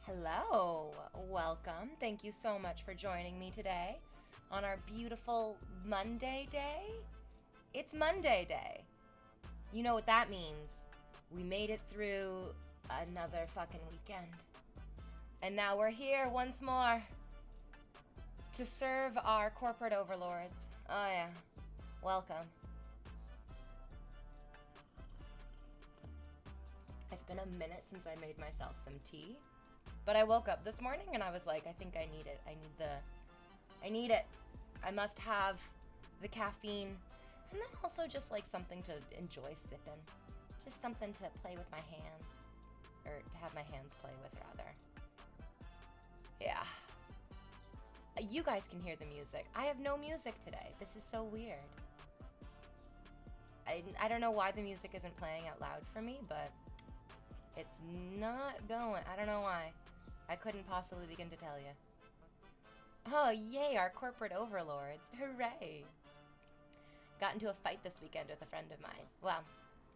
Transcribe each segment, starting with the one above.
Hello, welcome. Thank you so much for joining me today on our beautiful Monday day. It's Monday Day. You know what that means. We made it through another fucking weekend. And now we're here once more to serve our corporate overlords. Oh, yeah. Welcome. It's been a minute since I made myself some tea. But I woke up this morning and I was like, I think I need it. I need it. I must have the caffeine. And then also just like something to enjoy sipping. Just something to play with my hands. Or to have my hands play with, rather. Yeah. You guys can hear the music. I have no music today. This is so weird. I don't know why the music isn't playing out loud for me, but it's not going. I don't know why. I couldn't possibly begin to tell you. Oh, yay, our corporate overlords. Hooray. Got into a fight this weekend with a friend of mine. Well,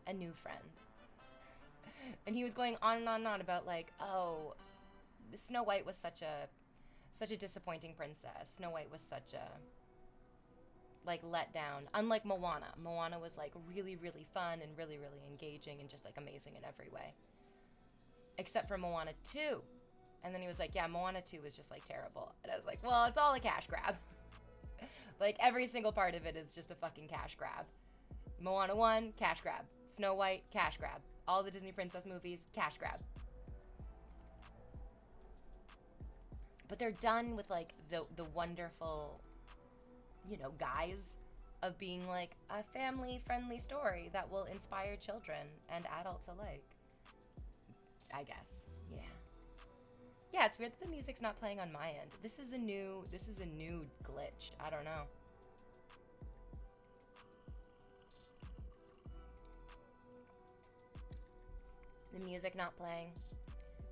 a new friend. And he was going on and on and on about like, oh, Snow White was such a disappointing princess. Snow White was such a like let down. Unlike Moana. Moana was like really, really fun and really, really engaging and just like amazing in every way. Except for Moana 2. And then he was like, yeah, Moana 2 was just like terrible. And I was like, well, it's all a cash grab. Like every single part of it is just a fucking cash grab. Moana 1, cash grab. Snow White, cash grab. All the Disney princess movies, cash grab. But they're done with like the wonderful, guise of being like a family friendly story that will inspire children and adults alike. I guess. Yeah. Yeah, it's weird that the music's not playing on my end. This is a new glitch. I don't know. The music not playing.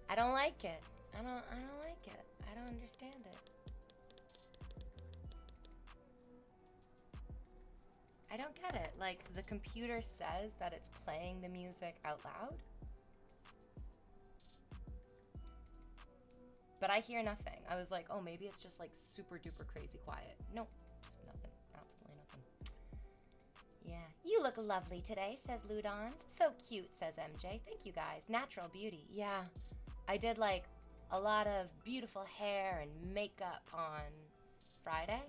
I don't like it. I don't like it. I don't understand it. I don't get it. Like the computer says that it's playing the music out loud. But I hear nothing. I was like, oh, maybe it's just like super duper crazy quiet. Nope, just nothing. Absolutely nothing. Yeah. You look lovely today, says Ludons. So cute, says MJ. Thank you guys. Natural beauty. Yeah. I did like a lot of beautiful hair and makeup on Friday.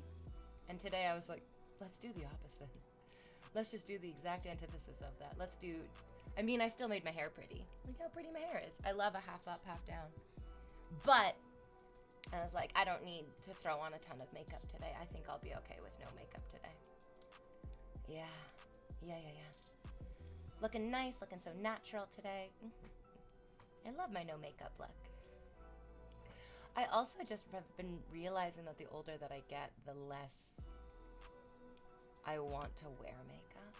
And today I was like, let's do the opposite. Let's just do the exact antithesis of that. I still made my hair pretty. Look how pretty my hair is. I love a half up, half down. But I was like, I don't need to throw on a ton of makeup today. I think I'll be okay with no makeup today. Yeah. Looking nice, looking so natural today. I love my no makeup look. I also just have been realizing that the older that I get, the less I want to wear makeup.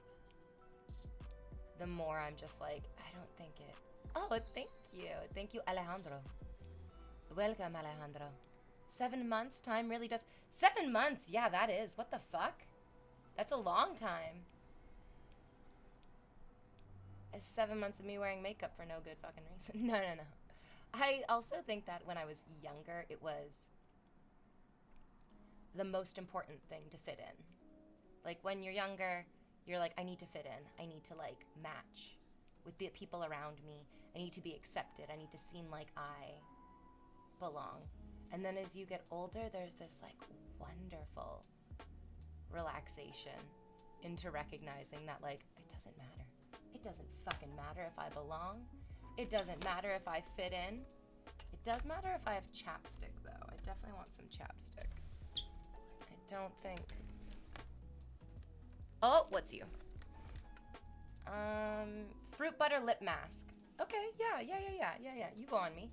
The more I'm just like, I don't think it. Oh, thank you. Thank you, Alejandro. Welcome, Alejandro. 7 months? Time really does. 7 months? Yeah, that is. What the fuck? That's a long time. It's 7 months of me wearing makeup for no good fucking reason. No. I also think that when I was younger, it was the most important thing to fit in. Like, when you're younger, you're like, I need to fit in. I need to, like, match with the people around me. I need to be accepted. I need to seem like I belong. And then as you get older, there's this like wonderful relaxation into recognizing that like it doesn't matter. It doesn't fucking matter if I belong. It doesn't matter if I fit in. It does matter if I have chapstick though. I definitely want some chapstick. I don't think. Oh, what's you? Fruit butter lip mask. Okay, yeah. You go on me.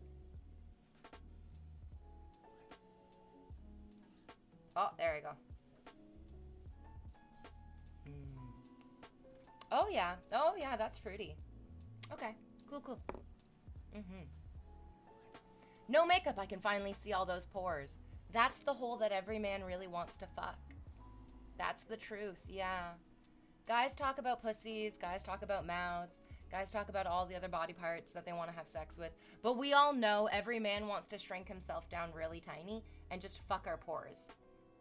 Oh, there we go. Oh yeah, that's fruity. Okay, cool. No makeup, I can finally see all those pores. That's the hole that every man really wants to fuck. That's the truth, yeah. Guys talk about pussies, guys talk about mouths. Guys talk about all the other body parts that they want to have sex with, but we all know every man wants to shrink himself down really tiny and just fuck our pores.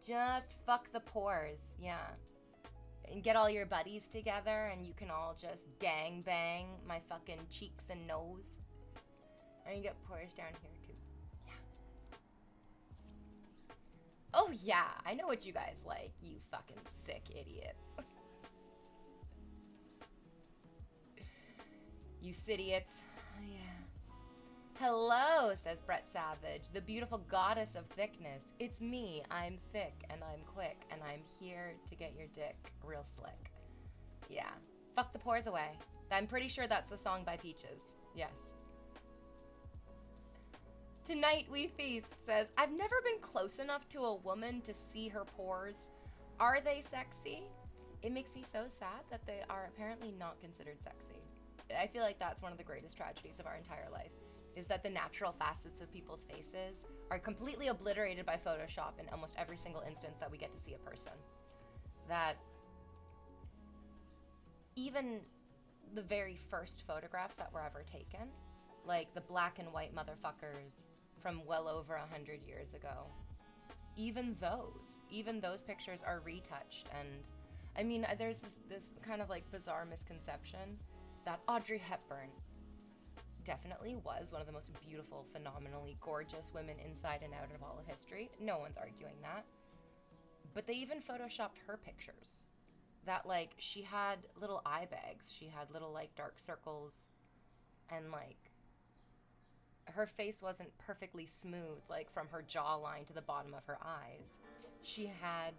Just fuck the pores, yeah. And get all your buddies together and you can all just gang bang my fucking cheeks and nose. And you get pores down here too. Yeah. Oh yeah, I know what you guys like, you fucking sick idiots. You idiots. Yeah. Hello, says Brett Savage, the beautiful goddess of thickness. It's me. I'm thick and I'm quick and I'm here to get your dick real slick. Yeah. Fuck the pores away. I'm pretty sure that's the song by Peaches. Yes. Tonight we feast, says, I've never been close enough to a woman to see her pores. Are they sexy? It makes me so sad that they are apparently not considered sexy. I feel like that's one of the greatest tragedies of our entire life, is that the natural facets of people's faces are completely obliterated by Photoshop in almost every single instance that we get to see a person. That even the very first photographs that were ever taken, like the black and white motherfuckers from well over 100 years ago, even those pictures are retouched. And I mean, there's this kind of like bizarre misconception that Audrey Hepburn definitely was one of the most beautiful, phenomenally gorgeous women inside and out of all of history. No one's arguing that. But they even photoshopped her pictures. That, like, she had little eye bags. She had little, like, dark circles. And, like, her face wasn't perfectly smooth, like, from her jawline to the bottom of her eyes. She had,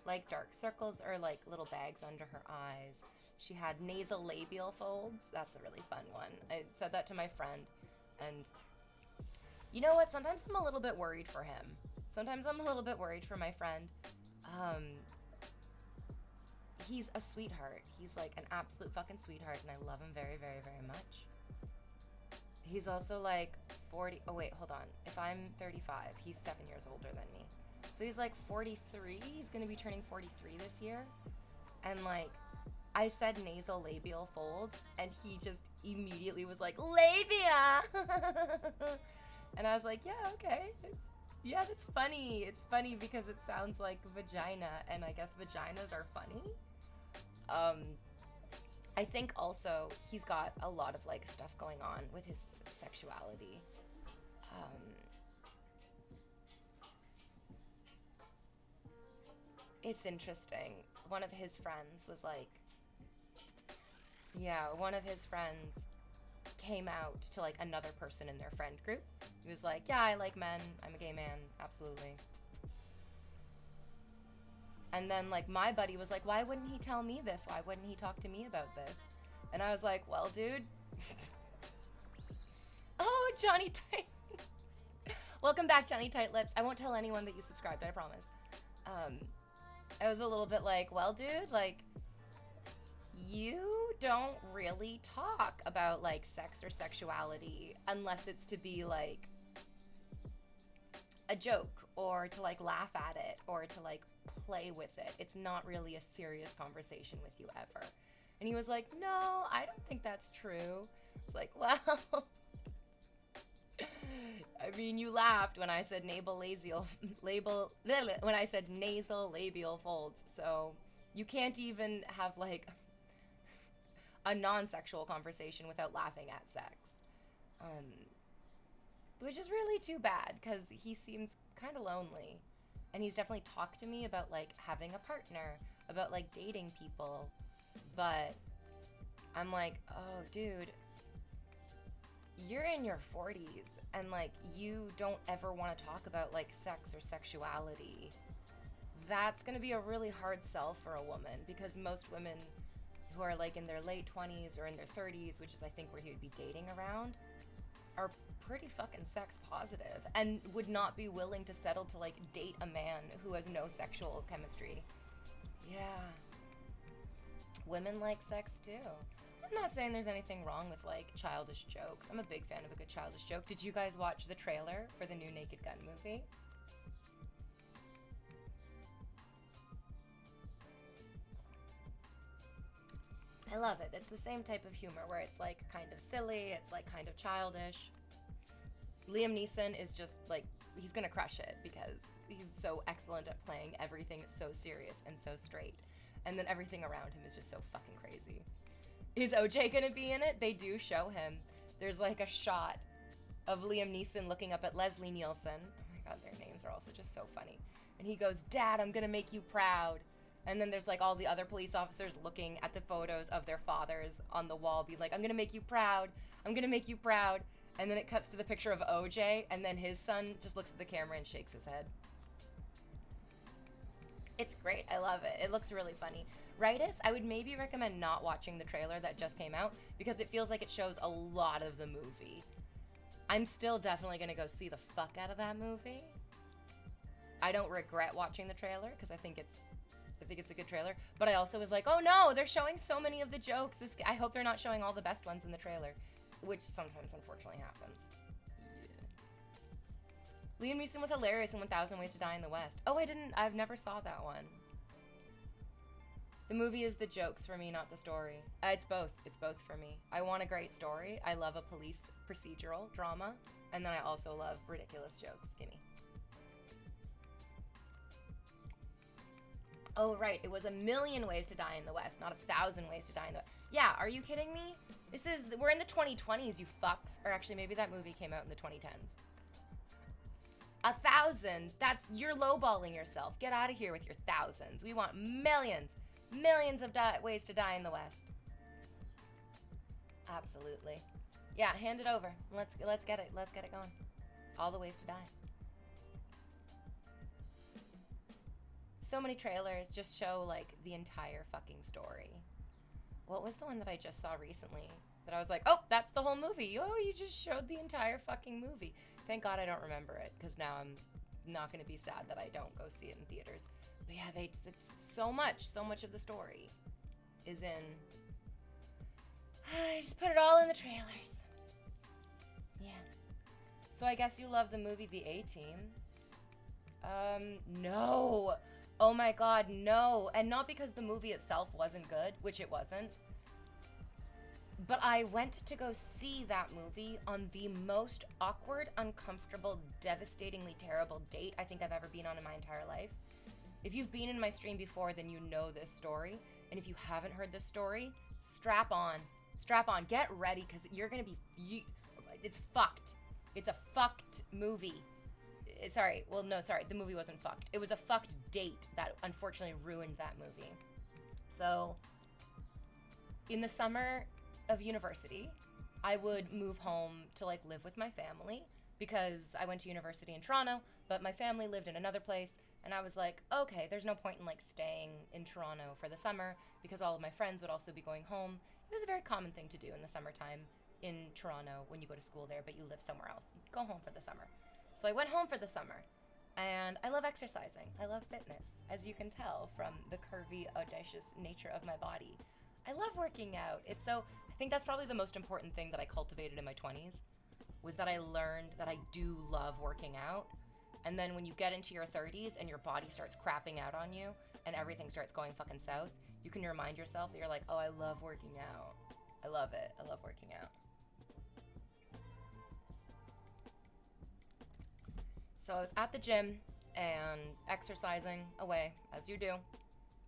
like, dark circles or, like, little bags under her eyes. She had nasal labial folds. That's a really fun one. I said that to my friend. And you know what? Sometimes I'm a little bit worried for him. Sometimes I'm a little bit worried for my friend. He's a sweetheart. He's like an absolute fucking sweetheart, and I love him very, very, very much. He's also like 40. Oh, wait, hold on. If I'm 35, he's 7 years older than me. So he's like 43. He's going to be turning 43 this year. And like, I said nasal labial folds, and he just immediately was like, labia! And I was like, yeah, okay. Yeah, that's funny. It's funny because it sounds like vagina, and I guess vaginas are funny. I think also he's got a lot of like stuff going on with his sexuality. It's interesting. One of his friends was like, one of his friends came out to like another person in their friend group. He was like, yeah, I like men. I'm a gay man. Absolutely. And then like my buddy was like, why wouldn't he tell me this? Why wouldn't he talk to me about this? And I was like, well, dude. Oh, Johnny Tight. Welcome back, Johnny Tight Lips. I won't tell anyone that you subscribed, I promise. I was a little bit like, well, dude, like, you don't really talk about like sex or sexuality unless it's to be like a joke or to like laugh at it or to like play with it. It's not really a serious conversation with you ever. And he was like, no, I don't think that's true. It's like, well, I mean, you laughed when I said nasal labial folds. So you can't even have like a non-sexual conversation without laughing at sex. Which is really too bad because he seems kind of lonely. And he's definitely talked to me about like having a partner, about like dating people. But I'm like, oh, dude, you're in your 40s and like you don't ever want to talk about like sex or sexuality. That's going to be a really hard sell for a woman because most women who are like in their late 20s or in their 30s, which is I think where he would be dating around, are pretty fucking sex positive and would not be willing to settle to like date a man who has no sexual chemistry. Yeah. Women like sex too. I'm not saying there's anything wrong with like childish jokes. I'm a big fan of a good childish joke. Did you guys watch the trailer for the new Naked Gun movie? I love it. It's the same type of humor where it's like kind of silly, it's like kind of childish. Liam Neeson is just like, he's gonna crush it because he's so excellent at playing everything so serious and so straight. And then everything around him is just so fucking crazy. Is OJ gonna be in it? They do show him. There's like a shot of Liam Neeson looking up at Leslie Nielsen. Oh my god, their names are also just so funny. And he goes, "Dad, I'm gonna make you proud." And then there's like all the other police officers looking at the photos of their fathers on the wall, be like, "I'm gonna make you proud. I'm gonna make you proud." And then it cuts to the picture of OJ, and then his son just looks at the camera and shakes his head. It's great. I love it. It looks really funny. Rightus, I would maybe recommend not watching the trailer that just came out because it feels like it shows a lot of the movie. I'm still definitely going to go see the fuck out of that movie. I don't regret watching the trailer because I think it's a good trailer, but I also was like, "Oh no, they're showing so many of the jokes. I hope they're not showing all the best ones in the trailer," which sometimes unfortunately happens. Liam Neeson was hilarious in 1,000 Ways to Die in the West. Oh, I've never saw that one. The movie is the jokes for me, not the story. It's both for me. I want a great story. I love a police procedural drama, and then I also love ridiculous jokes. Gimme. Oh, right, it was 1,000,000 Ways to Die in the West, not 1,000 Ways to Die in the West. Yeah, are you kidding me? We're in the 2020s, you fucks. Or actually, maybe that movie came out in the 2010s. 1,000, you're lowballing yourself. Get out of here with your thousands. We want millions of ways to die in the West. Absolutely. Yeah, hand it over. Let's get it going. All the ways to die. So many trailers just show like the entire fucking story. What was the one that I just saw recently that I was like, "Oh, that's the whole movie. Oh, you just showed the entire fucking movie." Thank God I don't remember it, because now I'm not going to be sad that I don't go see it in theaters. But yeah, it's so much of the story is in... I just put it all in the trailers. Yeah. So I guess you love the movie The A-Team. No. Oh my god, no. And not because the movie itself wasn't good, which it wasn't. But I went to go see that movie on the most awkward, uncomfortable, devastatingly terrible date I think I've ever been on in my entire life. If you've been in my stream before, then you know this story. And if you haven't heard this story, strap on. Strap on. Get ready, because you're going to be... It's fucked. It's a fucked movie. The movie wasn't fucked. It was a fucked date that unfortunately ruined that movie. So, in the summer of university, I would move home to like live with my family because I went to university in Toronto, but my family lived in another place, and I was like, okay, there's no point in like staying in Toronto for the summer because all of my friends would also be going home. It was a very common thing to do in the summertime in Toronto when you go to school there, but you live somewhere else. You go home for the summer. So I went home for the summer, and I love exercising. I love fitness, as you can tell from the curvy, audacious nature of my body. I love working out. I think that's probably the most important thing that I cultivated in my 20s, was that I learned that I do love working out. And then when you get into your 30s and your body starts crapping out on you and everything starts going fucking south, you can remind yourself that you're like, oh, I love working out. I love it. I love working out. So I was at the gym and exercising away, as you do,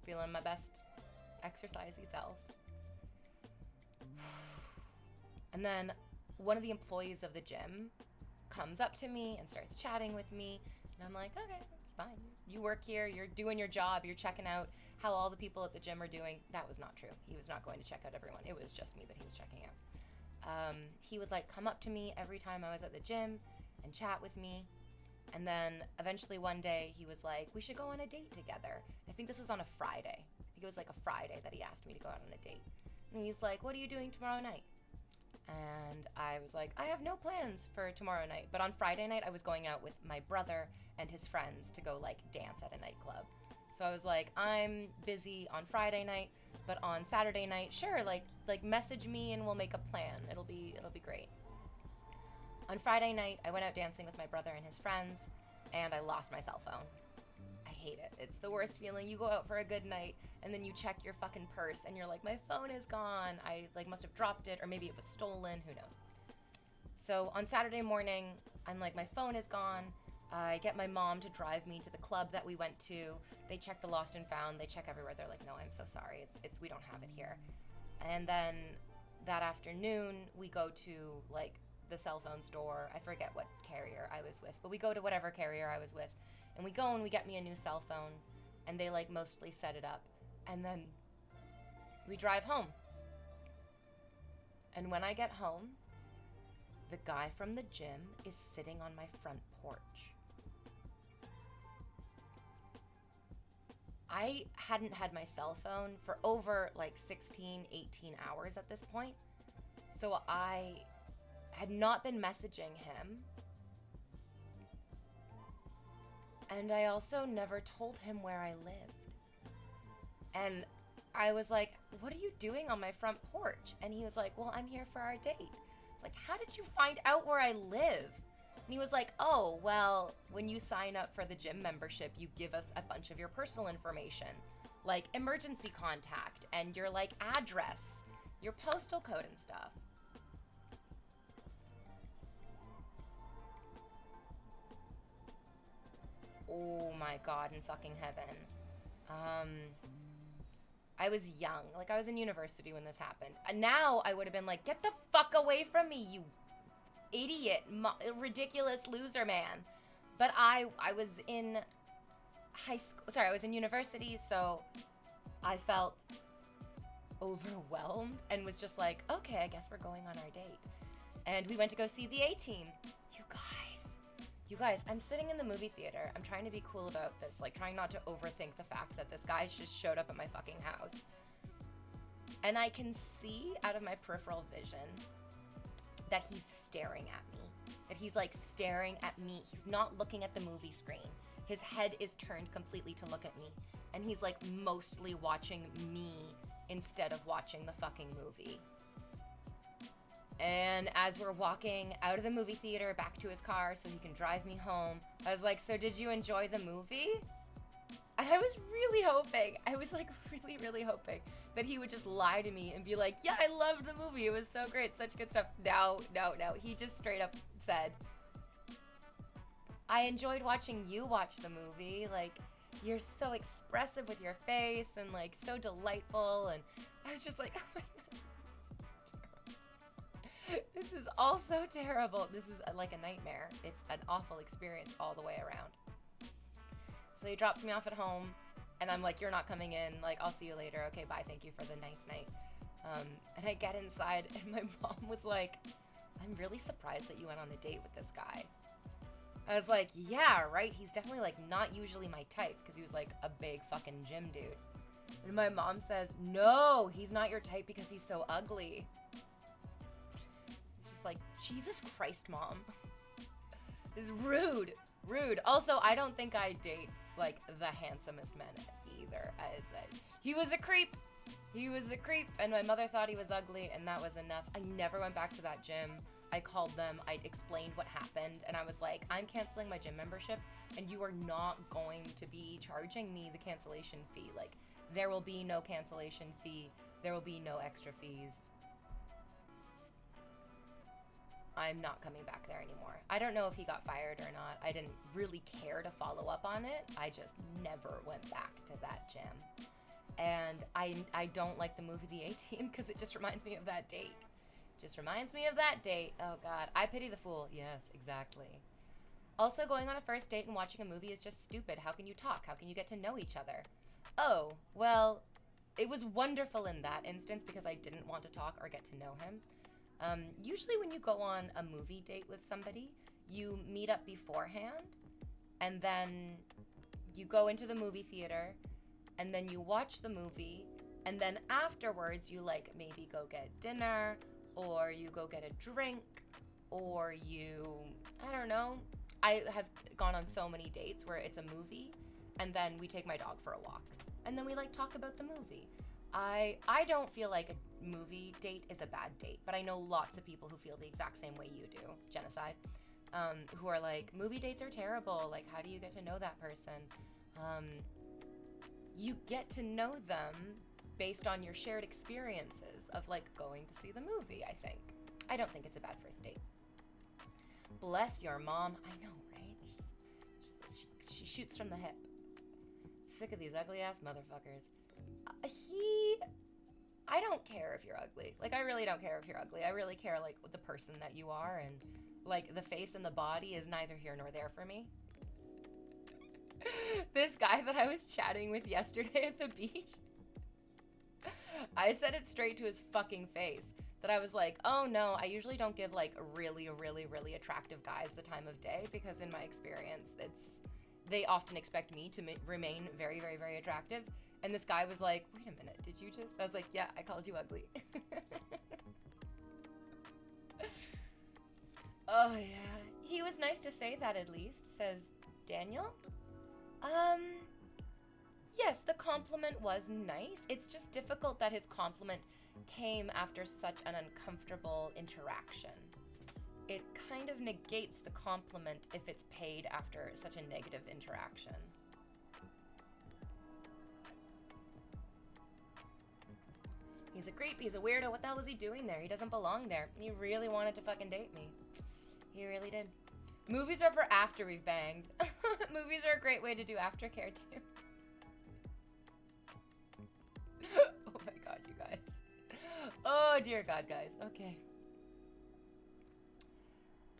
feeling my best exercisey self. And then one of the employees of the gym comes up to me and starts chatting with me, and I'm like, okay, fine. You work here, you're doing your job, you're checking out how all the people at the gym are doing. That was not true. He was not going to check out everyone. It was just me that he was checking out. He would like come up to me every time I was at the gym and chat with me. And then eventually one day he was like, we should go on a date together. I think this was on a Friday. I think it was like a Friday that he asked me to go out on a date. And he's like, what are you doing tomorrow night? And I was like, I have no plans for tomorrow night. But on Friday night, I was going out with my brother and his friends to go like dance at a nightclub. So I was like, I'm busy on Friday night, but on Saturday night, sure, like message me and we'll make a plan. It'll be great. On Friday night, I went out dancing with my brother and his friends, and I lost my cell phone. I hate it. It's the worst feeling. You go out for a good night and then you check your fucking purse and you're like, my phone is gone. I like must have dropped it, or maybe it was stolen. Who knows? So on Saturday morning, I'm like, my phone is gone. I get my mom to drive me to the club that we went to. They check the lost and found. They check everywhere. They're like, no, I'm so sorry. It's we don't have it here. And then that afternoon, we go to like the cell phone store. I forget what carrier I was with, but we go to whatever carrier I was with, and we go and we get me a new cell phone, and they like mostly set it up, and then we drive home. And when I get home, the guy from the gym is sitting on my front porch. I hadn't had my cell phone for over like 16, 18 hours at this point. So I had not been messaging him. And I also never told him where I lived. And I was like, what are you doing on my front porch? And he was like, well, I'm here for our date. It's like, how did you find out where I live? And he was like, oh, well, when you sign up for the gym membership, you give us a bunch of your personal information, like emergency contact and your like address, your postal code and stuff. Oh my God, in fucking heaven. I was young. Like, I was in university when this happened. And now I would have been like, get the fuck away from me, you idiot, ridiculous loser man. But I was in high school. Sorry, I was in university, so I felt overwhelmed and was just like, okay, I guess we're going on our date. And we went to go see the A-Team. You guys, I'm sitting in the movie theater. I'm trying to be cool about this, like trying not to overthink the fact that this guy just showed up at my fucking house. And I can see out of my peripheral vision that he's staring at me. That he's like staring at me. He's not looking at the movie screen. His head is turned completely to look at me. And he's like mostly watching me instead of watching the fucking movie. And as we're walking out of the movie theater back to his car so he can drive me home, I was like, so did you enjoy the movie? And I was really hoping, really hoping that he would just lie to me and be like, yeah, I loved the movie. It was so great. Such good stuff. No. He just straight up said, I enjoyed watching you watch the movie. Like, you're so expressive with your face and like so delightful. And I was just like, oh my God. This is all so terrible. This is like a nightmare. It's an awful experience all the way around. So he drops me off at home, and I'm like, you're not coming in. Like, I'll see you later. Okay, bye. Thank you for the nice night. And I get inside, and my mom was like, I'm really surprised that you went on a date with this guy. I was like, yeah, right? He's definitely like not usually my type, because he was like a big fucking gym dude. And my mom says, no, he's not your type because he's so ugly. Like, Jesus Christ, Mom. This is rude. Also, I don't think I date like the handsomest men either. He was a creep, and my mother thought he was ugly, and that was enough. I never went back to that gym. I called them, I explained what happened, and I was like, I'm canceling my gym membership, and you are not going to be charging me the cancellation fee. Like, there will be no cancellation fee. There will be no extra fees. I'm not coming back there anymore. I don't know if he got fired or not. I didn't really care to follow up on it. I just never went back to that gym. And I don't like the movie The A-Team because it just reminds me of that date. Oh God, I pity the fool. Yes, exactly. Also, going on a first date and watching a movie is just stupid. How can you talk? How can you get to know each other? Oh, well, it was wonderful in that instance because I didn't want to talk or get to know him. Usually when you go on a movie date with somebody, you meet up beforehand, and then you go into the movie theater, and then you watch the movie, and then afterwards you like maybe go get dinner, or you go get a drink, or I don't know. I have gone on so many dates where it's a movie, and then we take my dog for a walk, and then we like talk about the movie. I don't feel like a movie date is a bad date, but I know lots of people who feel the exact same way you do, genocide, who are like, movie dates are terrible. Like, how do you get to know that person? You get to know them based on your shared experiences of like going to see the movie, I think. I don't think it's a bad first date. Bless your mom. I know, right? She shoots from the hip. Sick of these ugly ass motherfuckers. I don't care if you're ugly. Like, I really don't care if you're ugly. I really care, like, the person that you are, and, like, the face and the body is neither here nor there for me. This guy that I was chatting with yesterday at the beach, I said it straight to his fucking face. That I was like, oh no, I usually don't give, like, really, really, really attractive guys the time of day, because in my experience, they often expect me to remain very, very, very attractive. And this guy was like, wait a minute, did you just? I was like, yeah, I called you ugly. Oh, yeah. He was nice to say that, at least, says Daniel. Yes, the compliment was nice. It's just difficult that his compliment came after such an uncomfortable interaction. It kind of negates the compliment if it's paid after such a negative interaction. He's a creep, he's a weirdo, what the hell was he doing there? He doesn't belong there. He really wanted to fucking date me. He really did. Movies are for after we've banged. Movies are a great way to do aftercare too. Oh my god, you guys. Oh dear god, guys. Okay.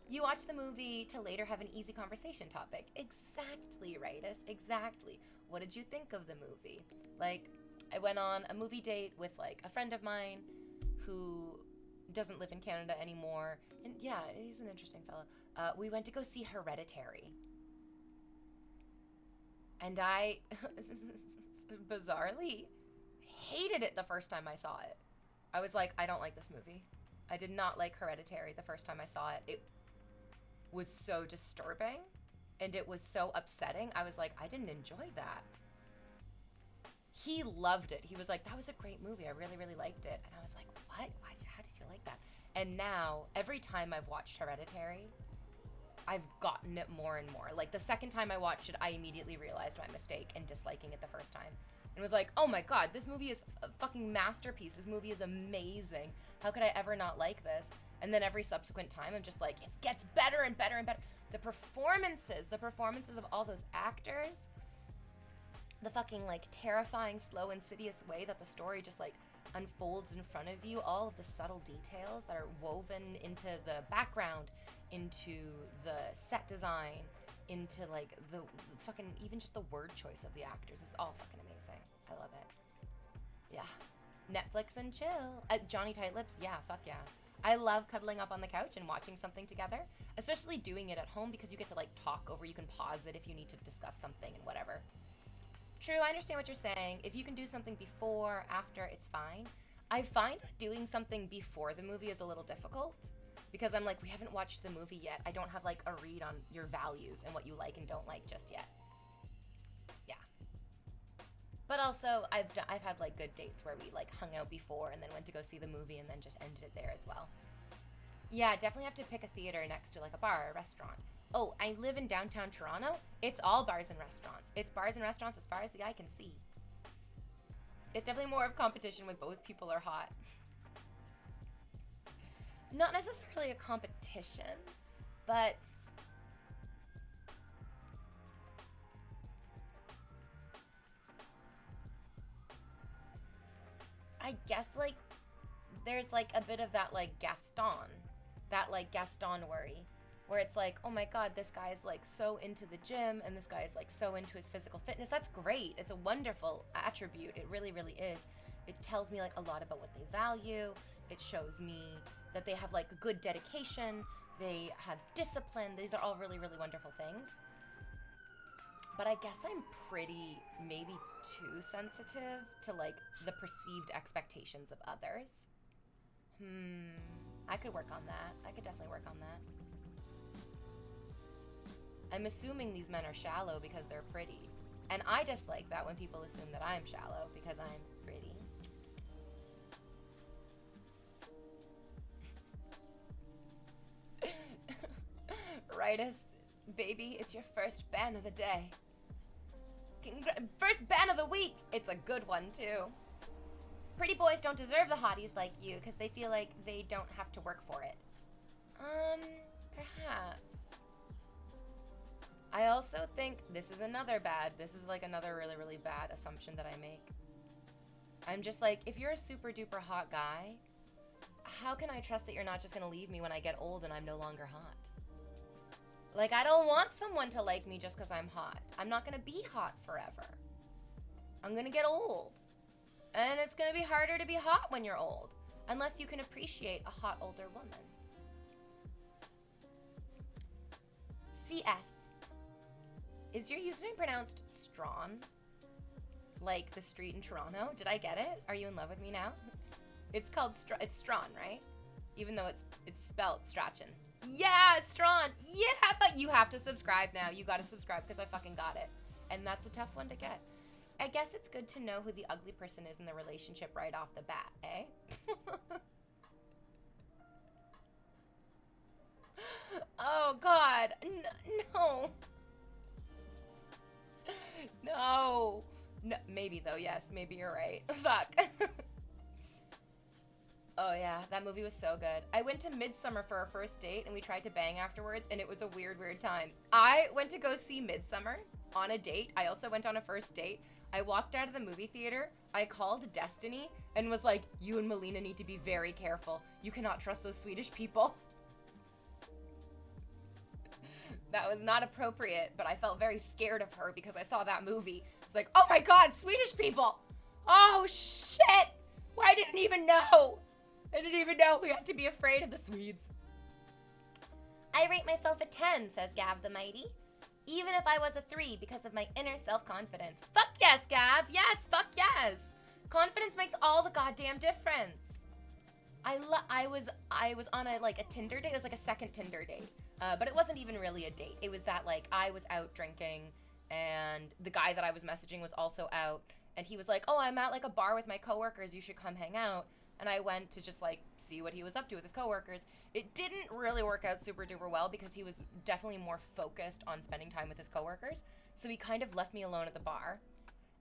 You watch the movie to later have an easy conversation topic. Exactly, Rightus. Exactly. What did you think of the movie? Like, I went on a movie date with, like, a friend of mine who doesn't live in Canada anymore. And yeah, he's an interesting fellow. We went to go see Hereditary. And I, bizarrely, hated it the first time I saw it. I was like, I don't like this movie. I did not like Hereditary the first time I saw it. It was so disturbing and it was so upsetting. I was like, I didn't enjoy that. He loved it. He was like, that was a great movie. I really, really liked it. And I was like, what? How did you like that? And now, every time I've watched Hereditary, I've gotten it more and more. Like, the second time I watched it, I immediately realized my mistake in disliking it the first time. And was like, oh my god, this movie is a fucking masterpiece. This movie is amazing. How could I ever not like this? And then every subsequent time, I'm just like, it gets better and better and better. The performances of all those actors, the fucking, like, terrifying, slow, insidious way that the story just, like, unfolds in front of you, all of the subtle details that are woven into the background, into the set design, into, like, the fucking, even just the word choice of the actors. It's all fucking amazing. I love it. Yeah. Netflix and chill. Johnny Tight Lips, yeah, fuck yeah. I love cuddling up on the couch and watching something together, especially doing it at home because you get to, like, talk over, you can pause it if you need to discuss something and whatever. True, I understand what you're saying. If you can do something before, after, it's fine. I find that doing something before the movie is a little difficult because I'm like, we haven't watched the movie yet. I don't have, like, a read on your values and what you like and don't like just yet. Yeah. But also, I've had, like, good dates where we, like, hung out before and then went to go see the movie and then just ended it there as well. Yeah, definitely have to pick a theater next to, like, a bar or a restaurant. Oh, I live in downtown Toronto. It's all bars and restaurants. It's bars and restaurants as far as the eye can see. It's definitely more of competition when both people are hot. Not necessarily a competition, but I guess, like, there's, like, a bit of that, like, Gaston worry. Where it's like, oh my god, this guy is, like, so into the gym and this guy is, like, so into his physical fitness. That's great. It's a wonderful attribute. It really, really is. It tells me, like, a lot about what they value. It shows me that they have, like, good dedication. They have discipline. These are all really, really wonderful things. But I guess I'm pretty, maybe too sensitive to, like, the perceived expectations of others. I could work on that. I could definitely work on that. I'm assuming these men are shallow because they're pretty. And I dislike that when people assume that I'm shallow because I'm pretty. Rightus, baby, it's your first ban of the day. First ban of the week. It's a good one, too. Pretty boys don't deserve the hotties like you because they feel like they don't have to work for it. Perhaps. I also think this is another really, really bad assumption that I make. I'm just like, if you're a super duper hot guy, how can I trust that you're not just gonna leave me when I get old and I'm no longer hot? Like, I don't want someone to like me just because I'm hot. I'm not gonna be hot forever. I'm gonna get old. And it's gonna be harder to be hot when you're old, unless you can appreciate a hot older woman. CS. Is your username pronounced Strawn? Like the street in Toronto? Did I get it? Are you in love with me now? It's called it's Strawn, right? Even though it's spelled Strachan. Yeah, Strawn. Yeah, but you have to subscribe now. You gotta subscribe because I fucking got it. And that's a tough one to get. I guess it's good to know who the ugly person is in the relationship right off the bat, eh? Oh, God. No. No. No. Maybe, though. Yes, maybe you're right. Fuck. Oh, yeah. That movie was so good. I went to Midsommar for our first date, and we tried to bang afterwards, and it was a weird, weird time. I went to go see Midsommar on a date. I also went on a first date. I walked out of the movie theater, I called Destiny, and was like, you and Melina need to be very careful. You cannot trust those Swedish people. That was not appropriate, but I felt very scared of her because I saw that movie. It's like, oh my God, Swedish people! Oh shit! Well, I didn't even know! I didn't even know we had to be afraid of the Swedes. I rate myself a 10, says Gav the Mighty. Even if I was a 3 because of my inner self-confidence. Fuck yes, Gav! Yes, fuck yes! Confidence makes all the goddamn difference. I was on a Tinder date. It was like a second Tinder date. But it wasn't even really a date. It was that like I was out drinking and the guy that I was messaging was also out and he was like, oh, I'm at like a bar with my coworkers. You should come hang out. And I went to just like see what he was up to with his coworkers. It didn't really work out super duper well because he was definitely more focused on spending time with his coworkers. So he kind of left me alone at the bar.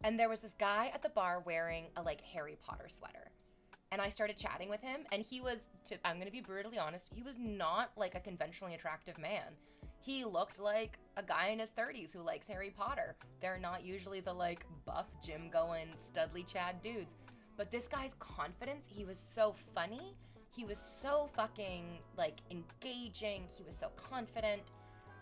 And there was this guy at the bar wearing a like Harry Potter sweater. And I started chatting with him and he was, I'm going to be brutally honest, he was not like a conventionally attractive man. He looked like a guy in his 30s who likes Harry Potter. They're not usually the like buff gym going studly Chad dudes. But this guy's confidence, he was so funny. He was so fucking like engaging. He was so confident.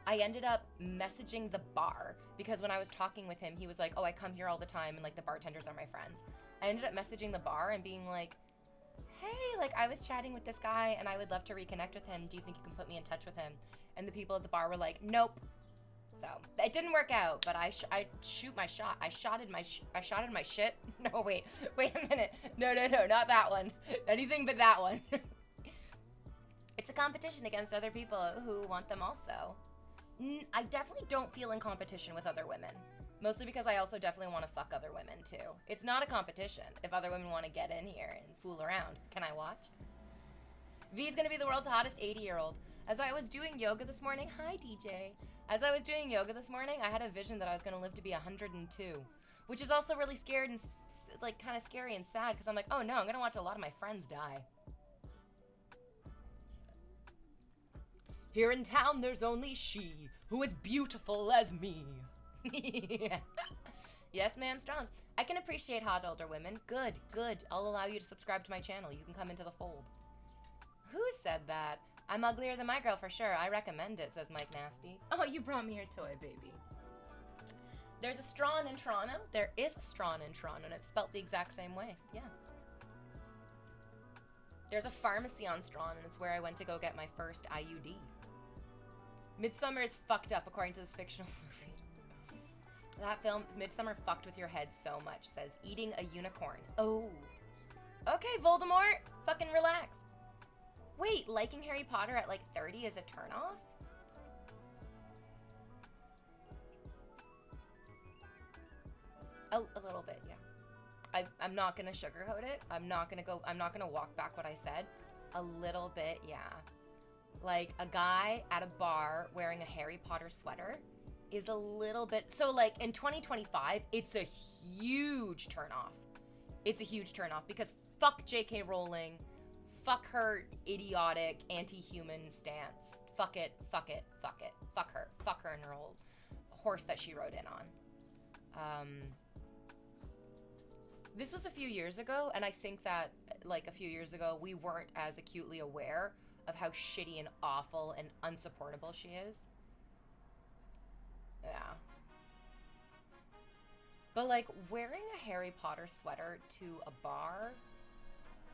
I ended up messaging the bar because when I was talking with him, he was like, oh, I come here all the time and like the bartenders are my friends. I ended up messaging the bar and being like, hey, like I was chatting with this guy and I would love to reconnect with him. Do you think you can put me in touch with him? And the people at the bar were like, nope. So it didn't work out, but I shoot my shot. I shotted my shit. No, wait a minute. No, not that one. Anything but that one. It's a competition against other people who want them also. I definitely don't feel in competition with other women. Mostly because I also definitely want to fuck other women too. It's not a competition. If other women want to get in here and fool around, can I watch? V's gonna be the world's hottest 80-year-old. As I was doing yoga this morning, hi DJ. As I was doing yoga this morning, I had a vision that I was gonna live to be 102, which is also really scared and like kind of scary and sad because I'm like, oh no, I'm gonna watch a lot of my friends die. Here in town, there's only she who is beautiful as me. Yes, ma'am, strong. I can appreciate hot older women. Good. I'll allow you to subscribe to my channel. You can come into the fold. Who said that? I'm uglier than my girl for sure. I recommend it, says Mike Nasty. Oh, you brought me your toy, baby. There's a Strawn in Toronto. There is a Strawn in Toronto, and it's spelt the exact same way. Yeah. There's a pharmacy on Strawn, and it's where I went to go get my first IUD. Midsommar is fucked up, according to this fictional movie. That film, Midsommar, fucked with your head so much, says eating a unicorn. Oh. Okay, Voldemort, fucking relax. Wait, liking Harry Potter at like 30 is a turnoff? A little bit, yeah. I'm not gonna sugarcoat it. I'm not gonna walk back what I said. A little bit, yeah. Like a guy at a bar wearing a Harry Potter sweater is a little bit, so like in 2025, it's a huge turnoff. It's a huge turnoff because fuck J.K. Rowling, fuck her idiotic anti-human stance. Fuck it, fuck it, fuck it. Fuck her and her old horse that she rode in on. This was a few years ago, and I think that, like, a few years ago, we weren't as acutely aware of how shitty and awful and unsupportable she is. Yeah. But, like, wearing a Harry Potter sweater to a bar,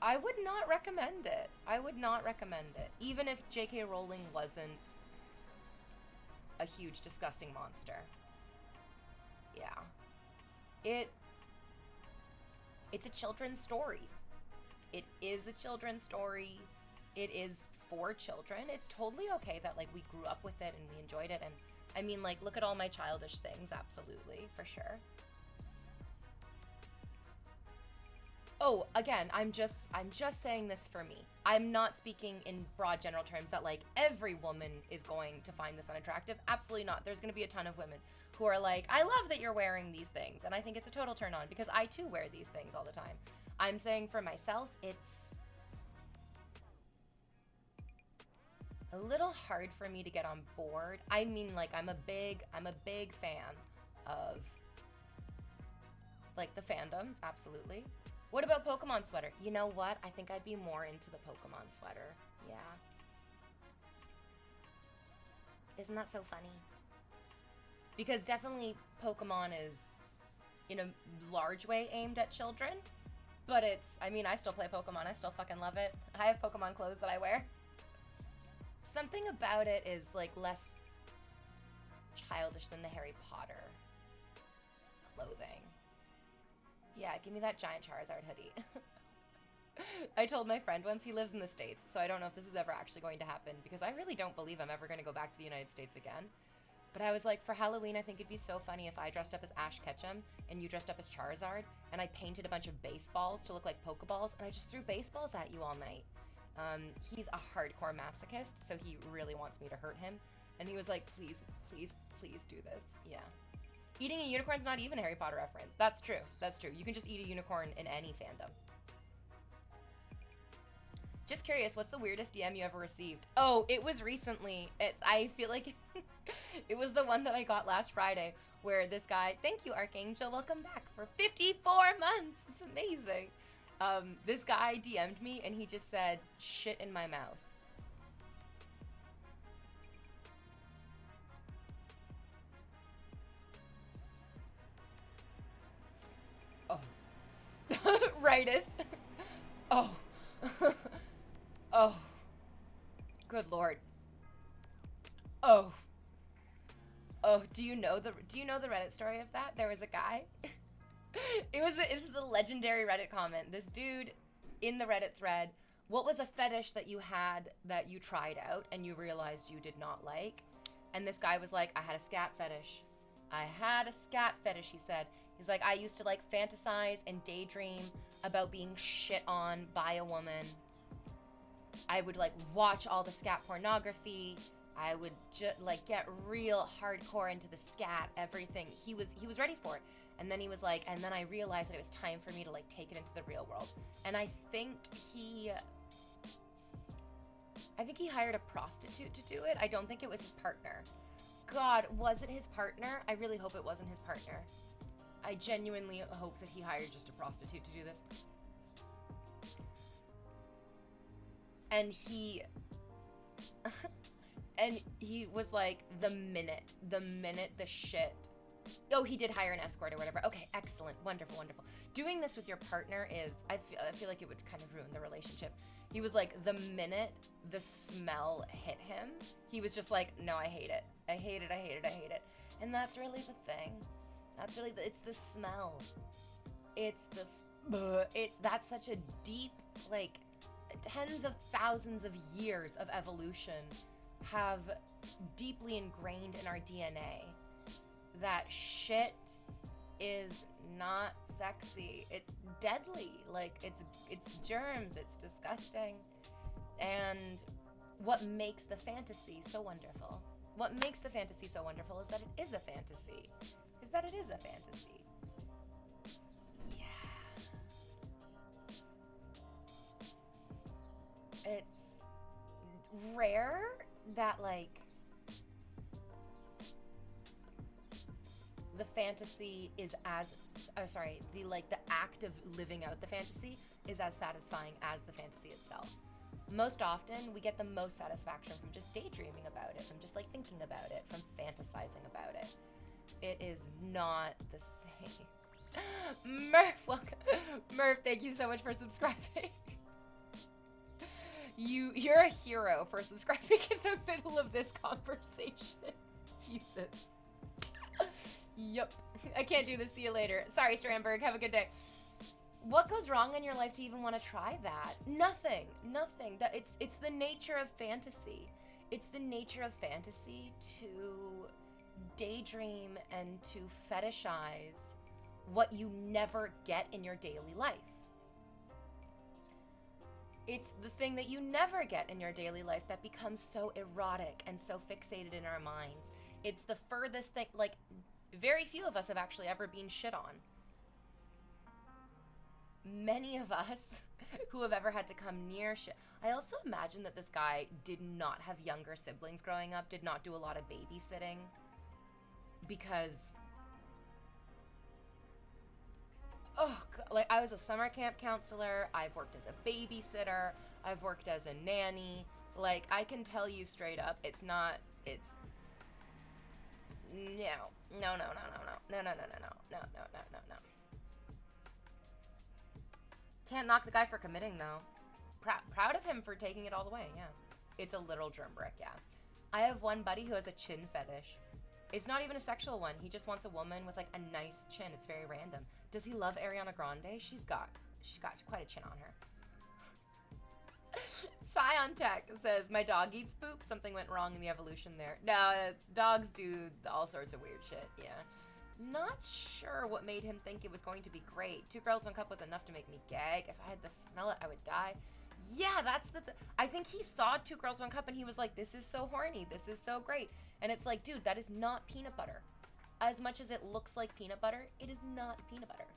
I would not recommend it. I would not recommend it. Even if J.K. Rowling wasn't a huge, disgusting monster. Yeah. It's a children's story. It is a children's story. It is for children. It's totally okay that, like, we grew up with it and we enjoyed it. And, I mean, like, look at all my childish things. Absolutely. For sure. Oh, again, I'm just saying this for me. I'm not speaking in broad general terms that, like, every woman is going to find this unattractive. Absolutely not. There's going to be a ton of women who are like, I love that you're wearing these things. And I think it's a total turn on because I too wear these things all the time. I'm saying for myself, it's a little hard for me to get on board. I mean, like, I'm a big fan of, like, the fandoms, absolutely. What about Pokemon sweater? You know what? I think I'd be more into the Pokemon sweater. Yeah. Isn't that so funny? Because definitely Pokemon is, in a large way, aimed at children. But it's, I mean, I still play Pokemon. I still fucking love it. I have Pokemon clothes that I wear. Something about it is, like, less childish than the Harry Potter clothing. Yeah, give me that giant Charizard hoodie. I told my friend once, he lives in the States, so I don't know if this is ever actually going to happen, because I really don't believe I'm ever going to go back to the United States again. But I was like, for Halloween, I think it'd be so funny if I dressed up as Ash Ketchum, and you dressed up as Charizard, and I painted a bunch of baseballs to look like Pokeballs, and I just threw baseballs at you all night. He's a hardcore masochist, so he really wants me to hurt him. And he was like, please, please, please do this. Yeah. Eating a unicorn's not even a Harry Potter reference. That's true. That's true. You can just eat a unicorn in any fandom. Just curious, what's the weirdest DM you ever received? Oh, it was recently. I feel like it was the one that I got last Friday, where this guy, thank you, Archangel, welcome back for 54 months. It's amazing. This guy DM'd me and he just said, shit in my mouth. Oh. Rightus. Oh. Oh. Good Lord. Oh. Oh, do you know the Reddit story of that? There was a guy. It was a legendary Reddit comment. This dude in the Reddit thread, what was a fetish that you had that you tried out and you realized you did not like? And this guy was like, I had a scat fetish. I had a scat fetish, he said. He's like, I used to, like, fantasize and daydream about being shit on by a woman. I would, like, watch all the scat pornography. I would just, like, get real hardcore into the scat, everything. He was ready for it. And then he was like, and then I realized that it was time for me to, like, take it into the real world. And I think he hired a prostitute to do it. I don't think it was his partner. God, was it his partner? I really hope it wasn't his partner. I genuinely hope that he hired just a prostitute to do this. And he was like, the minute the shit. Oh, he did hire an escort or whatever. Okay, excellent, wonderful, wonderful. Doing this with your partner is, I feel like it would kind of ruin the relationship. He was like, the minute the smell hit him, he was just like, no, I hate it. I hate it, I hate it, I hate it. And that's really the thing. It's the smell. That's such a deep, like, tens of thousands of years of evolution have deeply ingrained in our DNA that shit is not sexy. It's deadly. Like, it's germs. It's disgusting. And what makes the fantasy so wonderful? What makes the fantasy so wonderful is that it is a fantasy. Is that it is a fantasy. Yeah. It's rare that, like, the fantasy is as, the act of living out the fantasy is as satisfying as the fantasy itself. Most often, we get the most satisfaction from just daydreaming about it, from just like thinking about it, from fantasizing about it. It is not the same. Murph, welcome. Murph, thank you so much for subscribing. You're a hero for subscribing in the middle of this conversation. Jesus. Yup. I can't do this. See you later. Sorry, Strandberg. Have a good day. What goes wrong in your life to even want to try that? Nothing. It's the nature of fantasy. It's the nature of fantasy to daydream and to fetishize what you never get in your daily life. It's the thing that you never get in your daily life that becomes so erotic and so fixated in our minds. It's the furthest thing, like, very few of us have actually ever been shit on. Many of us who have ever had to come near shit. I also imagine that this guy did not have younger siblings growing up, did not do a lot of babysitting, because, oh, like, I was a summer camp counselor, I've worked as a babysitter, I've worked as a nanny. Like, I can tell you straight up, no. Can't knock the guy for committing, though. Proud of him for taking it all the way, yeah. It's a literal germ brick, yeah. I have one buddy who has a chin fetish. It's not even a sexual one. He just wants a woman with, like, a nice chin. It's very random. Does he love Ariana Grande? She's got quite a chin on her. Scion Tech says, my dog eats poop. Something went wrong in the evolution there. No, dogs do all sorts of weird shit, yeah. Not sure what made him think it was going to be great. 2 Girls, 1 Cup was enough to make me gag. If I had to smell it, I would die. Yeah, that's the I think he saw 2 Girls, 1 Cup and he was like, this is so horny. This is so great. And it's like, dude, that is not peanut butter. As much as it looks like peanut butter, it is not peanut butter.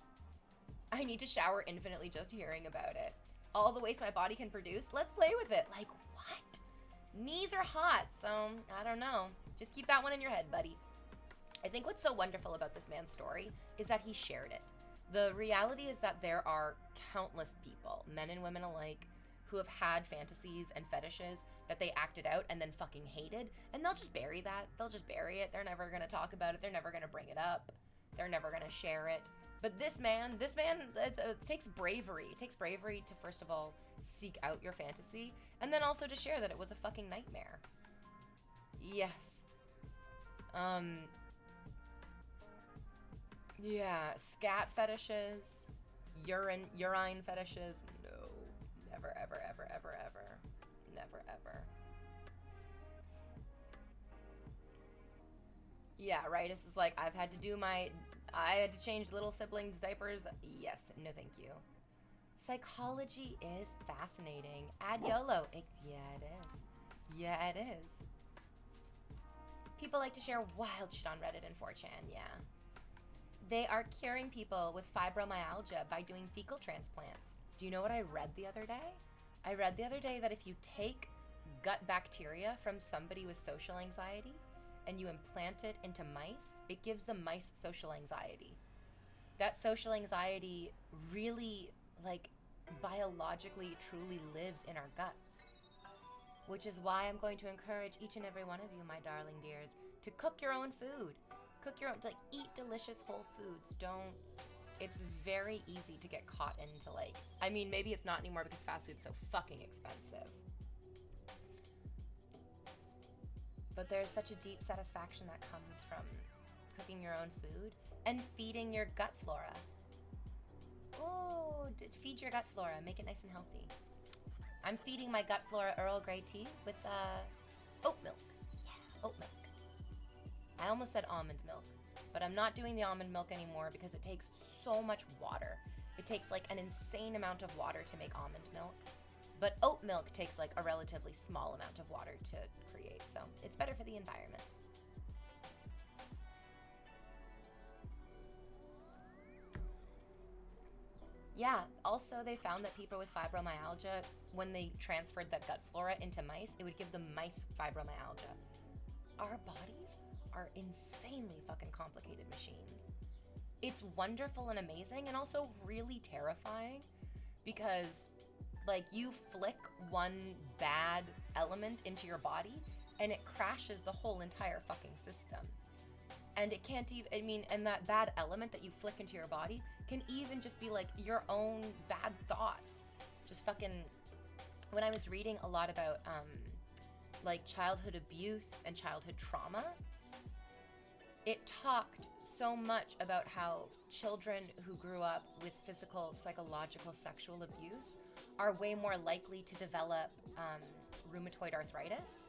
I need to shower infinitely just hearing about it. All the waste my body can produce, let's play with it. Like, what? Knees are hot, so I don't know. Just keep that one in your head, buddy. I think what's so wonderful about this man's story is that he shared it. The reality is that there are countless people, men and women alike, who have had fantasies and fetishes that they acted out and then fucking hated, and they'll just bury that. They'll just bury it. They're never gonna talk about it. They're never gonna bring it up. They're never gonna share it. But this man, it takes bravery. It takes bravery to, first of all, seek out your fantasy, and then also to share that it was a fucking nightmare. Yes. Yeah, scat fetishes, urine fetishes. No, never, ever, ever, ever, ever, never, ever. Yeah, right. This is like, I had to change little siblings' diapers. Yes, no, thank you. Psychology is fascinating. Add YOLO. Yeah, it is. Yeah, it is. People like to share wild shit on Reddit and 4chan. Yeah. They are curing people with fibromyalgia by doing fecal transplants. Do you know what I read the other day? I read the other day that if you take gut bacteria from somebody with social anxiety and you implant it into mice, it gives the mice social anxiety. That social anxiety really, like, biologically truly lives in our guts. Which is why I'm going to encourage each and every one of you, my darling dears, to cook your own food. Cook your own, like, eat delicious whole foods. It's very easy to get caught into, like, I mean, maybe it's not anymore because fast food's so fucking expensive. But there's such a deep satisfaction that comes from cooking your own food and feeding your gut flora. Oh, feed your gut flora, make it nice and healthy. I'm feeding my gut flora Earl Grey tea with oat milk. Yeah, oat milk. I almost said almond milk, but I'm not doing the almond milk anymore because it takes so much water. It takes like an insane amount of water to make almond milk. But oat milk takes like a relatively small amount of water to create, so it's better for the environment. Yeah, also they found that people with fibromyalgia, when they transferred that gut flora into mice, it would give the mice fibromyalgia. Our bodies are insanely fucking complicated machines. It's wonderful and amazing and also really terrifying because like you flick one bad element into your body and it crashes the whole entire fucking system. And it can't even, I mean, and that bad element that you flick into your body can even just be like your own bad thoughts. Just fucking, when I was reading a lot about like childhood abuse and childhood trauma, it talked so much about how children who grew up with physical, psychological, sexual abuse are way more likely to develop rheumatoid arthritis.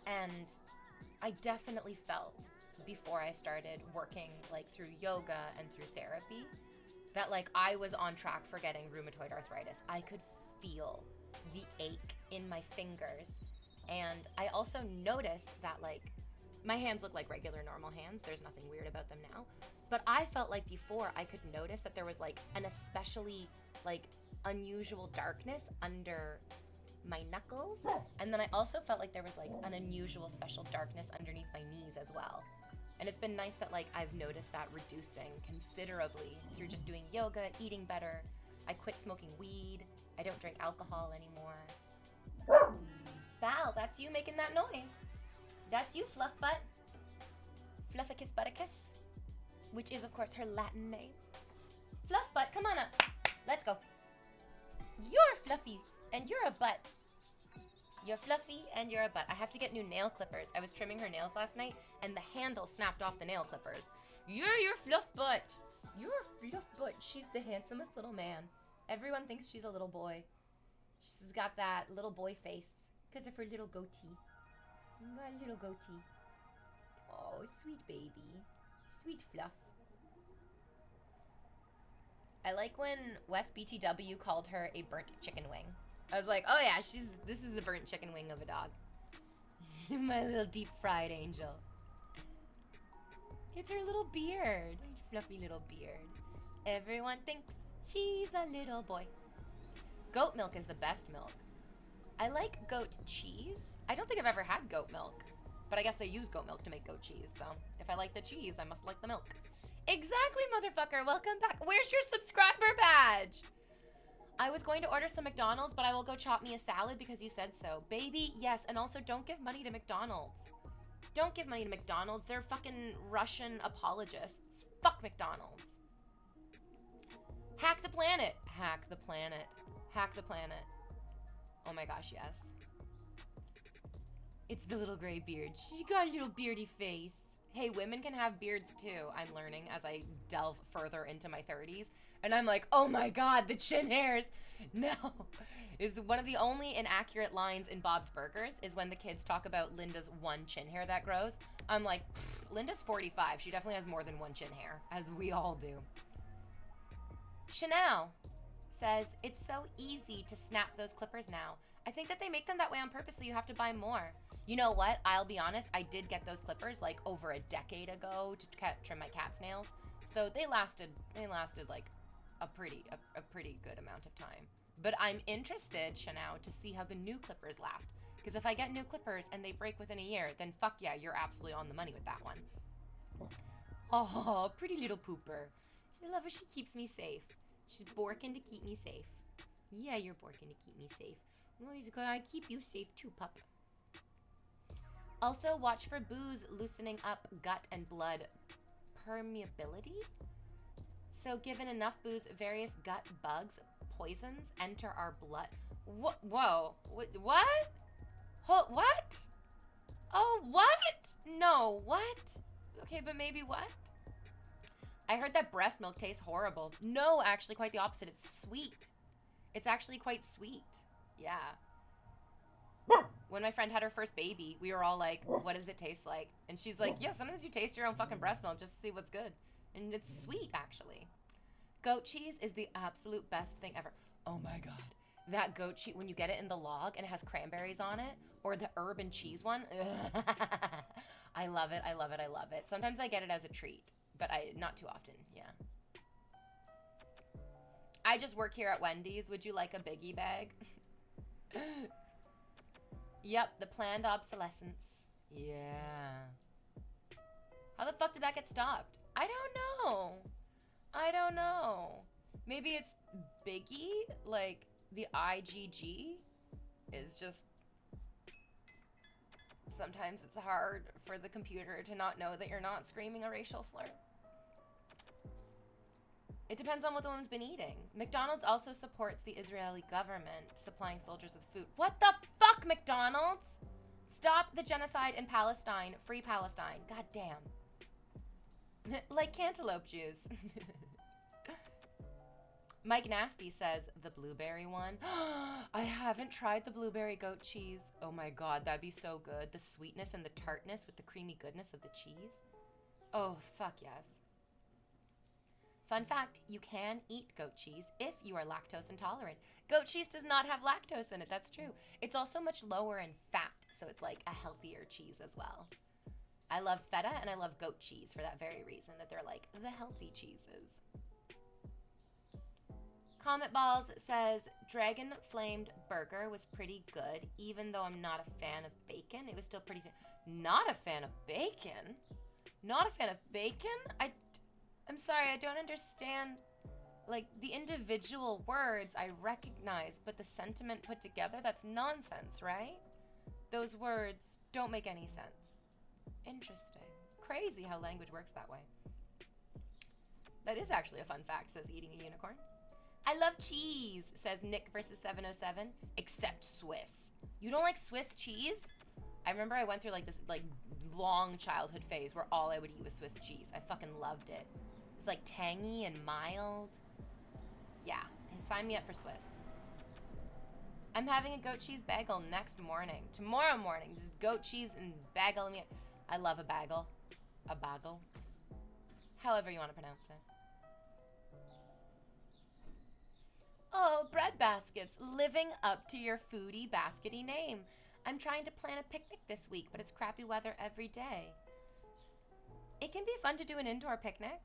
And I definitely felt before I started working like through yoga and through therapy that like I was on track for getting rheumatoid arthritis. I could feel the ache in my fingers. And I also noticed that like my hands look like regular normal hands. There's nothing weird about them now. But I felt like before I could notice that there was like an especially like unusual darkness under my knuckles. And then I also felt like there was like an unusual special darkness underneath my knees as well. And it's been nice that like I've noticed that reducing considerably through just doing yoga, eating better. I quit smoking weed. I don't drink alcohol anymore. Val, that's you making that noise. That's you, Fluff Butt. Flufficus Butticus, which is of course her Latin name. Fluff Butt, come on up. Let's go. You're fluffy and you're a butt. You're fluffy and you're a butt. I have to get new nail clippers. I was trimming her nails last night and the handle snapped off the nail clippers. You're your fluff butt. You're a fluff butt. She's the handsomest little man. Everyone thinks she's a little boy. She's got that little boy face because of her little goatee. You got a little goatee. Oh, sweet baby. Sweet fluff. I like when West BTW called her a burnt chicken wing. I was like, oh yeah, this is the burnt chicken wing of a dog. My little deep fried angel. It's her little beard. Fluffy little beard. Everyone thinks she's a little boy. Goat milk is the best milk. I like goat cheese. I don't think I've ever had goat milk, but I guess they use goat milk to make goat cheese, so if I like the cheese, I must like the milk. Exactly, motherfucker. Welcome back. Where's your subscriber badge? I was going to order some McDonald's, but I will go chop me a salad because you said so. Baby, yes, and also don't give money to McDonald's. Don't give money to McDonald's. They're fucking Russian apologists. Fuck McDonald's. Hack the planet. Hack the planet. Hack the planet. Oh my gosh, yes. It's the little gray beard. She got a little beardy face. Hey, women can have beards too. I'm learning as I delve further into my 30s. And I'm like, oh my God, the chin hairs. No. Is one of the only inaccurate lines in Bob's Burgers is when the kids talk about Linda's one chin hair that grows. I'm like, Linda's 45. She definitely has more than one chin hair, as we all do. Chanel says, it's so easy to snap those clippers now. I think that they make them that way on purpose so you have to buy more. You know what? I'll be honest, I did get those clippers like over a decade ago to trim my cat's nails. So they lasted like a pretty good amount of time. But I'm interested, Chanel, to see how the new clippers last. Because if I get new clippers and they break within a year, then fuck yeah, you're absolutely on the money with that one. Oh, pretty little pooper. I love her, she keeps me safe. She's borking to keep me safe. Yeah, you're borking to keep me safe. Well, he's gonna keep you safe too, pup. Also, watch for booze loosening up gut and blood permeability. So, given enough booze, various gut bugs, poisons enter our blood. Whoa. What? What? Oh, what? No, what? Okay, but maybe what? I heard that breast milk tastes horrible. No, actually, quite the opposite. It's sweet. It's actually quite sweet. Yeah. When my friend had her first baby, we were all like, what does it taste like? And she's like, yeah, sometimes you taste your own fucking breast milk just to see what's good. And it's sweet, actually. Goat cheese is the absolute best thing ever. Oh my God. That goat cheese, when you get it in the log and it has cranberries on it, or the herb and cheese one. I love it. I love it. I love it. Sometimes I get it as a treat, but not too often. Yeah. I just work here at Wendy's. Would you like a biggie bag? Yep, the planned obsolescence. Yeah. How the fuck did that get stopped? I don't know. I don't know. Maybe it's Biggie, like the IGG is just, sometimes it's hard for the computer to not know that you're not screaming a racial slur. It depends on what the woman's been eating. McDonald's also supports the Israeli government supplying soldiers with food. What the fuck, McDonald's? Stop the genocide in Palestine. Free Palestine. God damn. Like cantaloupe juice. Mike Nasty says, the blueberry one. I haven't tried the blueberry goat cheese. Oh my god, that'd be so good. The sweetness and the tartness with the creamy goodness of the cheese. Oh, fuck yes. Fun fact, you can eat goat cheese if you are lactose intolerant. Goat cheese does not have lactose in it, that's true. It's also much lower in fat, so it's like a healthier cheese as well. I love feta and I love goat cheese for that very reason, that they're like the healthy cheeses. Comet Balls says, Dragon Flamed Burger was pretty good, even though I'm not a fan of bacon. It was still pretty... Not a fan of bacon? Not a fan of bacon? I'm sorry, I don't understand. Like, the individual words I recognize, but the sentiment put together, that's nonsense, right? Those words don't make any sense. Interesting. Crazy how language works that way. That is actually a fun fact, says eating a unicorn. I love cheese, says Nick versus 707, except Swiss. You don't like Swiss cheese? I remember I went through like this long childhood phase where all I would eat was Swiss cheese. I fucking loved it. It's like tangy and mild. Yeah, sign me up for Swiss. I'm having a goat cheese bagel next morning. Tomorrow morning, just goat cheese and bagel me. I love a bagel. A bagel. However you want to pronounce it. Oh, bread baskets, living up to your foodie baskety name. I'm trying to plan a picnic this week, but it's crappy weather every day. It can be fun to do an indoor picnic.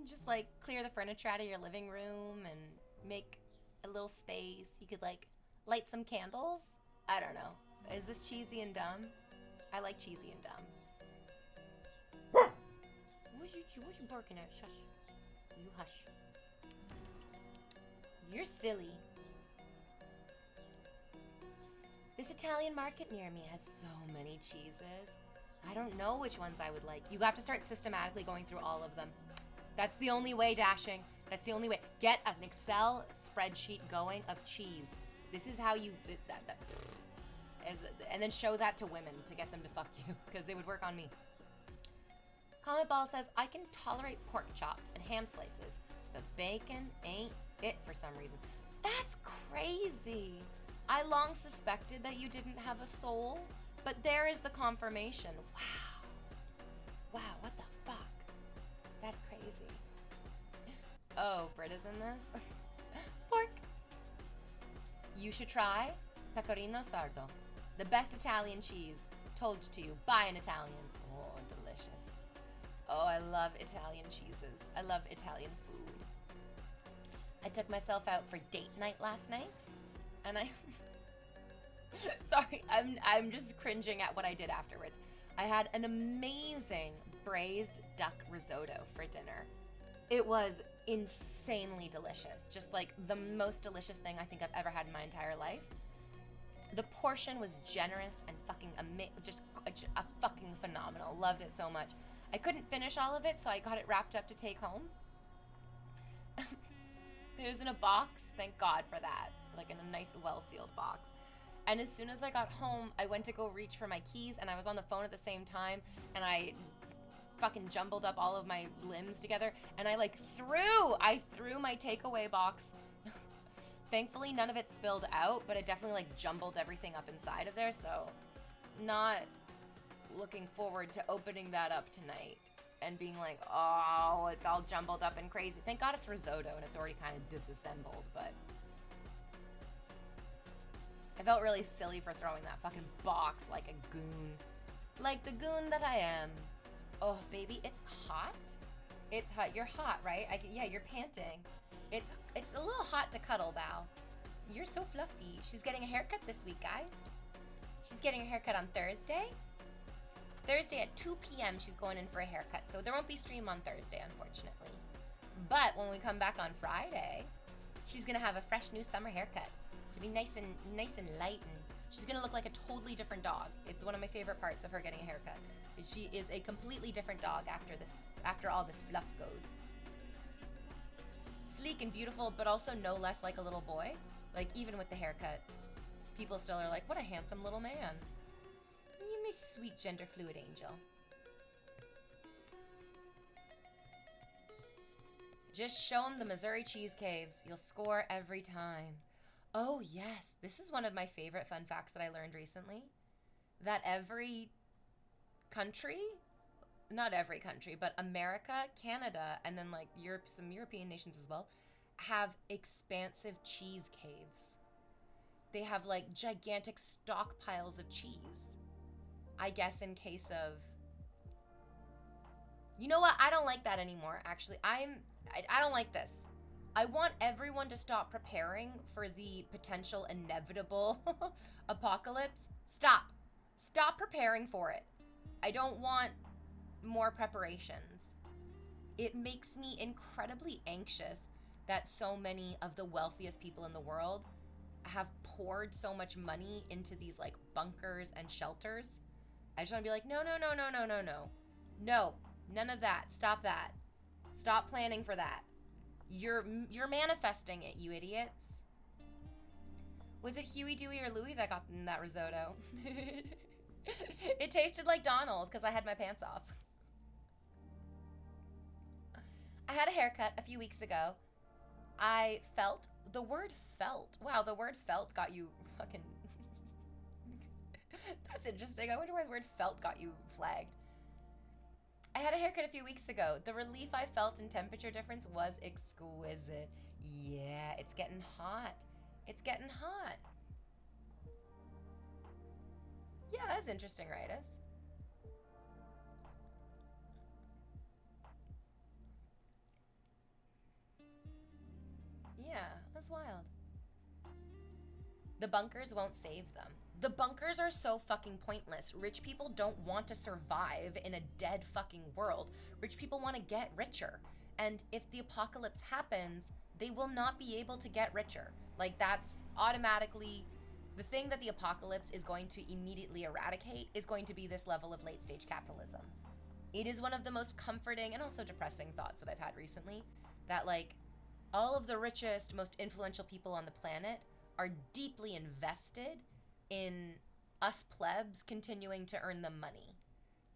Just like clear the furniture out of your living room and make a little space. You could like light some candles. I don't know. Is this cheesy and dumb? I like cheesy and dumb. What you barking at? Shush. You hush. You're silly. This Italian market near me has so many cheeses. I don't know which ones I would like. You have to start systematically going through all of them. That's the only way, Dashing. That's the only way. Get as an Excel spreadsheet going of cheese. This is how you... and then show that to women to get them to fuck you, because they would work on me. Comet Ball says, I can tolerate pork chops and ham slices, but bacon ain't it for some reason. That's crazy. I long suspected that you didn't have a soul, but there is the confirmation. Wow. Wow, what the fuck? That's crazy. Oh, Britta's in this? Pork. You should try Pecorino Sardo, the best Italian cheese. Told you, buy an Italian. Oh, delicious. Oh, I love Italian cheeses. I love Italian food. I took myself out for date night last night, and I... Sorry, I'm just cringing at what I did afterwards. I had an amazing braised duck risotto for dinner. It was insanely delicious. Just like the most delicious thing I think I've ever had in my entire life. The portion was generous and fucking just a fucking phenomenal. Loved it so much. I couldn't finish all of it, so I got it wrapped up to take home. It was in a box, thank God for that. Like in a nice, well-sealed box. And as soon as I got home, I went to go reach for my keys, and I was on the phone at the same time, and I fucking jumbled up all of my limbs together, and I threw my takeaway box. Thankfully, none of it spilled out, but it definitely like jumbled everything up inside of there, so not looking forward to opening that up tonight and being like, oh, it's all jumbled up and crazy. Thank God it's risotto and it's already kind of disassembled, but I felt really silly for throwing that fucking box like a goon. Like the goon that I am. Oh, baby, it's hot. It's hot. You're hot, right? Yeah, you're panting. It's a little hot to cuddle, Bao. You're so fluffy. She's getting a haircut this week, guys. She's getting a haircut on Thursday. Thursday at 2 p.m. she's going in for a haircut. So there won't be stream on Thursday, unfortunately. But when we come back on Friday, she's gonna have a fresh new summer haircut. She'll be nice and light, and she's gonna look like a totally different dog. It's one of my favorite parts of her getting a haircut. She is a completely different dog after all this fluff goes. Sleek and beautiful, but also no less like a little boy. Like, even with the haircut, people still are like, what a handsome little man. You my sweet gender fluid angel. Just show them the Missouri cheese caves. You'll score every time. Oh, yes. This is one of my favorite fun facts that I learned recently. That every country, not every country, but America, Canada, and then like Europe, some European nations as well, have expansive cheese caves. They have like gigantic stockpiles of cheese. I guess in case of... You know what? I don't like that anymore, actually. I don't like this. I want everyone to stop preparing for the potential inevitable apocalypse. Stop. Stop preparing for it. I don't want more preparations. It makes me incredibly anxious that so many of the wealthiest people in the world have poured so much money into these like bunkers and shelters. I just want to be like, no. No, none of that. Stop that. Stop planning for that. You're manifesting it, you idiots. Was it Huey, Dewey, or Louie that got in that risotto? It tasted like Donald because I had my pants off. I had a haircut a few weeks ago. I felt, the word felt. Wow, the word felt got you fucking... That's interesting. I wonder why the word felt got you flagged. I had a haircut a few weeks ago. The relief I felt in temperature difference was exquisite. Yeah, it's getting hot. It's getting hot. Yeah, that's interesting, Ritus. Yeah, that's wild. The bunkers won't save them. The bunkers are so fucking pointless. Rich people don't want to survive in a dead fucking world. Rich people want to get richer. And if the apocalypse happens, they will not be able to get richer. Like, that's automatically... The thing that the apocalypse is going to immediately eradicate is going to be this level of late-stage capitalism. It is one of the most comforting and also depressing thoughts that I've had recently. That, like, all of the richest, most influential people on the planet are deeply invested in us plebs continuing to earn them money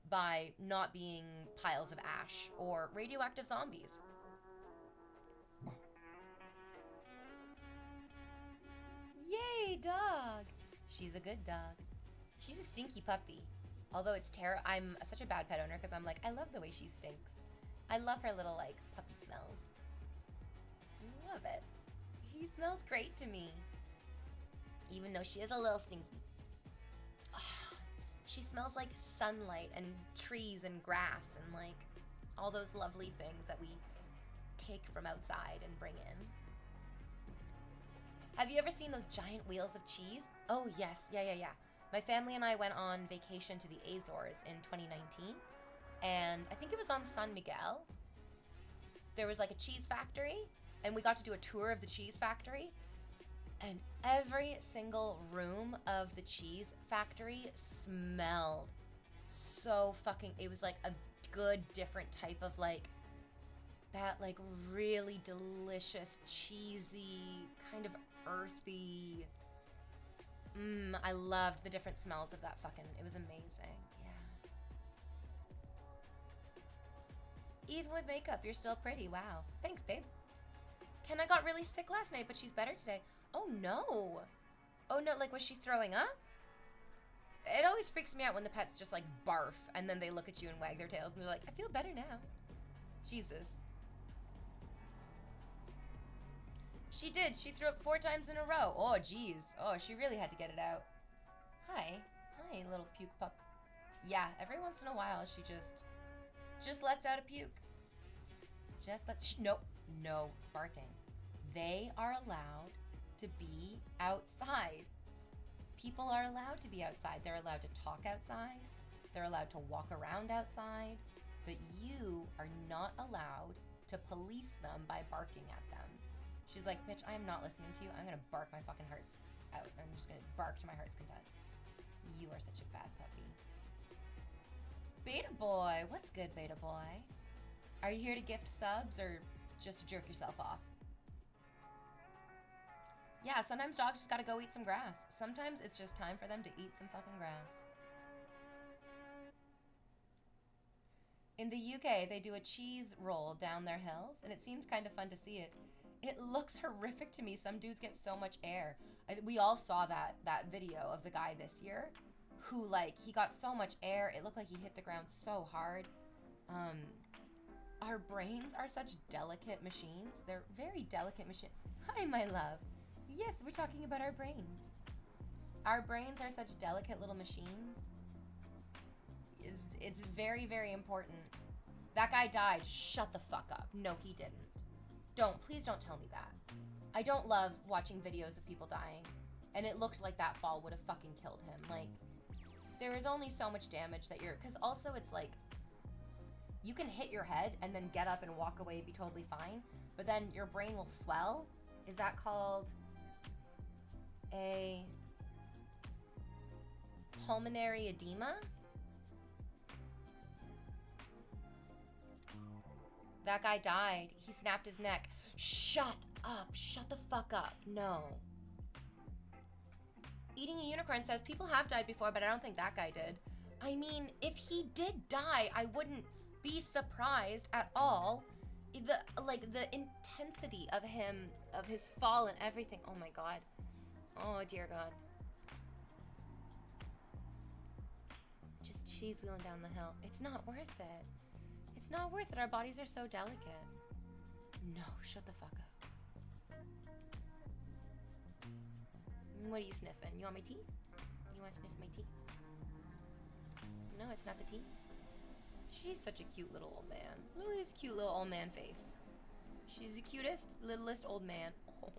by not being piles of ash or radioactive zombies. Yay, dog! She's a good dog. She's a stinky puppy. Although it's I'm such a bad pet owner because I'm like, I love the way she stinks. I love her little, like, puppy smells. I love it. She smells great to me. Even though she is a little stinky. She smells like sunlight and trees and grass and like all those lovely things that we take from outside and bring in. Have you ever seen those giant wheels of cheese? Oh yes, yeah. My family and I went on vacation to the Azores in 2019, and I think it was on San Miguel. There was like a cheese factory, and we got to do a tour of the cheese factory. And every single room of the cheese factory smelled so fucking... It was like a good different type of like... That like really delicious, cheesy, kind of earthy... I loved the different smells of that fucking... It was amazing. Yeah. Even with makeup, you're still pretty. Wow. Thanks, babe. Kenna got really sick last night, but she's better today. Oh no. Oh no, like was she throwing up? It always freaks me out when the pets just like barf and then they look at you and wag their tails and they're like, I feel better now. Jesus. She did. She threw up 4 times in a row. Oh, geez. Oh, she really had to get it out. Hi. Hi, little puke pup. Yeah, every once in a while she just lets out a puke. Nope. No barking. They are allowed to be outside. People are allowed to be outside. They're allowed to talk outside. They're allowed to walk around outside. But you are not allowed to police them by barking at them. She's like, bitch, I am not listening to you. I'm gonna bark my fucking hearts out. I'm just gonna bark to my heart's content. You are such a bad puppy. Beta Boy, what's good, Beta Boy? Are you here to gift subs or just to jerk yourself off? Yeah, sometimes dogs just gotta go eat some grass. Sometimes it's just time for them to eat some fucking grass. In the UK, they do a cheese roll down their hills, and it seems kind of fun to see it. It looks horrific to me. Some dudes get so much air. We all saw that video of the guy this year who, like, he got so much air. It looked like he hit the ground so hard. Our brains are such delicate machines. They're very delicate machines. Hi, my love. Yes, we're talking about our brains. Our brains are such delicate little machines. It's very, very important. That guy died. Shut the fuck up. No, he didn't. Please don't tell me that. I don't love watching videos of people dying. And it looked like that fall would have fucking killed him. Like, there is only so much damage that because also it's like, you can hit your head and then get up and walk away, be totally fine. But then your brain will swell. Is that called a pulmonary edema? That guy died. He snapped his neck. Shut up. Shut the fuck up. No. Eating a Unicorn says, people have died before, but I don't think that guy did. I mean, if he did die, I wouldn't be surprised at all. The intensity of him, of his fall and everything. Oh my God. Oh dear God. Just cheese wheeling down the hill. It's not worth it. It's not worth it. Our bodies are so delicate. No, shut the fuck up. What are you sniffing? You want my tea? You want to sniff my tea? No, it's not the tea. She's such a cute little old man. Look at his cute little old man face. She's the cutest, littlest old man. Oh.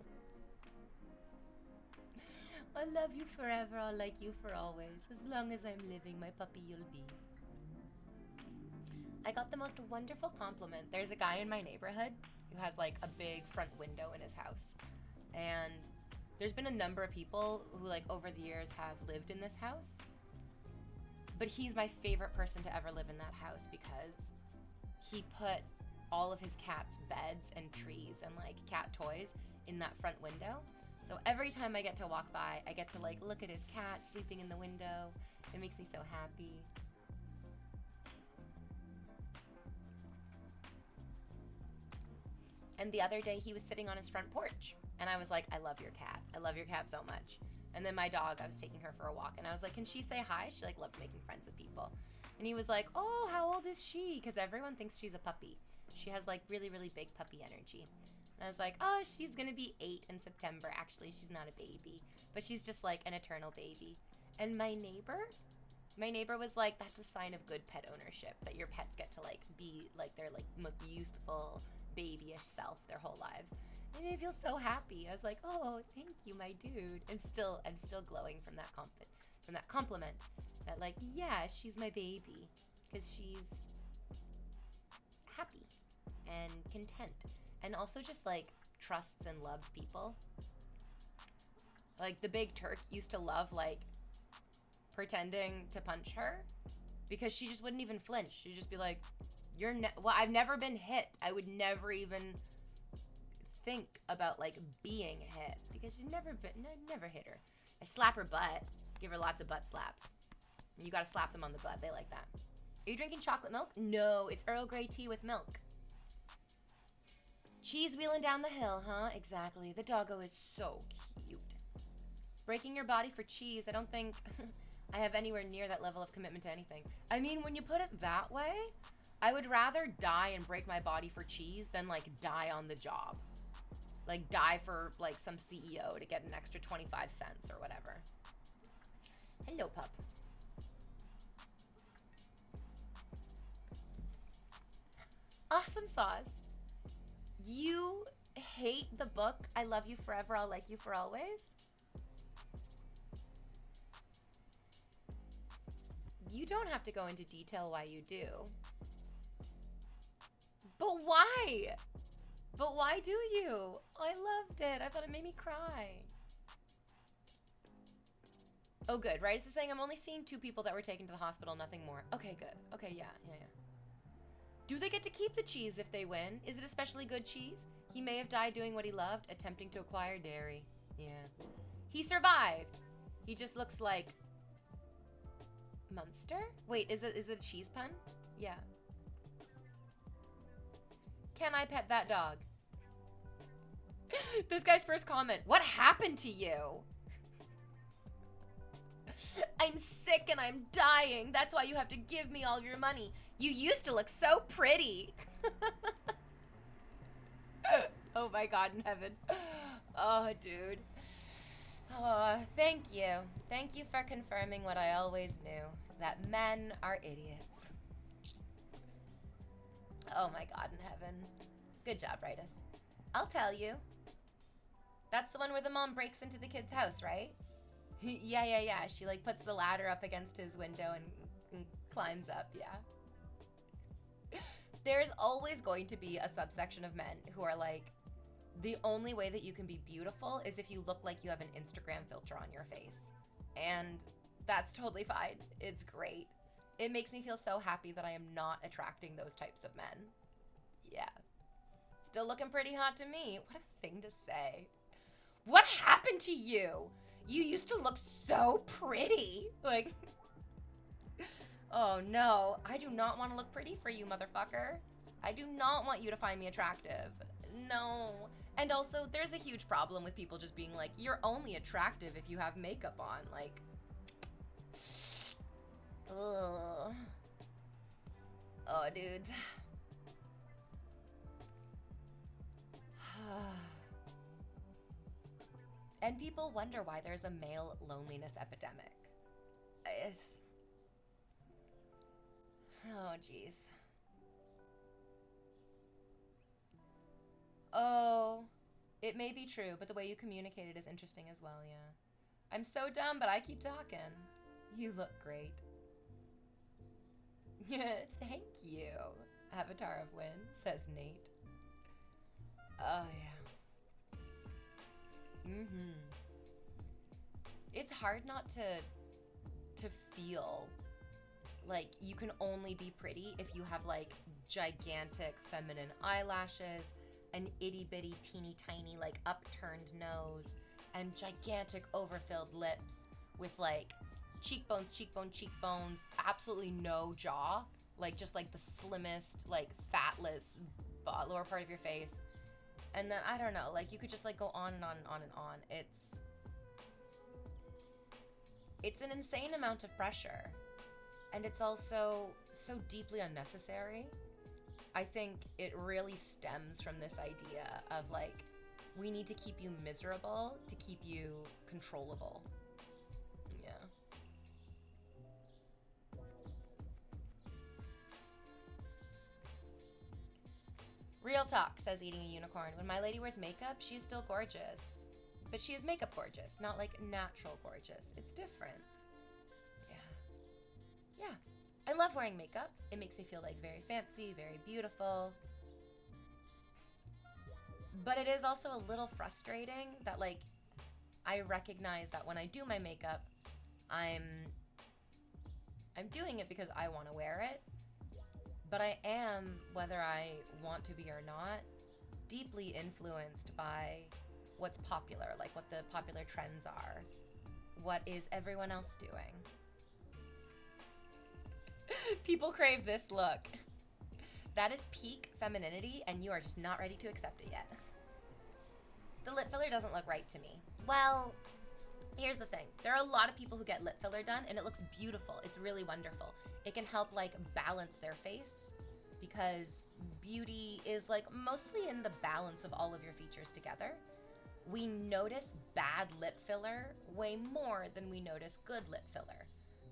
I love you forever. I'll like you for always. As long as I'm living, my puppy you'll be. I got the most wonderful compliment. There's a guy in my neighborhood who has like a big front window in his house. And there's been a number of people who like over the years have lived in this house. But he's my favorite person to ever live in that house because he put all of his cat's beds and trees and like cat toys in that front window. So every time I get to walk by, I get to like look at his cat sleeping in the window. It makes me so happy. And the other day he was sitting on his front porch and I was like, I love your cat. I love your cat so much. And then my dog, I was taking her for a walk and I was like, can she say hi? She like loves making friends with people. And he was like, oh, how old is she? Because everyone thinks she's a puppy. She has like really, really big puppy energy. And I was like, oh, she's gonna be 8 in September. Actually, she's not a baby, but she's just like an eternal baby. And my neighbor was like, that's a sign of good pet ownership, that your pets get to like be like their like most youthful babyish self their whole lives. And I feel so happy. I was like, oh, thank you, my dude. I'm still glowing from that compliment. That like, yeah, she's my baby because she's happy and content and also just like trusts and loves people. Like the big Turk used to love like pretending to punch her because she just wouldn't even flinch. She'd just be like, well, I've never been hit. I would never even think about like being hit because she's never hit her. I slap her butt, give her lots of butt slaps. You gotta slap them on the butt. They like that. Are you drinking chocolate milk? No, it's Earl Grey tea with milk. Cheese wheeling down the hill, huh? Exactly. The doggo is so cute. Breaking your body for cheese, I don't think I have anywhere near that level of commitment to anything. I mean, when you put it that way, I would rather die and break my body for cheese than like die on the job. Like, die for, like, some CEO to get an extra 25 cents or whatever. Hello, pup. Awesome sauce. You hate the book I Love You Forever, I'll Like You For Always? You don't have to go into detail why you do. But why? But why do you? I loved it. I thought it made me cry. Oh, good. Right? It's saying I'm only seeing 2 people that were taken to the hospital, nothing more. Okay, good. Okay, yeah. Do they get to keep the cheese if they win? Is it especially good cheese? He may have died doing what he loved, attempting to acquire dairy. Yeah. He survived. He just looks like Munster? Wait, is it a cheese pun? Yeah. Can I pet that dog? This guy's first comment, what happened to you? I'm sick and I'm dying. That's why you have to give me all your money. You used to look so pretty. Oh my God in heaven. Oh, dude. Oh, thank you. Thank you for confirming what I always knew, that men are idiots. Oh my God in heaven. Good job, Ritus. I'll tell you. That's the one where the mom breaks into the kid's house, right? Yeah. She like puts the ladder up against his window and climbs up, yeah. There's always going to be a subsection of men who are like, the only way that you can be beautiful is if you look like you have an Instagram filter on your face. And that's totally fine. It's great. It makes me feel so happy that I am not attracting those types of men. Yeah. Still looking pretty hot to me. What a thing to say. What happened to you? You used to look so pretty. Like, oh no, I do not want to look pretty for you, motherfucker. I do not want you to find me attractive. No. And also, there's a huge problem with people just being like, you're only attractive if you have makeup on. Like, ugh. Oh, dudes. And people wonder why there's a male loneliness epidemic. Oh, jeez. Oh, it may be true, but the way you communicate it is interesting as well, yeah. I'm so dumb, but I keep talking. You look great. Thank you, Avatar of Wind, says Nate. Oh, yeah. It's hard not to feel like you can only be pretty if you have like gigantic feminine eyelashes, an itty bitty teeny tiny like upturned nose, and gigantic overfilled lips with like cheekbones, absolutely no jaw, like just like the slimmest, like fatless lower part of your face. And then, I don't know, like, you could just, like, go on and on and on and on. It's an insane amount of pressure. And it's also so deeply unnecessary. I think it really stems from this idea of, like, we need to keep you miserable to keep you controllable. Yeah. Real talk, says Eating a Unicorn. When my lady wears makeup, she's still gorgeous. But she is makeup gorgeous, not like natural gorgeous. It's different. Yeah. I love wearing makeup. It makes me feel like very fancy, very beautiful. But it is also a little frustrating that like, I recognize that when I do my makeup, I'm doing it because I want to wear it. But I am, whether I want to be or not, deeply influenced by what's popular, like what the popular trends are. What is everyone else doing? People crave this look. That is peak femininity, and you are just not ready to accept it yet. The lip filler doesn't look right to me. Well, here's the thing. There are a lot of people who get lip filler done, and it looks beautiful. It's really wonderful. It can help, like, balance their face because beauty is like mostly in the balance of all of your features together. We notice bad lip filler way more than we notice good lip filler.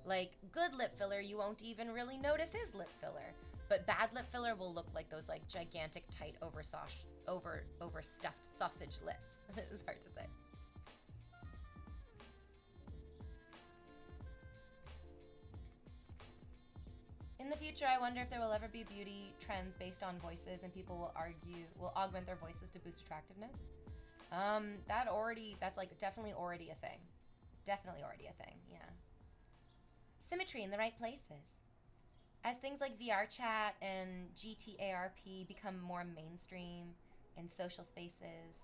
Like, good lip filler, you won't even really notice is lip filler. But bad lip filler will look like those like gigantic, tight, overstuffed sausage lips. It's hard to say. In the future, I wonder if there will ever be beauty trends based on voices and people will augment their voices to boost attractiveness. That's like definitely already a thing. Definitely already a thing, yeah. Symmetry in the right places. As things like VR chat and GTARP become more mainstream in social spaces,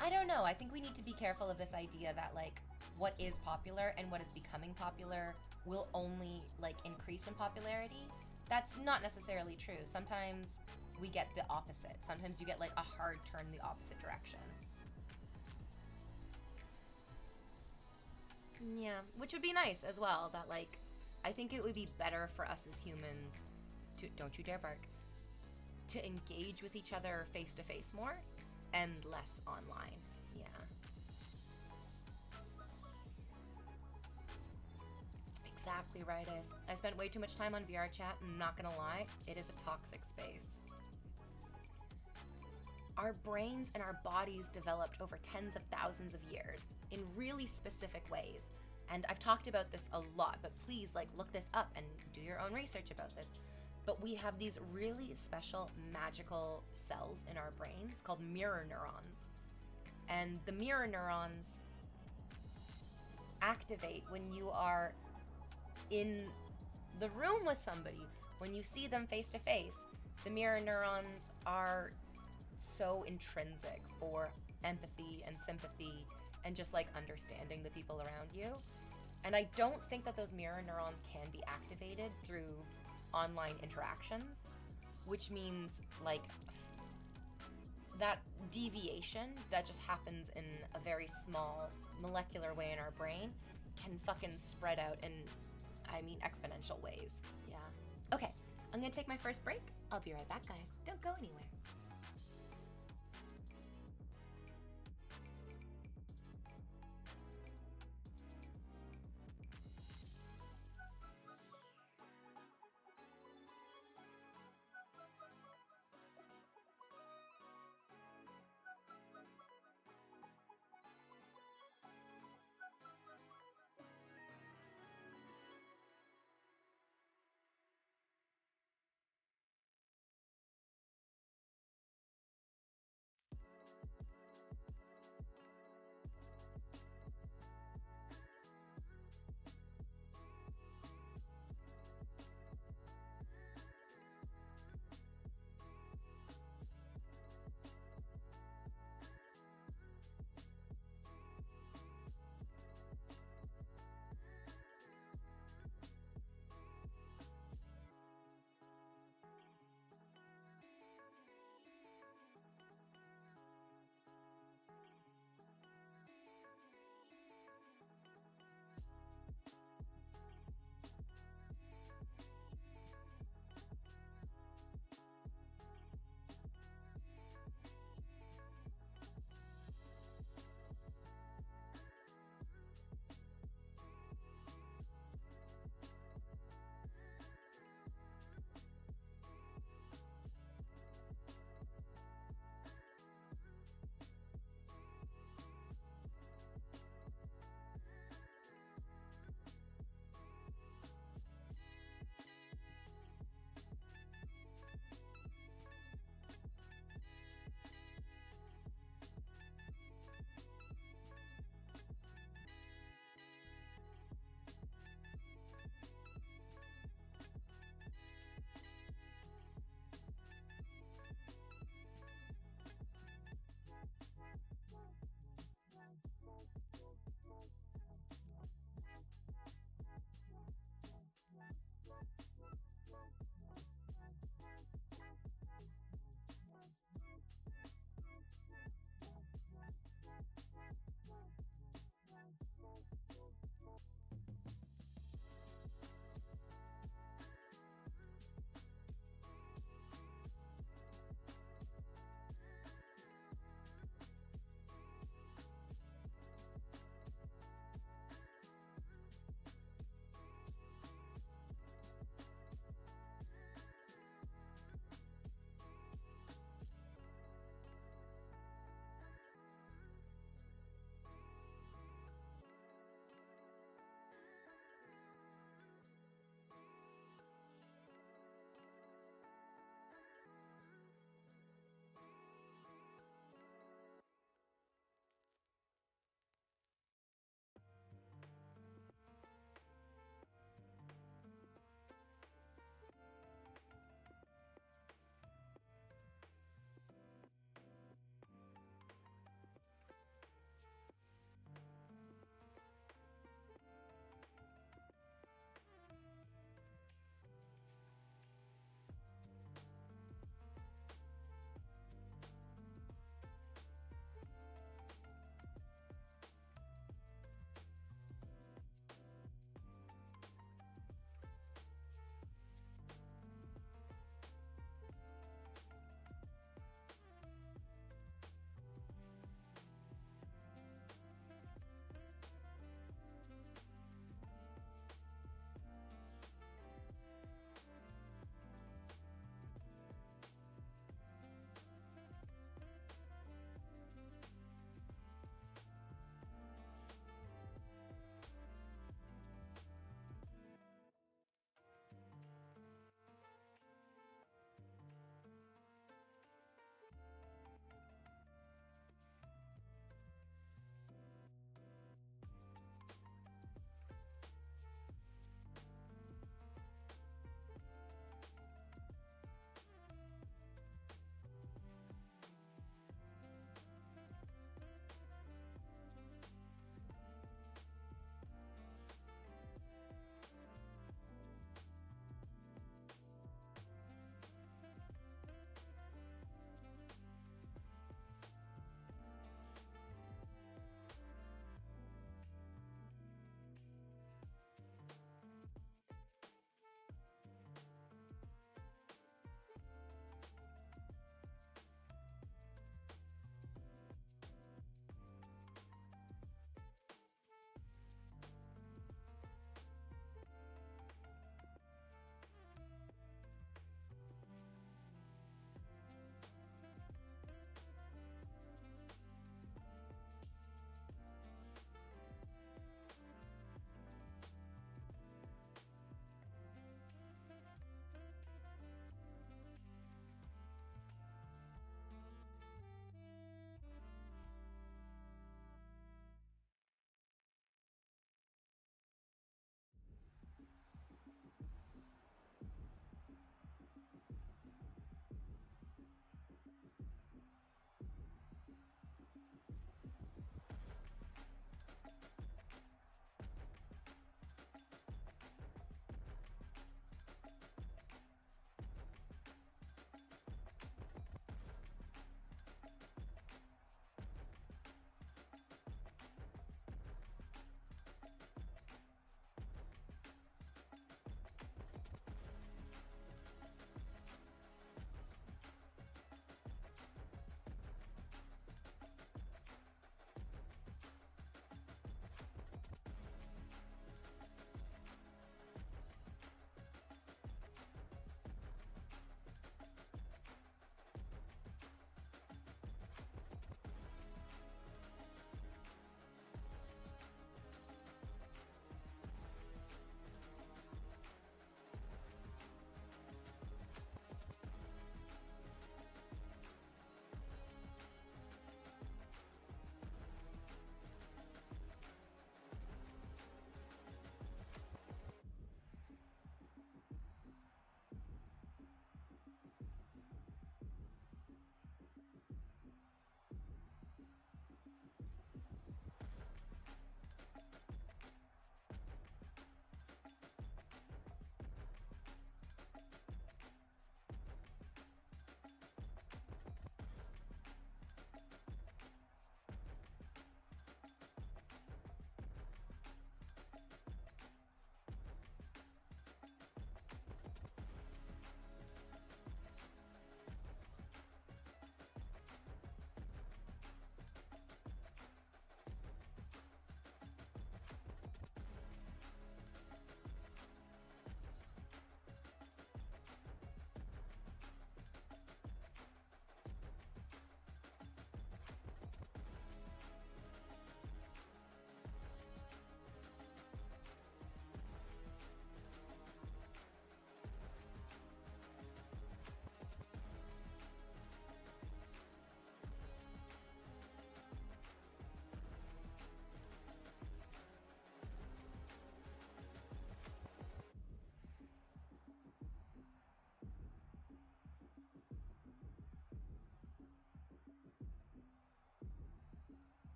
I don't know. I think we need to be careful of this idea that like what is popular and what is becoming popular will only like increase in popularity. That's not necessarily true. Sometimes we get the opposite. Sometimes you get like a hard turn in the opposite direction. Yeah, which would be nice as well. That like, I think it would be better for us as humans to, don't you dare bark, to engage with each other face to face more and less online. Yeah. Exactly right, Is. I spent way too much time on VR chat, and I'm not gonna lie, it is a toxic space. Our brains and our bodies developed over tens of thousands of years in really specific ways. And I've talked about this a lot, but please like look this up and do your own research about this. But we have these really special magical cells in our brains called mirror neurons. And the mirror neurons activate when you are in the room with somebody, when you see them face to face. The mirror neurons are so intrinsic for empathy and sympathy and just like understanding the people around you. And I don't think that those mirror neurons can be activated through online interactions, which means like that deviation that just happens in a very small molecular way in our brain can fucking spread out in, I mean, exponential ways. Yeah. Okay, I'm gonna take my first break. I'll be right back, guys. Don't go anywhere.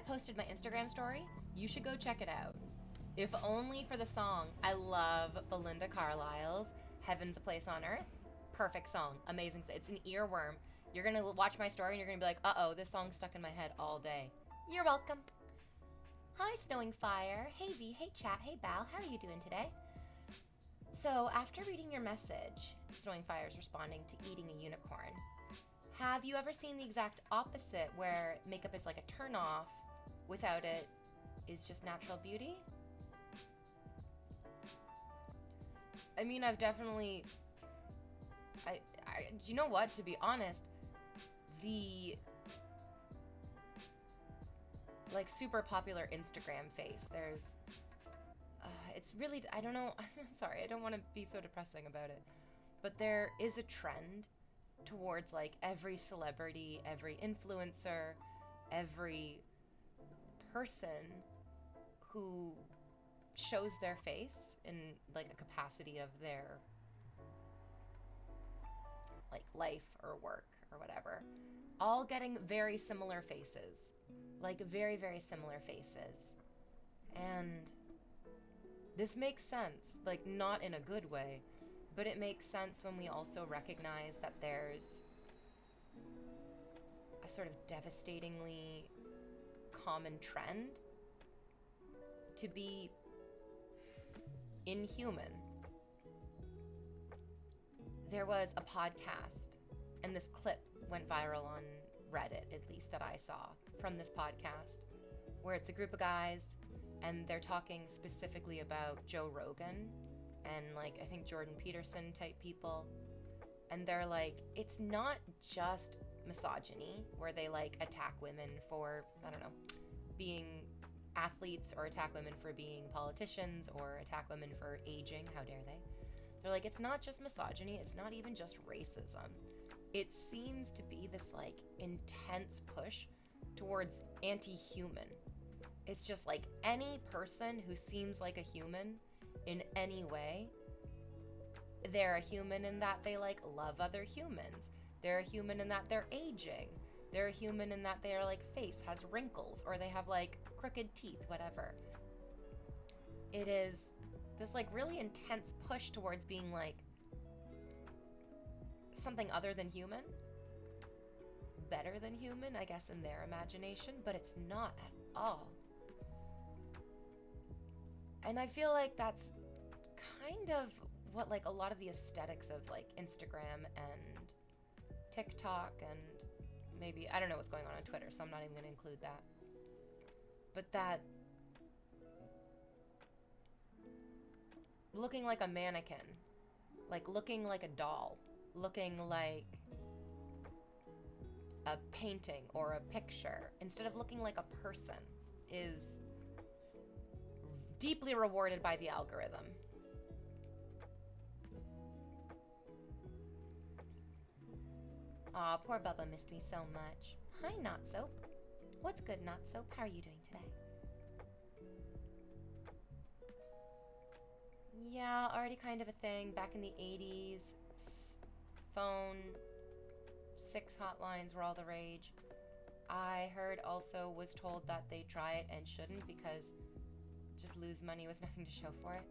posted my Instagram story. You should go check it out. If only for the song. I love Belinda Carlisle's Heaven's a Place on Earth. Perfect song. Amazing. It's an earworm. You're going to watch my story and you're going to be like, uh-oh, this song's stuck in my head all day. You're welcome. Hi, Snowing Fire. Hey, V. Hey, chat. Hey, Bal. How are you doing today? So, after reading your message, Snowing Fire is responding to eating a unicorn. Have you ever seen the exact opposite where makeup is like a turn-off, without it is just natural beauty? I mean, I've definitely... you know what? To be honest, the like super popular Instagram face, there's it's really, I don't know, I'm sorry, I don't want to be so depressing about it, but there is a trend towards like every celebrity, every influencer, every person who shows their face in like a capacity of their like life or work or whatever, all getting very similar faces, like very, very similar faces. And this makes sense, like not in a good way, but it makes sense when we also recognize that there's a sort of devastatingly common trend to be inhuman. There was a podcast, and this clip went viral on Reddit, at least that I saw, from this podcast, where it's a group of guys, and they're talking specifically about Joe Rogan and, like, I think Jordan Peterson type people. And they're like, it's not just misogyny, where they, like, attack women for, I don't know, being athletes, or attack women for being politicians, or attack women for aging, how dare they? They're like, it's not just misogyny, it's not even just racism. It seems to be this like intense push towards anti-human. It's just like any person who seems like a human in any way, they're a human in that they like love other humans. They're a human in that they're aging. They're a human in that their like face has wrinkles, or they have like crooked teeth, whatever. It is this like really intense push towards being like something other than human, better than human, I guess, in their imagination, but it's not at all. And I feel like that's kind of what like a lot of the aesthetics of like Instagram and TikTok, and maybe, I don't know what's going on Twitter, so I'm not even going to include that. But that looking like a mannequin, like looking like a doll, looking like a painting or a picture, instead of looking like a person, is deeply rewarded by the algorithm. Aw, poor Bubba missed me so much. Hi, Not Soap. What's good, Not Soap? How are you doing today? Yeah, already kind of a thing. Back in the 80s, phone 6 hotlines were all the rage. I heard also, was told that they try it and shouldn't because just lose money with nothing to show for it.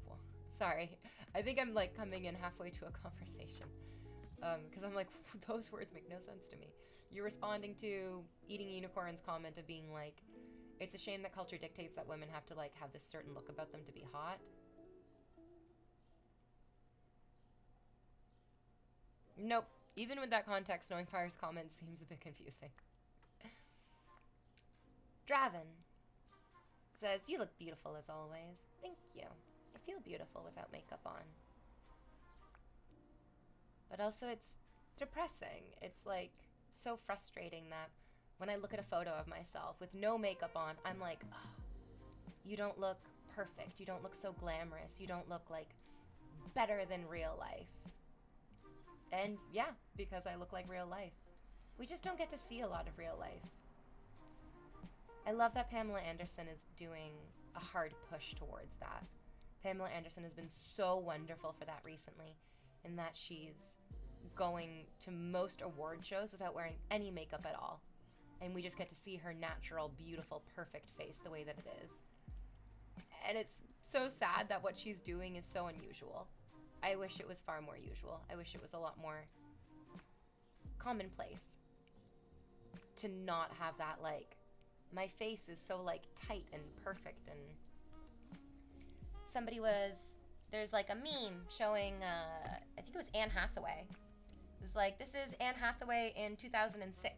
Well, sorry. I think I'm like coming in halfway to a conversation. Because I'm like, those words make no sense to me. You're responding to Eating Unicorn's comment of being like, it's a shame that culture dictates that women have to like have this certain look about them to be hot. Nope. Even with that context, Snowing Fire's comment seems a bit confusing. Draven says, you look beautiful as always. Thank you. I feel beautiful without makeup on. But also it's depressing. It's like so frustrating that when I look at a photo of myself with no makeup on, I'm like, oh, you don't look perfect. You don't look so glamorous. You don't look like better than real life. And yeah, because I look like real life. We just don't get to see a lot of real life. I love that Pamela Anderson is doing a hard push towards that. Pamela Anderson has been so wonderful for that recently, in that she's going to most award shows without wearing any makeup at all. And we just get to see her natural, beautiful, perfect face the way that it is. And it's so sad that what she's doing is so unusual. I wish it was far more usual. I wish it was a lot more commonplace to not have that, like, my face is so, like, tight and perfect. And there's like a meme showing, I think it was Anne Hathaway. It was like, this is Anne Hathaway in 2006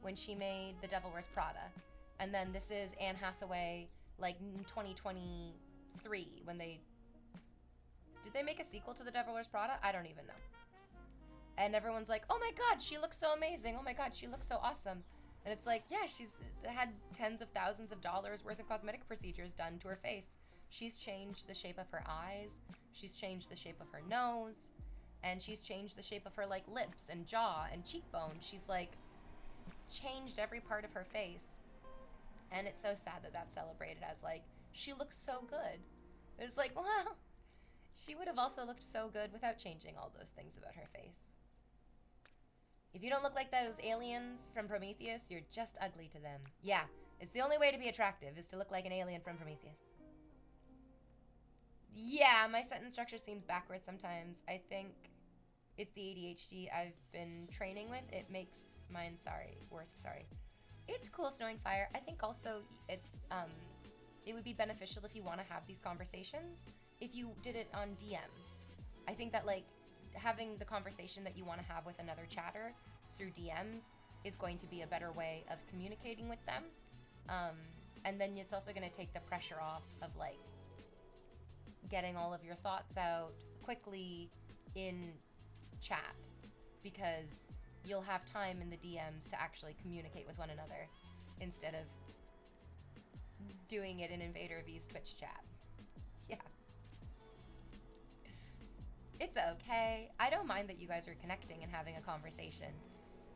when she made The Devil Wears Prada. And then this is Anne Hathaway, like, in 2023 when did they make a sequel to The Devil Wears Prada? I don't even know. And everyone's like, oh my God, she looks so amazing. Oh my God, she looks so awesome. And it's like, yeah, she's had tens of thousands of dollars worth of cosmetic procedures done to her face. She's changed the shape of her eyes. She's changed the shape of her nose. And she's changed the shape of her, like, lips and jaw and cheekbone. She's, like, changed every part of her face. And it's so sad that that's celebrated as, like, she looks so good. It's like, well, she would have also looked so good without changing all those things about her face. If you don't look like those aliens from Prometheus, you're just ugly to them. Yeah, it's the only way to be attractive, is to look like an alien from Prometheus. Yeah, my sentence structure seems backwards sometimes. I think it's the ADHD I've been training with. It makes mine, worse. It's cool, Snowing Fire. I think also it would be beneficial if you want to have these conversations if you did it on DMs. I think that, like, having the conversation that you want to have with another chatter through DMs is going to be a better way of communicating with them. And then it's also going to take the pressure off of, like, getting all of your thoughts out quickly in chat, because you'll have time in the DMs to actually communicate with one another instead of doing it in Invader V's Twitch chat. Yeah. It's okay. I don't mind that you guys are connecting and having a conversation.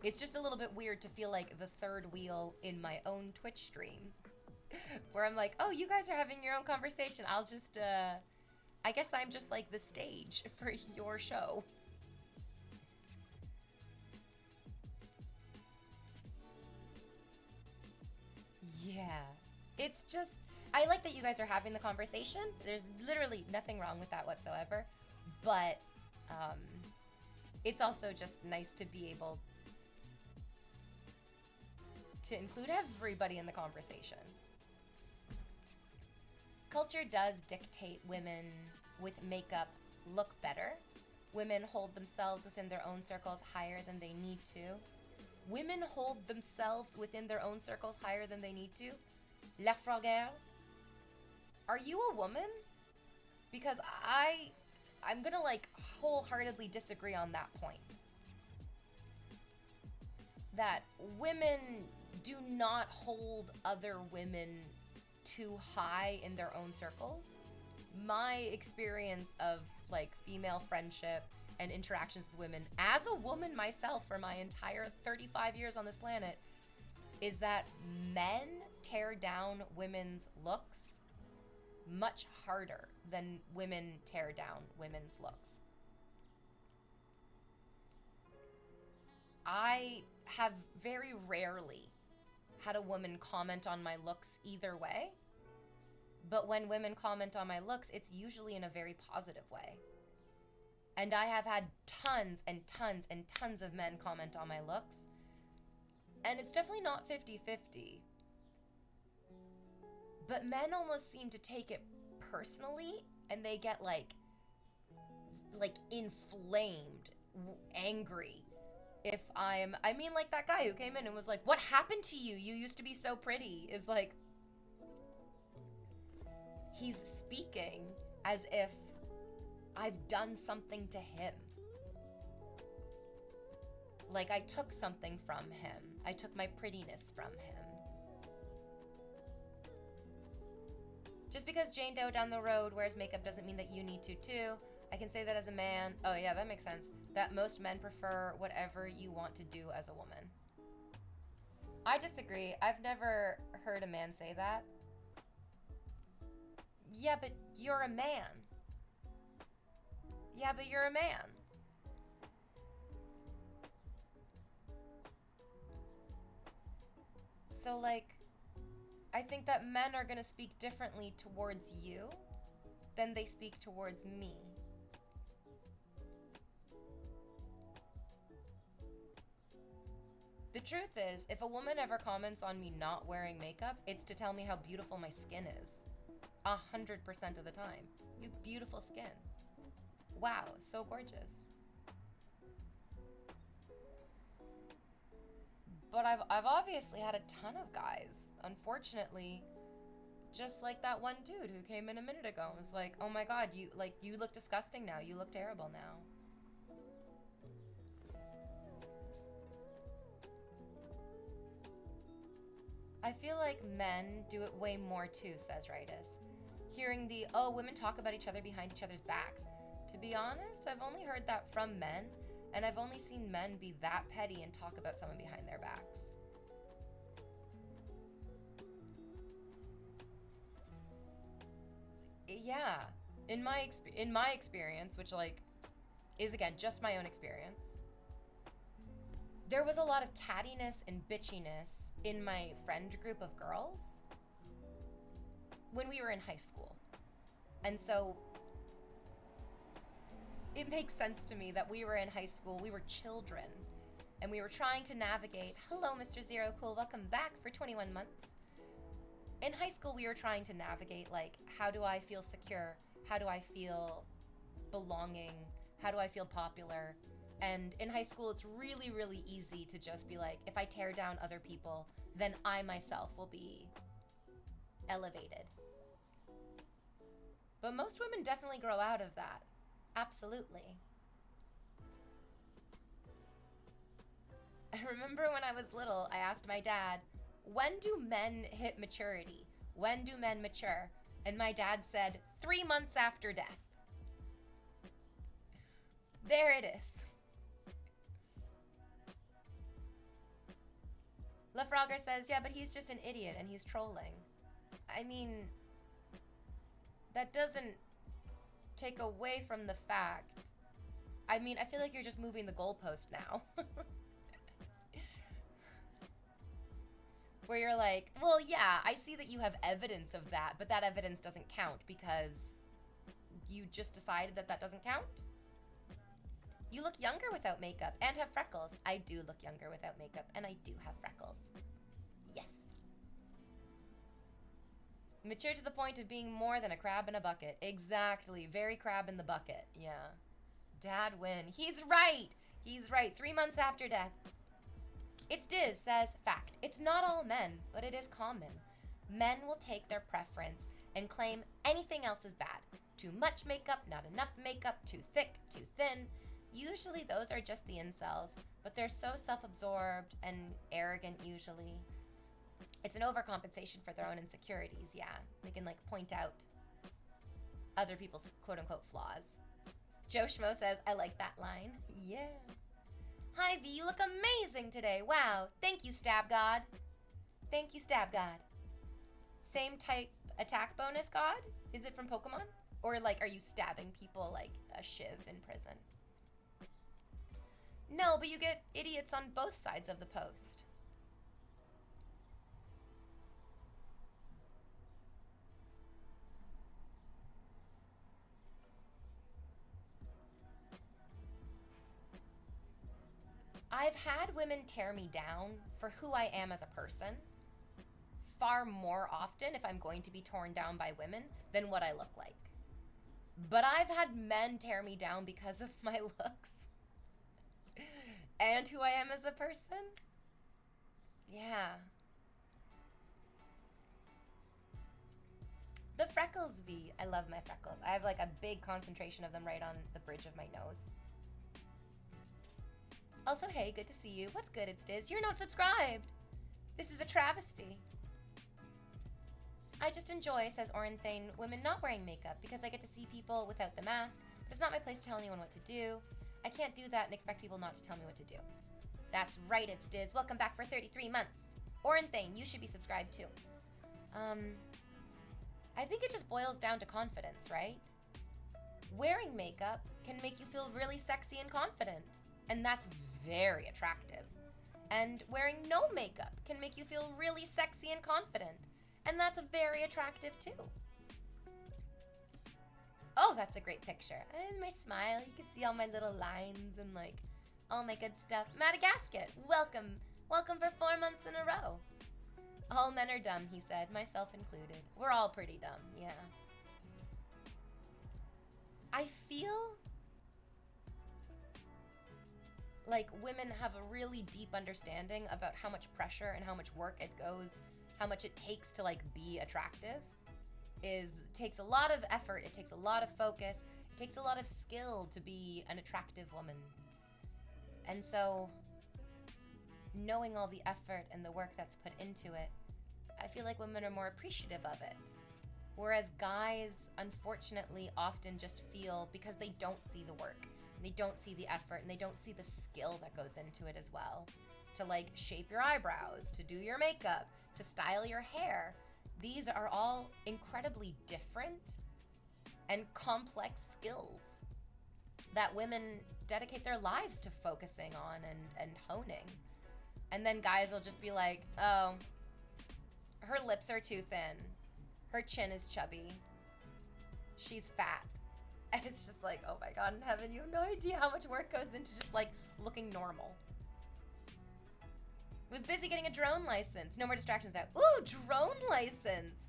It's just a little bit weird to feel like the third wheel in my own Twitch stream, where I'm like, oh, you guys are having your own conversation. I'll just, I guess I'm just like the stage for your show. Yeah. It's just, I like that you guys are having the conversation. There's literally nothing wrong with that whatsoever. But it's also just nice to be able to include everybody in the conversation. Culture does dictate women with makeup look better. Women hold themselves within their own circles higher than they need to. Women hold themselves within their own circles higher than they need to. La Frogère, are you a woman? Because I'm gonna, like, wholeheartedly disagree on that point. That women do not hold other women too high in their own circles. My experience of, like, female friendship and interactions with women, as a woman myself for my entire 35 years on this planet, is that men tear down women's looks much harder than women tear down women's looks. I have very rarely had a woman comment on my looks either way, but when women comment on my looks, it's usually in a very positive way. And I have had tons and tons and tons of men comment on my looks, and it's definitely not 50-50. But men almost seem to take it personally, and they get like inflamed, angry. If I mean, like that guy who came in and was like, what happened to you? You used to be so pretty. Is like, he's speaking as if I've done something to him. Like I took something from him. I took my prettiness from him. Just because Jane Doe down the road wears makeup doesn't mean that you need to too. I can say that as a man. Oh yeah, that makes sense. That most men prefer whatever you want to do as a woman. I disagree. I've never heard a man say that. Yeah, but you're a man. Yeah, but you're a man. So, like, I think that men are gonna speak differently towards you than they speak towards me. The truth is, if a woman ever comments on me not wearing makeup, it's to tell me how beautiful my skin is. 100% of the time. You have beautiful skin. Wow, so gorgeous. But I've obviously had a ton of guys. Unfortunately, just like that one dude who came in a minute ago and was like, "Oh my god, you look disgusting now. You look terrible now." I feel like men do it way more too, says Ritus. Hearing the, "Oh, women talk about each other behind each other's backs." To be honest, I've only heard that from men, and I've only seen men be that petty and talk about someone behind their backs. Yeah, in my experience, which like is again just my own experience, there was a lot of cattiness and bitchiness in my friend group of girls when we were in high school. And so it makes sense to me that we were in high school, we were children, and we were trying to navigate. Hello, Mr. Zero Cool, welcome back for 21 months. In high school, we were trying to navigate, like, how do I feel secure? How do I feel belonging? How do I feel popular? And in high school, it's really, really easy to just be like, if I tear down other people, then I myself will be elevated. But most women definitely grow out of that. Absolutely. I remember when I was little, I asked my dad, "When do men hit maturity? When do men mature?" And my dad said, 3 months after death. There it is. LaFrogger says, "Yeah, but he's just an idiot and he's trolling." I mean, that doesn't take away from the fact. I mean, I feel like you're just moving the goalpost now. Where you're like, well, yeah, I see that you have evidence of that, but that evidence doesn't count because you just decided that that doesn't count? You look younger without makeup and have freckles. I do look younger without makeup, and I do have freckles. Yes. Mature to the point of being more than a crab in a bucket. Exactly. Very crab in the bucket. Yeah. Dad win. He's right. He's right. 3 months after death. It's Diz says, fact. It's not all men, but it is common. Men will take their preference and claim anything else is bad. Too much makeup, not enough makeup, too thick, too thin. Usually those are just the incels, but they're so self-absorbed and arrogant usually. It's an overcompensation for their own insecurities, yeah. They can like point out other people's quote-unquote flaws. Joe Schmo says, I like that line. Yeah. Hi V, you look amazing today. Wow. Thank you, Stab God. Thank you, Stab God. Same type attack bonus, God? Is it from Pokemon? Or like, are you stabbing people like a shiv in prison? No, but you get idiots on both sides of the post. I've had women tear me down for who I am as a person far more often if I'm going to be torn down by women than what I look like. But I've had men tear me down because of my looks and who I am as a person. Yeah. The freckles, V. I love my freckles. I have like a big concentration of them right on the bridge of my nose. Also, hey, good to see you. What's good, it's Diz? You're not subscribed. This is a travesty. I just enjoy, says Orenthane, women not wearing makeup because I get to see people without the mask, but it's not my place to tell anyone what to do. I can't do that and expect people not to tell me what to do. That's right, it's Diz. Welcome back for 33 months. Orenthane, you should be subscribed too. I think it just boils down to confidence, right? Wearing makeup can make you feel really sexy and confident, and that's very attractive. And wearing no makeup can make you feel really sexy and confident. And that's very attractive too. Oh, that's a great picture. And my smile, you can see all my little lines and like all my good stuff. Madagascar, welcome. Welcome for 4 months in a row. All men are dumb, he said, myself included. We're all pretty dumb, yeah. I feel like women have a really deep understanding about how much pressure and how much work it goes, how much it takes to like be attractive. It takes a lot of effort, it takes a lot of focus, it takes a lot of skill to be an attractive woman. And so, knowing all the effort and the work that's put into it, I feel like women are more appreciative of it. Whereas guys, unfortunately, often just feel, because they don't see the work, and they don't see the effort, and they don't see the skill that goes into it as well. To like shape your eyebrows, to do your makeup, to style your hair. These are all incredibly different and complex skills that women dedicate their lives to focusing on and honing. And then guys will just be like, oh, her lips are too thin. Her chin is chubby. She's fat. And it's just like, oh my God in heaven, you have no idea how much work goes into just like looking normal. Was busy getting a drone license. No more distractions now. Ooh, drone license.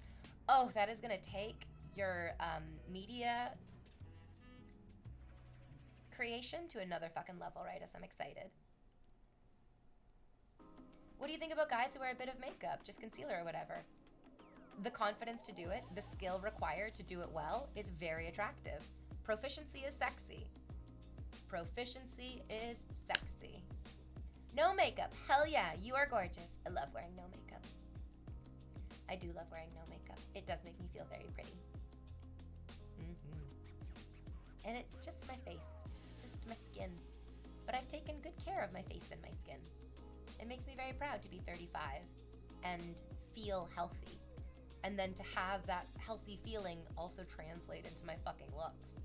Oh, that is gonna take your media creation to another fucking level, right? As I'm excited. What do you think about guys who wear a bit of makeup, just concealer or whatever? The confidence to do it, the skill required to do it well is very attractive. Proficiency is sexy. Proficiency is sexy. No makeup. Hell yeah, you are gorgeous. I love wearing no makeup. I do love wearing no makeup. It does make me feel very pretty. And it's just my face. It's just my skin. But I've taken good care of my face and my skin. It makes me very proud to be 35 and feel healthy. And then to have that healthy feeling also translate into my fucking looks.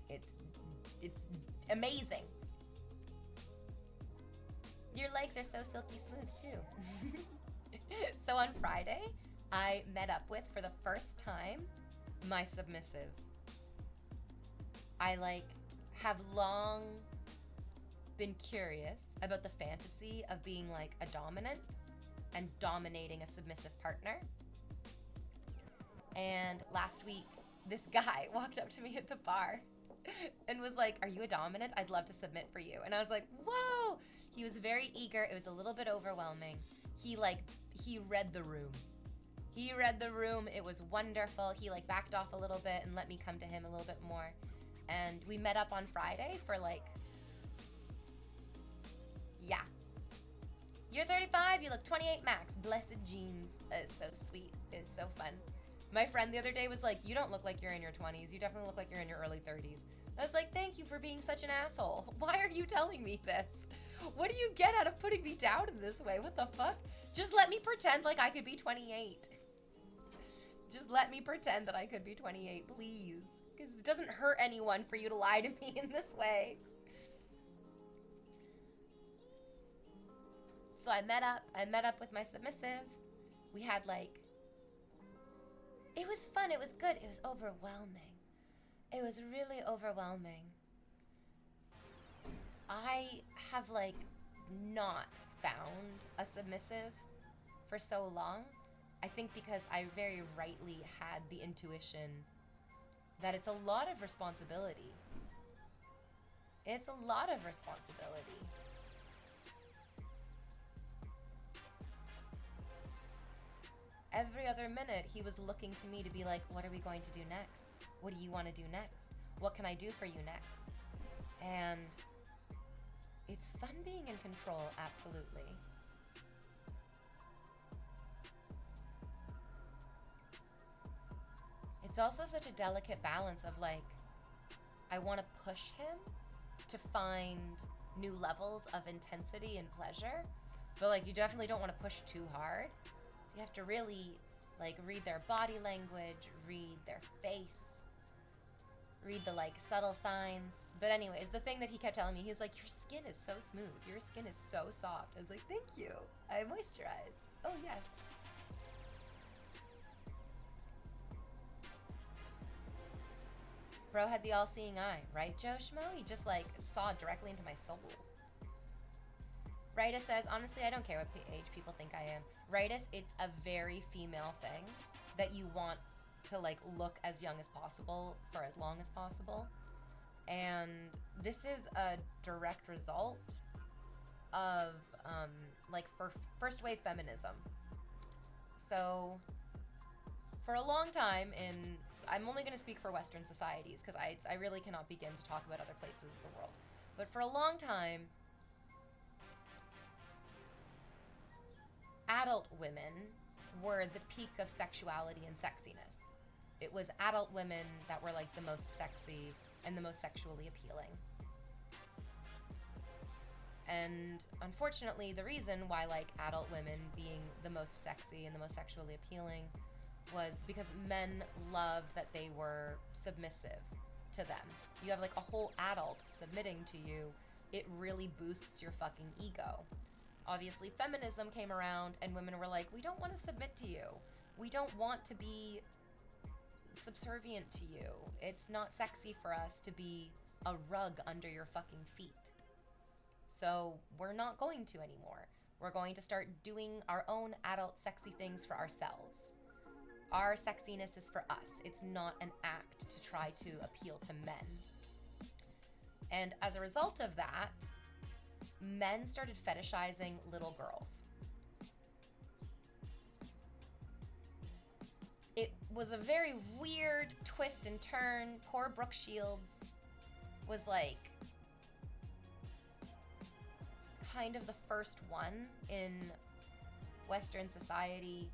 It's amazing. Your legs are so silky smooth too. So on Friday, I met up with, for the first time, my submissive. I have long been curious about the fantasy of being like a dominant and dominating a submissive partner. And last week, this guy walked up to me at the bar and was like, "Are you a dominant? I'd love to submit for you." And I was like, whoa! He was very eager. It was a little bit overwhelming. He read the room. He read the room. It was wonderful. He backed off a little bit and let me come to him a little bit more. And we met up on Friday for yeah. You're 35, you look 28 max. Blessed jeans. It's so sweet. It's so fun. My friend the other day was like, "You don't look like you're in your 20s. You definitely look like you're in your early 30s. I was like, "Thank you for being such an asshole. Why are you telling me this? What do you get out of putting me down in this way? What the fuck? Just let me pretend like I could be 28. Just let me pretend that I could be 28, please. Because it doesn't hurt anyone for you to lie to me in this way." So I met up with my submissive. We had it was fun, it was good, it was overwhelming. It was really overwhelming. I have not found a submissive for so long. I think because I very rightly had the intuition that it's a lot of responsibility. It's a lot of responsibility. Every other minute, he was looking to me to be like, "What are we going to do next? What do you want to do next? What can I do for you next?" And it's fun being in control, absolutely. It's also such a delicate balance of I want to push him to find new levels of intensity and pleasure, but you definitely don't want to push too hard. You have to really read their body language, read their face, read the like subtle signs. But anyways, the thing that he kept telling me, he's like, your skin is so smooth. Your skin is so soft. I was like, thank you. I moisturize. Oh, yes. Bro had the all-seeing eye, right, Joe Schmo? He just like saw directly into my soul. Ritus says, honestly, I don't care what age people think I am. Ritus, it's a very female thing that you want to like look as young as possible for as long as possible. And this is a direct result of like first wave feminism. So for a long time I'm only going to speak for Western societies because I really cannot begin to talk about other places of the world. But for a long time, adult women were the peak of sexuality and sexiness. It was adult women that were like the most sexy and the most sexually appealing. And unfortunately, the reason why like adult women being the most sexy and the most sexually appealing was because men loved that they were submissive to them. You have like a whole adult submitting to you, it really boosts your fucking ego. Obviously, feminism came around and women were like, we don't want to submit to you. We don't want to be subservient to you. It's not sexy for us to be a rug under your fucking feet. So we're not going to anymore. We're going to start doing our own adult sexy things for ourselves. Our sexiness is for us. It's not an act to try to appeal to men. And as a result of that, men started fetishizing little girls. It was a very weird twist and turn. Poor Brooke Shields was like kind of the first one in Western society.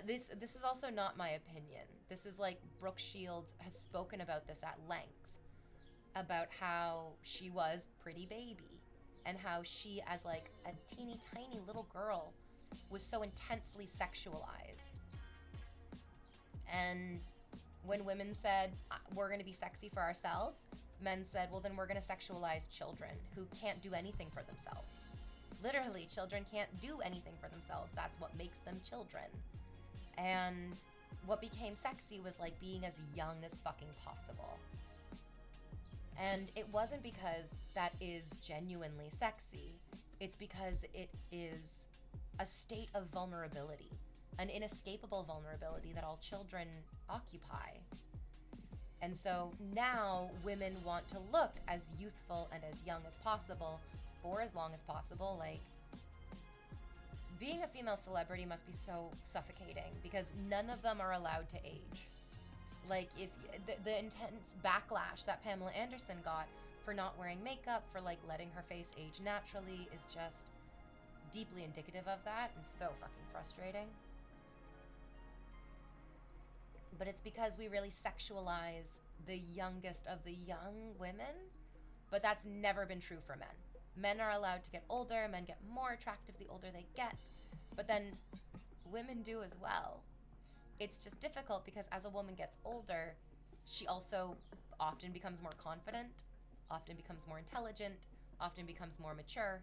This is also not my opinion. This is like Brooke Shields has spoken about this at length, about how she was Pretty Baby and how she, as like a teeny tiny little girl, was so intensely sexualized. And when women said, we're going to be sexy for ourselves, men said, well, then we're going to sexualize children who can't do anything for themselves. Literally, children can't do anything for themselves. That's what makes them children. And what became sexy was like being as young as fucking possible. And it wasn't because that is genuinely sexy. It's because it is a state of vulnerability, an inescapable vulnerability that all children occupy. And so now women want to look as youthful and as young as possible for as long as possible. Like, being a female celebrity must be so suffocating because none of them are allowed to age. Like, if the intense backlash that Pamela Anderson got for not wearing makeup, for like letting her face age naturally, is just deeply indicative of that and so fucking frustrating. But it's because we really sexualize the youngest of the young women, but that's never been true for men. Men are allowed to get older, men get more attractive the older they get, but then women do as well. It's just difficult because as a woman gets older, she also often becomes more confident, often becomes more intelligent, often becomes more mature,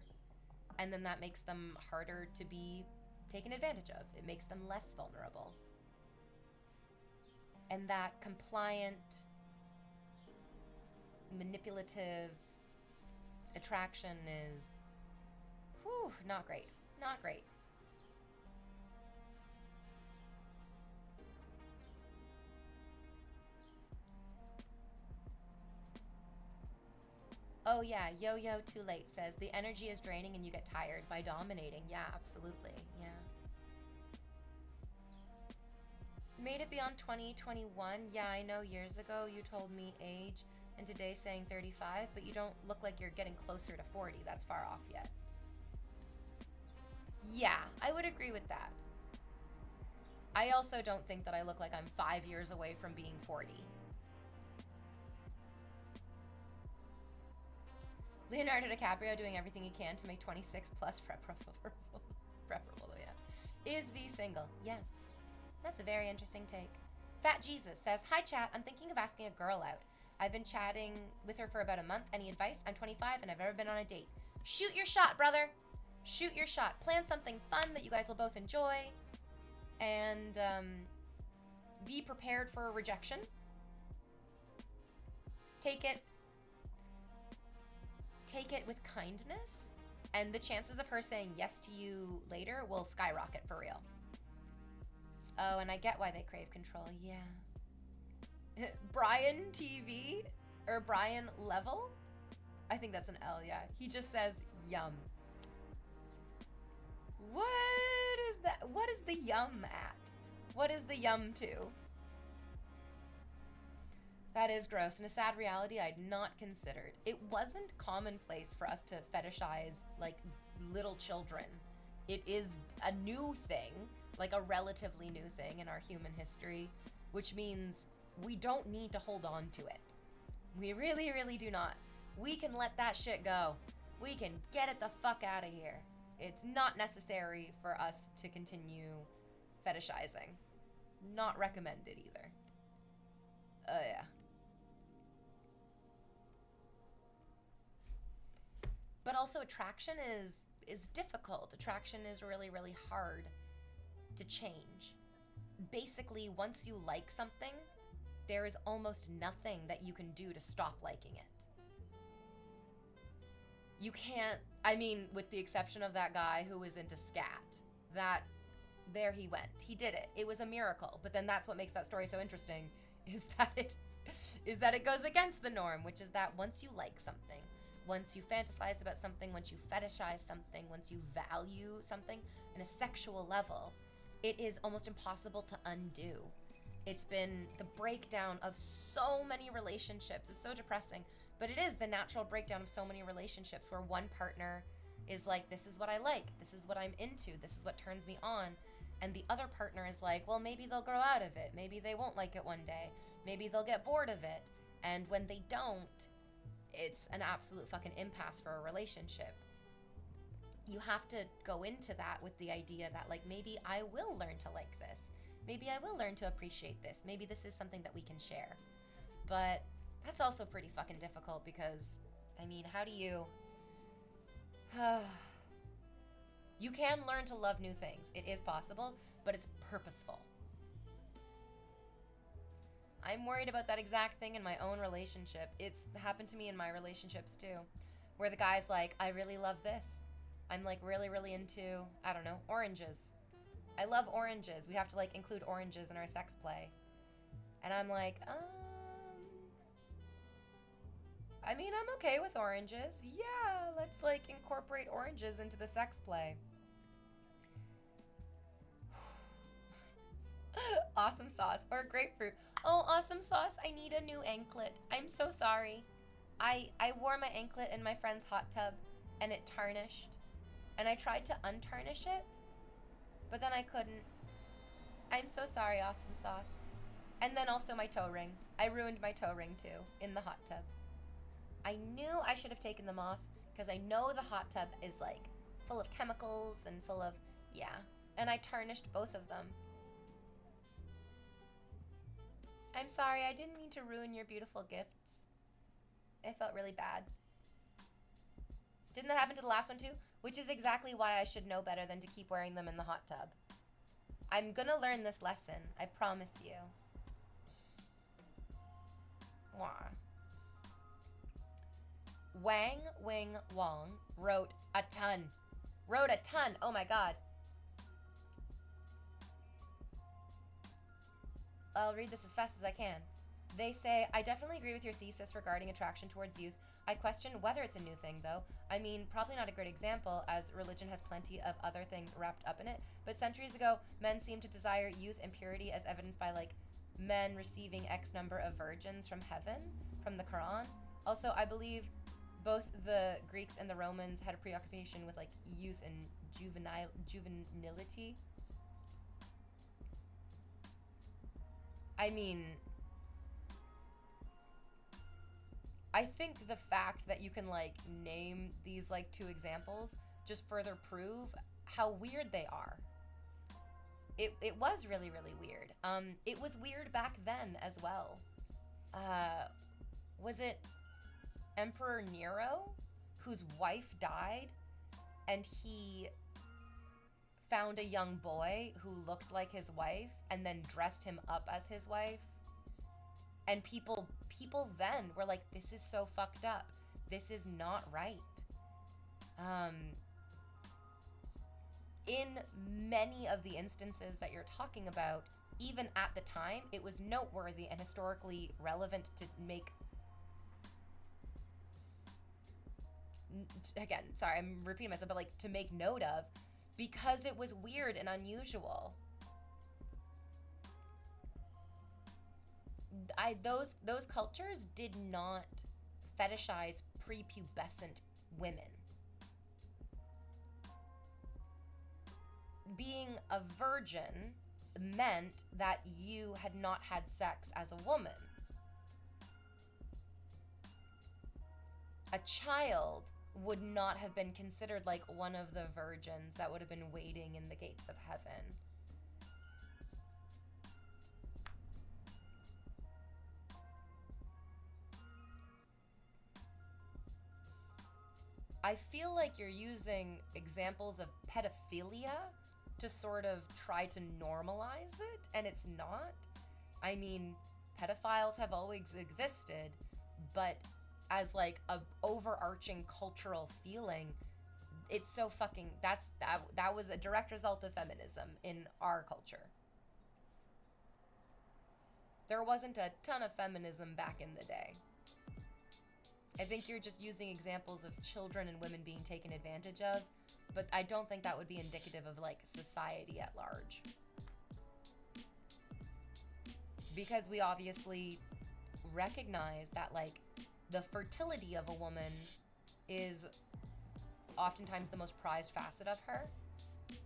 and then that makes them harder to be taken advantage of. It makes them less vulnerable. And that compliant, manipulative attraction is, not great. Not great. Oh yeah, Yo-Yo Too Late says, the energy is draining and you get tired by dominating. Yeah, absolutely. Yeah. Made it beyond 2021. Yeah, I know years ago you told me age, and today saying 35, but you don't look like you're getting closer to 40. That's far off yet. Yeah, I would agree with that. I also don't think that I look like I'm 5 years away from being 40. Leonardo DiCaprio doing everything he can to make 26 plus preferable, yeah. Is V single? Yes. That's a very interesting take. Fat Jesus says, "Hi chat, I'm thinking of asking a girl out. I've been chatting with her for about a month. Any advice? I'm 25 and I've never been on a date." Shoot your shot, brother. Shoot your shot. Plan something fun that you guys will both enjoy. And be prepared for a rejection. Take it with kindness. And the chances of her saying yes to you later will skyrocket for real. Oh, and I get why they crave control. Yeah. Brian TV or Brian Level? I think that's an L, yeah. He just says yum. What is that? What is the yum at? What is the yum to? That is gross and a sad reality I'd not considered. It wasn't commonplace for us to fetishize like little children. It is a new thing, like a relatively new thing in our human history, which means we don't need to hold on to it. We really, really do not. We can let that shit go. We can get it the fuck out of here. It's not necessary for us to continue fetishizing. Not recommended either. Yeah. But also attraction is difficult. Attraction is really, really hard to change. Basically, once you like something, there is almost nothing that you can do to stop liking it. You can't, I mean, with the exception of that guy who was into scat, there he went. He did it. It was a miracle. But then that's what makes that story so interesting, is that it goes against the norm, which is that once you like something, once you fantasize about something, once you fetishize something, once you value something on a sexual level, it is almost impossible to undo. It's been the breakdown of so many relationships. It's so depressing, but it is the natural breakdown of so many relationships where one partner is like, this is what I like, this is what I'm into, this is what turns me on. And the other partner is like, well, maybe they'll grow out of it. Maybe they won't like it one day. Maybe they'll get bored of it. And when they don't, it's an absolute fucking impasse for a relationship. You have to go into that with the idea that, like, maybe I will learn to like this. Maybe I will learn to appreciate this. Maybe this is something that we can share. But that's also pretty fucking difficult because, I mean, how do you... You can learn to love new things. It is possible, but it's purposeful. I'm worried about that exact thing in my own relationship. It's happened to me in my relationships too, where the guy's like, I really love this. I'm like really, really into, I don't know, oranges. I love oranges. We have to like include oranges in our sex play. And I'm like, I mean, I'm okay with oranges. Yeah, let's like incorporate oranges into the sex play. Awesome sauce or grapefruit. Oh, awesome sauce. I need a new anklet. I'm so sorry. I wore my anklet in my friend's hot tub and it tarnished. And I tried to untarnish it, but then I couldn't. I'm so sorry, awesome sauce. And then also my toe ring. I ruined my toe ring too in the hot tub. I knew I should have taken them off because I know the hot tub is like full of chemicals and full of, yeah. And I tarnished both of them. I'm sorry, I didn't mean to ruin your beautiful gifts. It felt really bad. Didn't that happen to the last one too? Which is exactly why I should know better than to keep wearing them in the hot tub. I'm gonna learn this lesson, I promise you. Wah. Wang Wing Wong wrote a ton. Wrote a ton, oh my god. I'll read this as fast as I can. They say, I definitely agree with your thesis regarding attraction towards youth. I question whether it's a new thing, though. I mean, probably not a great example, as religion has plenty of other things wrapped up in it. But centuries ago, men seemed to desire youth and purity as evidenced by, like, men receiving X number of virgins from heaven, from the Quran. Also, I believe both the Greeks and the Romans had a preoccupation with, like, youth and juvenility. I mean, I think the fact that you can like name these like two examples just further prove how weird they are. it was really, really weird. It was weird back then as well. Was it Emperor Nero, whose wife died, and he found a young boy who looked like his wife and then dressed him up as his wife? And people then were like, this is so fucked up. This is not right. In many of the instances that you're talking about, even at the time, it was noteworthy and historically relevant to make... Again, sorry, I'm repeating myself, but like to make note of, because it was weird and unusual. Those cultures did not fetishize prepubescent women. Being a virgin meant that you had not had sex as a woman. A child would not have been considered like one of the virgins that would have been waiting in the gates of heaven. I feel like you're using examples of pedophilia to sort of try to normalize it, and it's not. I mean, pedophiles have always existed, but as like a overarching cultural feeling, it's so fucking, that was a direct result of feminism in our culture. There wasn't a ton of feminism back in the day. I think you're just using examples of children and women being taken advantage of, but I don't think that would be indicative of like society at large. Because we obviously recognize that like the fertility of a woman is oftentimes the most prized facet of her.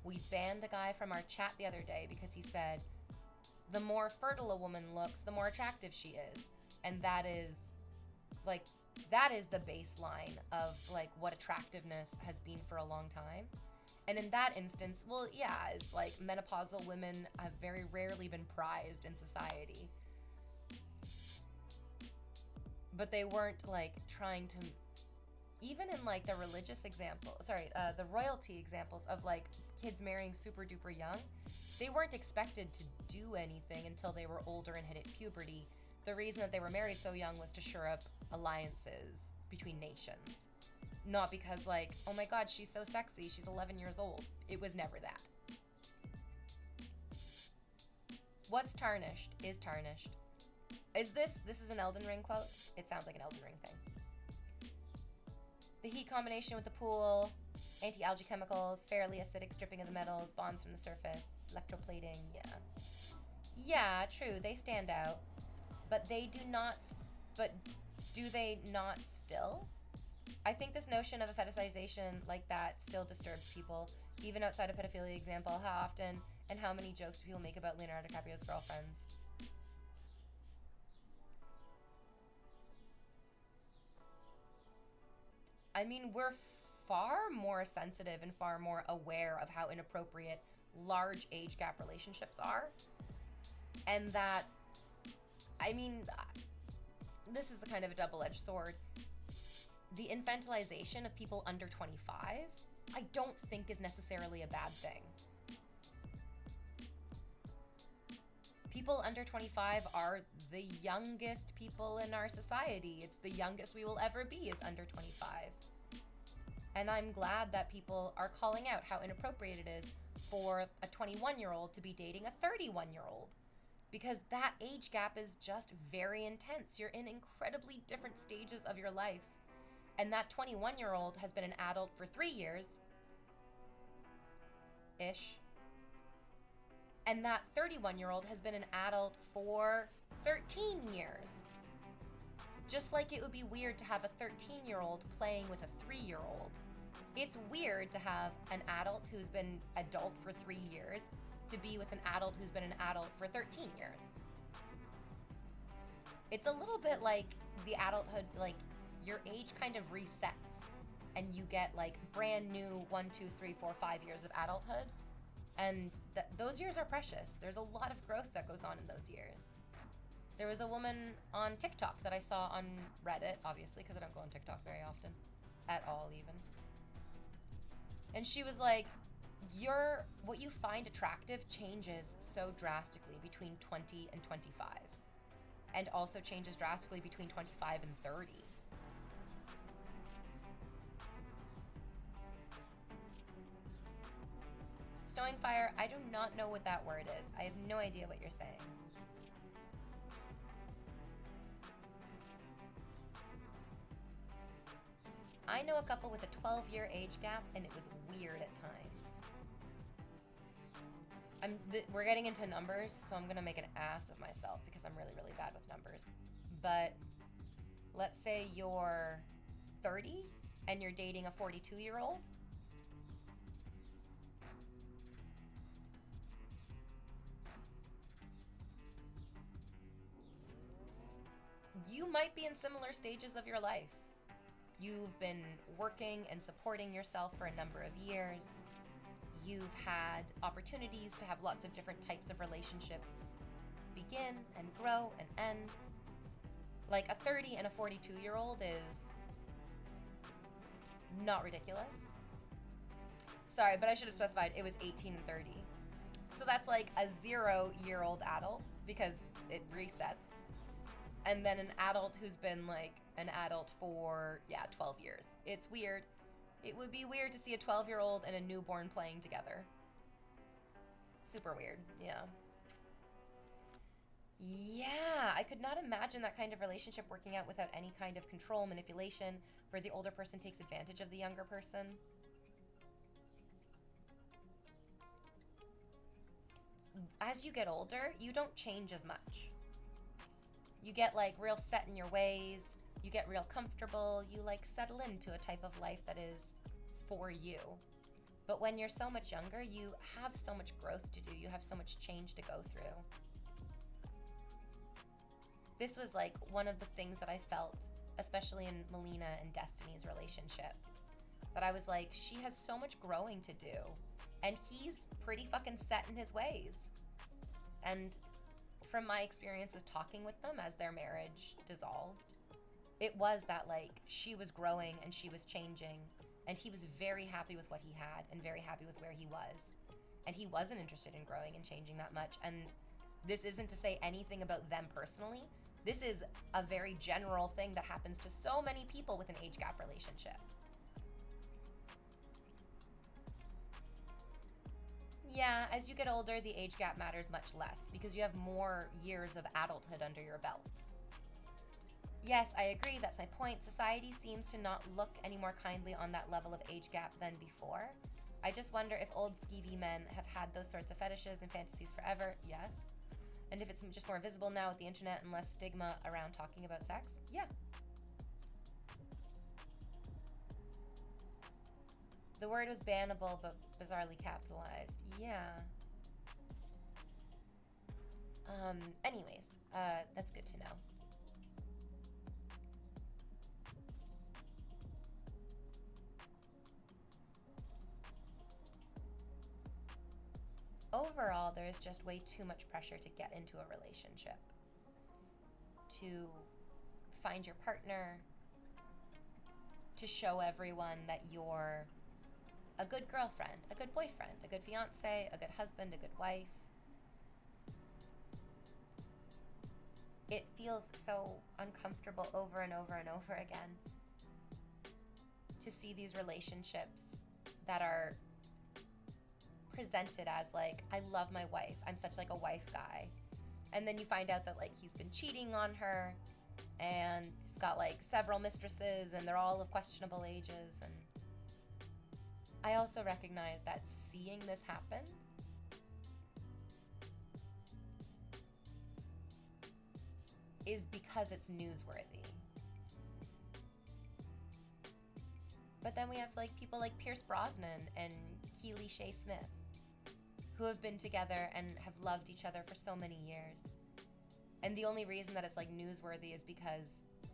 We banned a guy from our chat the other day because he said, the more fertile a woman looks, the more attractive she is. And that is the baseline of like what attractiveness has been for a long time. And in that instance, well, yeah, it's like menopausal women have very rarely been prized in society. But they weren't like trying to, even in like the religious example, the royalty examples of like kids marrying super duper young, they weren't expected to do anything until they were older and hit puberty. The reason that they were married so young was to shore up alliances between nations. Not because like, oh my god, she's so sexy, she's 11 years old. It was never that. What's tarnished is tarnished. This is an Elden Ring quote? It sounds like an Elden Ring thing. The heat combination with the pool, anti-algae chemicals, fairly acidic stripping of the metals, bonds from the surface, electroplating, yeah. Yeah, true, they stand out. But do they not still? I think this notion of a fetishization like that still disturbs people, even outside of pedophilia example. How often and how many jokes do people make about Leonardo DiCaprio's girlfriends? I mean, we're far more sensitive and far more aware of how inappropriate large age gap relationships are. And that, I mean, this is the kind of a double-edged sword. The infantilization of people under 25, I don't think is necessarily a bad thing. People under 25 are the youngest people in our society. It's the youngest we will ever be is under 25. And I'm glad that people are calling out how inappropriate it is for a 21-year-old to be dating a 31-year-old. Because that age gap is just very intense. You're in incredibly different stages of your life. And that 21-year-old has been an adult for 3 years-ish. And that 31-year-old has been an adult for 13 years. Just like it would be weird to have a 13-year-old playing with a 3-year-old. It's weird to have an adult who's been adult for 3 years to be with an adult who's been an adult for 13 years. It's a little bit like the adulthood, like your age kind of resets and you get like brand new 1, 2, 3, 4, 5 years of adulthood. And those years are precious. There's a lot of growth that goes on in those years. There was a woman on TikTok that I saw on Reddit, obviously, because I don't go on TikTok very often. At all, even. And she was like, what you find attractive changes so drastically between 20 and 25. And also changes drastically between 25 and 30. Snowing fire, I do not know what that word is. I have no idea what you're saying. I know a couple with a 12-year age gap, and it was weird at times. We're getting into numbers, so I'm gonna make an ass of myself because I'm really, really bad with numbers. But let's say you're 30 and you're dating a 42-year-old. You might be in similar stages of your life. You've been working and supporting yourself for a number of years. You've had opportunities to have lots of different types of relationships begin and grow and end. Like a 30 and a 42-year-old is not ridiculous. Sorry, but I should have specified it was 18 and 30. So that's like a 0-year-old adult because it resets. And then an adult who's been like an adult for, 12 years. It's weird. It would be weird to see a 12-year-old and a newborn playing together. Super weird, yeah. Yeah, I could not imagine that kind of relationship working out without any kind of control, manipulation, where the older person takes advantage of the younger person. As you get older, you don't change as much. You get like real set in your ways, you get real comfortable, you like settle into a type of life that is for you. But when you're so much younger, you have so much growth to do, you have so much change to go through. This was like one of the things that I felt, especially in Melina and Destiny's relationship, that I was like, she has so much growing to do, and he's pretty fucking set in his ways. And from my experience with talking with them as their marriage dissolved, it was that like she was growing and she was changing, and he was very happy with what he had and very happy with where he was. And he wasn't interested in growing and changing that much. And this isn't to say anything about them personally. This is a very general thing that happens to so many people with an age gap relationship. Yeah, as you get older, the age gap matters much less because you have more years of adulthood under your belt. Yes, I agree, that's my point. Society seems to not look any more kindly on that level of age gap than before. I just wonder if old skeevy men have had those sorts of fetishes and fantasies forever. Yes. And if it's just more visible now with the internet and less stigma around talking about sex. Yeah. The word was bannable, but bizarrely capitalized. Yeah. Anyways, that's good to know. Overall, there is just way too much pressure to get into a relationship, to find your partner, to show everyone that you're a good girlfriend, a good boyfriend, a good fiance, a good husband, a good wife. It feels so uncomfortable over and over and over again to see these relationships that are presented as like, I love my wife, I'm such like a wife guy. And then you find out that like he's been cheating on her and he's got like several mistresses and they're all of questionable ages. And I also recognize that seeing this happen is because it's newsworthy. But then we have like people like Pierce Brosnan and Keely Shea Smith, who have been together and have loved each other for so many years. And the only reason that it's like newsworthy is because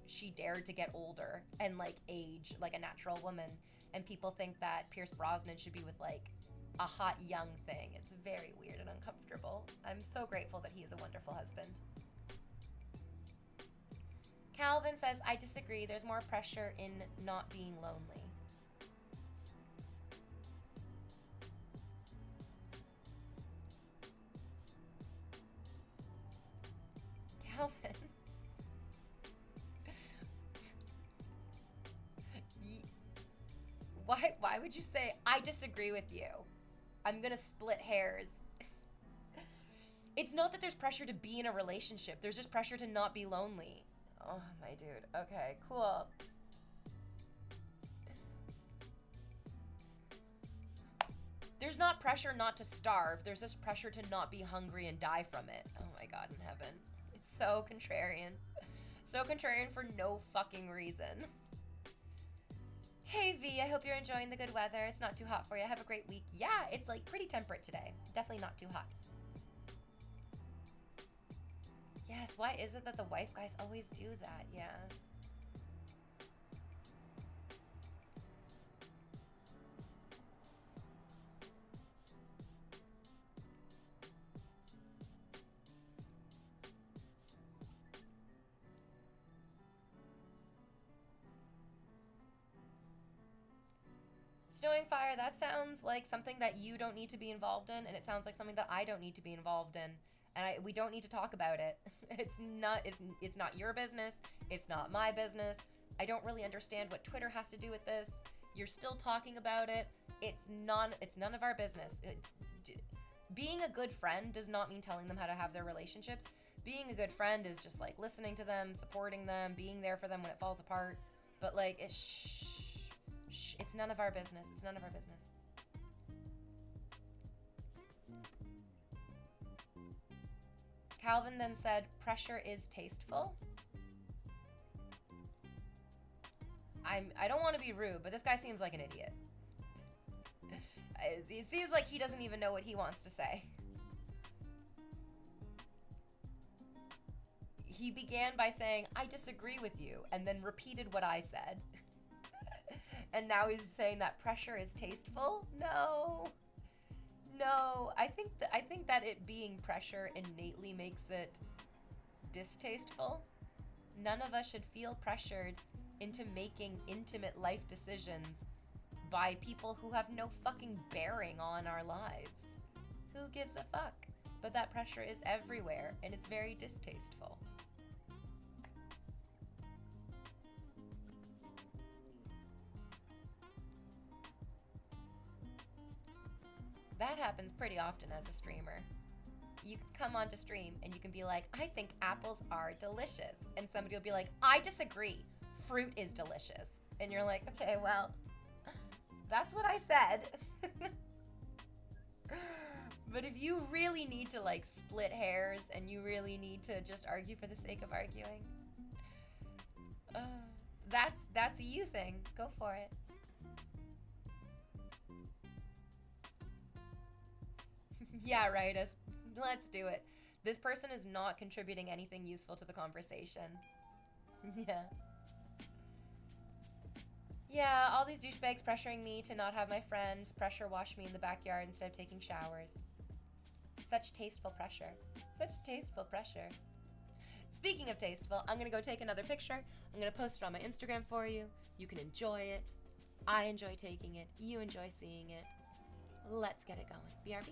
she dared to get older and like age like a natural woman. And people think that Pierce Brosnan should be with like a hot young thing. It's very weird and uncomfortable. I'm so grateful that he is a wonderful husband. Calvin says, I disagree. There's more pressure in not being lonely. Calvin. Why would you say, I disagree with you? I'm gonna split hairs. It's not that there's pressure to be in a relationship. There's just pressure to not be lonely. Oh, my dude. Okay, cool. There's not pressure not to starve. There's just pressure to not be hungry and die from it. Oh my God in heaven. It's so contrarian. So contrarian for no fucking reason. Hey V, I hope you're enjoying the good weather. It's not too hot for you. Have a great week. Yeah, it's like pretty temperate today. Definitely not too hot. Yes, why is it that the wife guys always do that? Yeah. Snowing fire, that sounds like something that you don't need to be involved in, and it sounds like something that I don't need to be involved in. And we don't need to talk about it. It's not your business. It's not my business. I don't really understand what Twitter has to do with this. You're still talking about it. It's none of our business. Being a good friend does not mean telling them how to have their relationships. Being a good friend is just like listening to them, supporting them, being there for them when it falls apart. But like, it's none of our business. It's none of our business. Calvin then said, pressure is tasteful. I don't want to be rude, but this guy seems like an idiot. It seems like he doesn't even know what he wants to say. He began by saying, I disagree with you, and then repeated what I said. And now he's saying that pressure is tasteful? No. No, I think that it being pressure innately makes it distasteful. None of us should feel pressured into making intimate life decisions by people who have no fucking bearing on our lives. Who gives a fuck? But that pressure is everywhere, and it's very distasteful. That happens pretty often as a streamer. You can come onto stream and you can be like, I think apples are delicious. And somebody will be like, I disagree. Fruit is delicious. And you're like, okay, well, that's what I said. But if you really need to like split hairs and you really need to just argue for the sake of arguing, that's a you thing. Go for it. Yeah, right. Let's do it. This person is not contributing anything useful to the conversation. Yeah. Yeah, all these douchebags pressuring me to not have my friends pressure wash me in the backyard instead of taking showers. Such tasteful pressure. Such tasteful pressure. Speaking of tasteful, I'm gonna go take another picture. I'm gonna post it on my Instagram for you. You can enjoy it. I enjoy taking it. You enjoy seeing it. Let's get it going. BRB.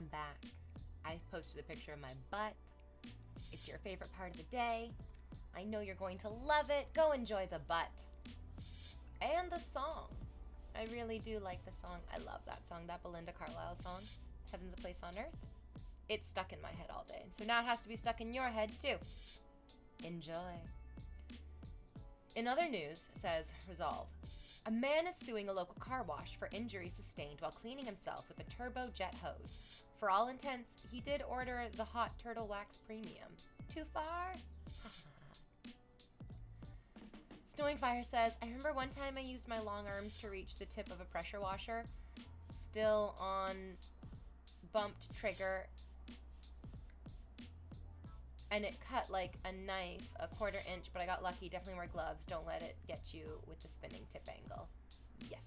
I'm back. I posted a picture of my butt. It's your favorite part of the day. I know you're going to love it. Go enjoy the butt. And the song. I really do like the song. I love that song, that Belinda Carlisle song, Heaven's a Place on Earth. It's stuck in my head all day. So now it has to be stuck in your head too. Enjoy. In other news, says Resolve, a man is suing a local car wash for injuries sustained while cleaning himself with a turbojet hose. For all intents, he did order the hot turtle wax premium. Too far? Snowing Fire says, I remember one time I used my long arms to reach the tip of a pressure washer, still on bumped trigger, and it cut like a knife, a 1/4 inch, but I got lucky. Definitely wear gloves. Don't let it get you with the spinning tip angle. Yes.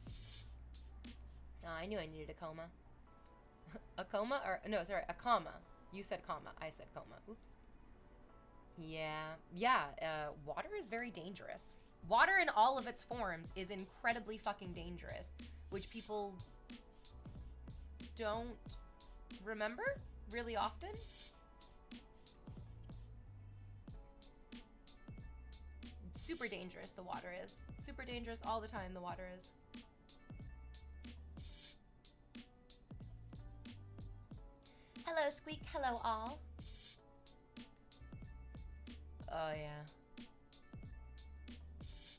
Oh, I knew I needed a coma. A coma? Or, no, sorry, a comma. You said comma. I said coma. Oops. Yeah. Water is very dangerous. Water in all of its forms is incredibly fucking dangerous, which people don't remember really often. Super dangerous, the water is. Super dangerous all the time, the water is. Hello, Squeak. Hello, all. Oh, yeah.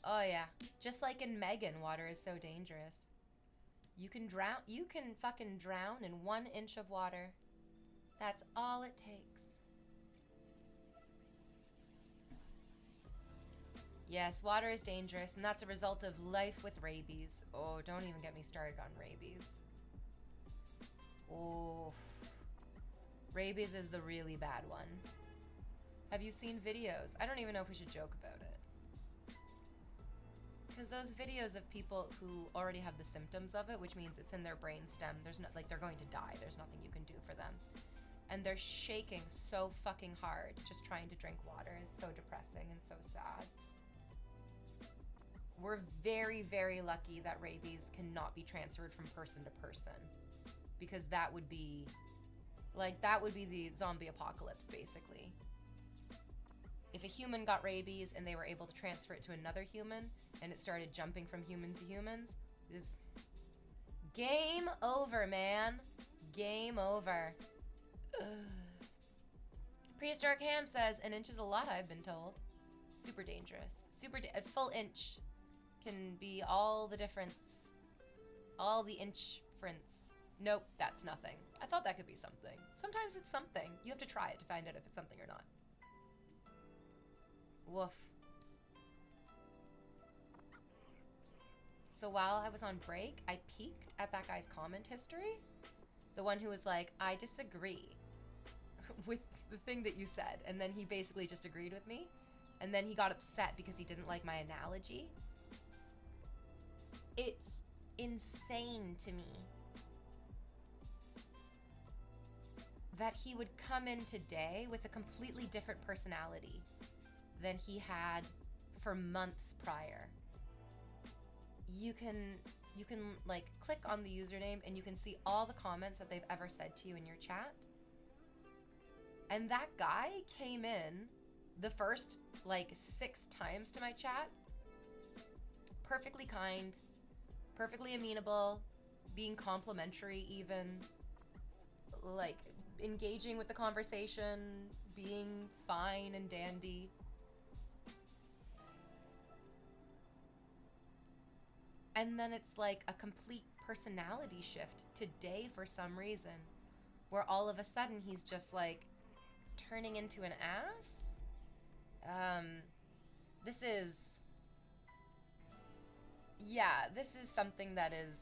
Oh, yeah. Just like in Megan, water is so dangerous. You can fucking drown in 1 inch of water. That's all it takes. Yes, water is dangerous, and that's a result of life with rabies. Oh, don't even get me started on rabies. Oh, rabies is the really bad one. Have you seen videos? I don't even know if we should joke about it. Because those videos of people who already have the symptoms of it, which means it's in their brain stem, there's no, like, they're going to die. There's nothing you can do for them. And they're shaking so fucking hard just trying to drink water is so depressing and so sad. We're very, very lucky that rabies cannot be transferred from person to person, because that would be the zombie apocalypse, basically. If a human got rabies and they were able to transfer it to another human and it started jumping from human to humans, this game over, man. Game over. Ugh. Prehistoric Ham says, an inch is a lot, I've been told. Super dangerous. A full inch can be all the difference. All the inch-frence. Nope, that's nothing. I thought that could be something. Sometimes it's something. You have to try it to find out if it's something or not. Woof. So while I was on break, I peeked at that guy's comment history. The one who was like, I disagree with the thing that you said. And then he basically just agreed with me. And then he got upset because he didn't like my analogy. It's insane to me that he would come in today with a completely different personality than he had for months prior. You can like click on the username and you can see all the comments that they've ever said to you in your chat. And that guy came in the first like 6 times to my chat, perfectly kind, perfectly amenable, being complimentary even, like engaging with the conversation, being fine and dandy. And then it's like a complete personality shift today for some reason, where all of a sudden he's just like turning into an ass. This is something that is,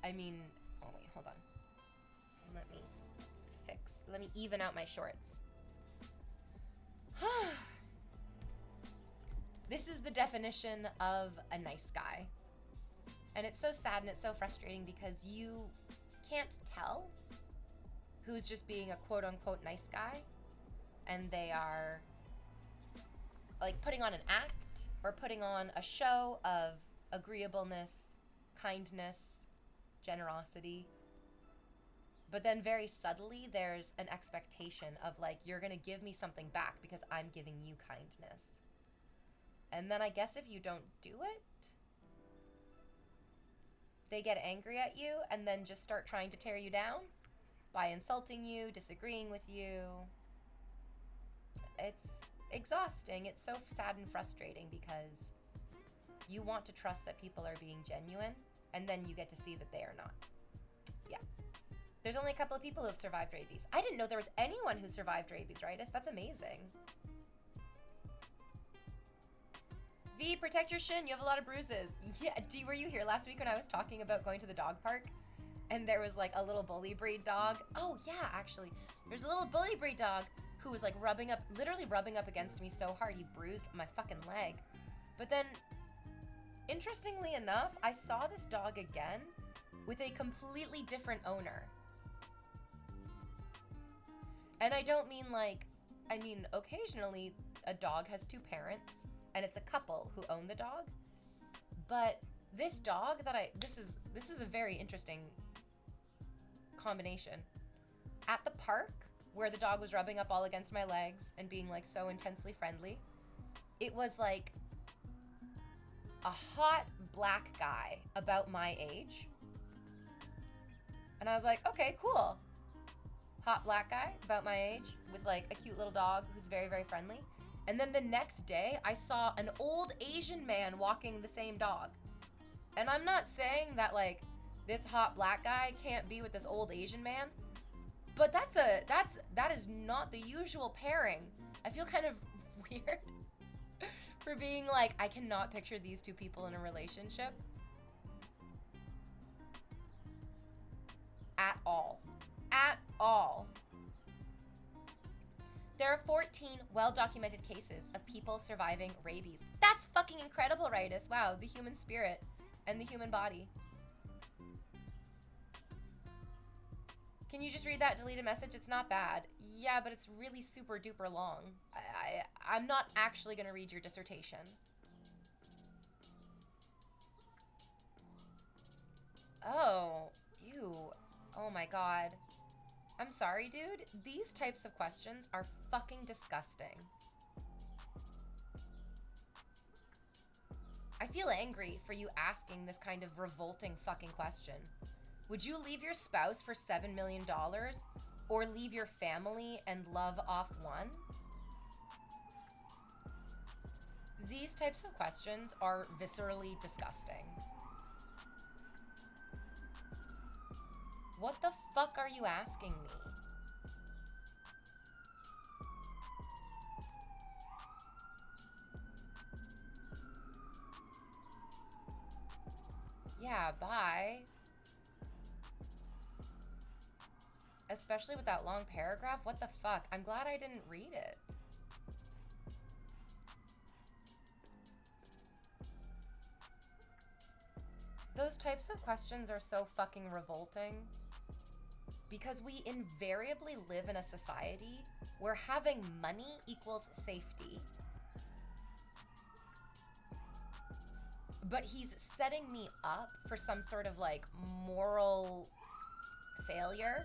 I mean, oh wait, hold on. Let me even out my shorts. This is the definition of a nice guy. And it's so sad and it's so frustrating because you can't tell who's just being a quote unquote nice guy and they are like putting on an act or putting on a show of agreeableness, kindness, generosity. But then very subtly, there's an expectation of like, you're going to give me something back because I'm giving you kindness. And then I guess if you don't do it, they get angry at you and then just start trying to tear you down by insulting you, disagreeing with you. It's exhausting. It's so sad and frustrating because you want to trust that people are being genuine, and then you get to see that they are not. Yeah. There's only a couple of people who have survived rabies. I didn't know there was anyone who survived rabies-ritis. That's amazing. V, protect your shin. You have a lot of bruises. Yeah, D, were you here last week when I was talking about going to the dog park? And there was like a little bully breed dog. Oh yeah, actually. There's a little bully breed dog who was like literally rubbing up against me so hard he bruised my fucking leg. But then, interestingly enough, I saw this dog again with a completely different owner. And I don't mean like, I mean occasionally a dog has two parents and it's a couple who own the dog. But this dog this is a very interesting combination. At the park, where the dog was rubbing up all against my legs and being like so intensely friendly, it was like a hot black guy about my age. And I was like, okay, cool. Hot black guy about my age with like a cute little dog who's very, very friendly. And then the next day I saw an old Asian man walking the same dog. And I'm not saying that like this hot black guy can't be with this old Asian man, but that is not the usual pairing. I feel kind of weird for being like, I cannot picture these two people in a relationship at all. At all. There are 14 well-documented cases of people surviving rabies. That's fucking incredible, Ritus. Wow, the human spirit and the human body. Can you just read that deleted message? It's not bad. Yeah, but it's really super duper long. I'm not actually gonna read your dissertation. Oh, ew. Oh my god. I'm sorry, dude. These types of questions are fucking disgusting. I feel angry for you asking this kind of revolting fucking question. Would you leave your spouse for $7 million or leave your family and love off one? These types of questions are viscerally disgusting. What the fuck are you asking me? Yeah, bye. Especially with that long paragraph. What the fuck? I'm glad I didn't read it. Those types of questions are so fucking revolting because we invariably live in a society where having money equals safety. But he's setting me up for some sort of like moral failure.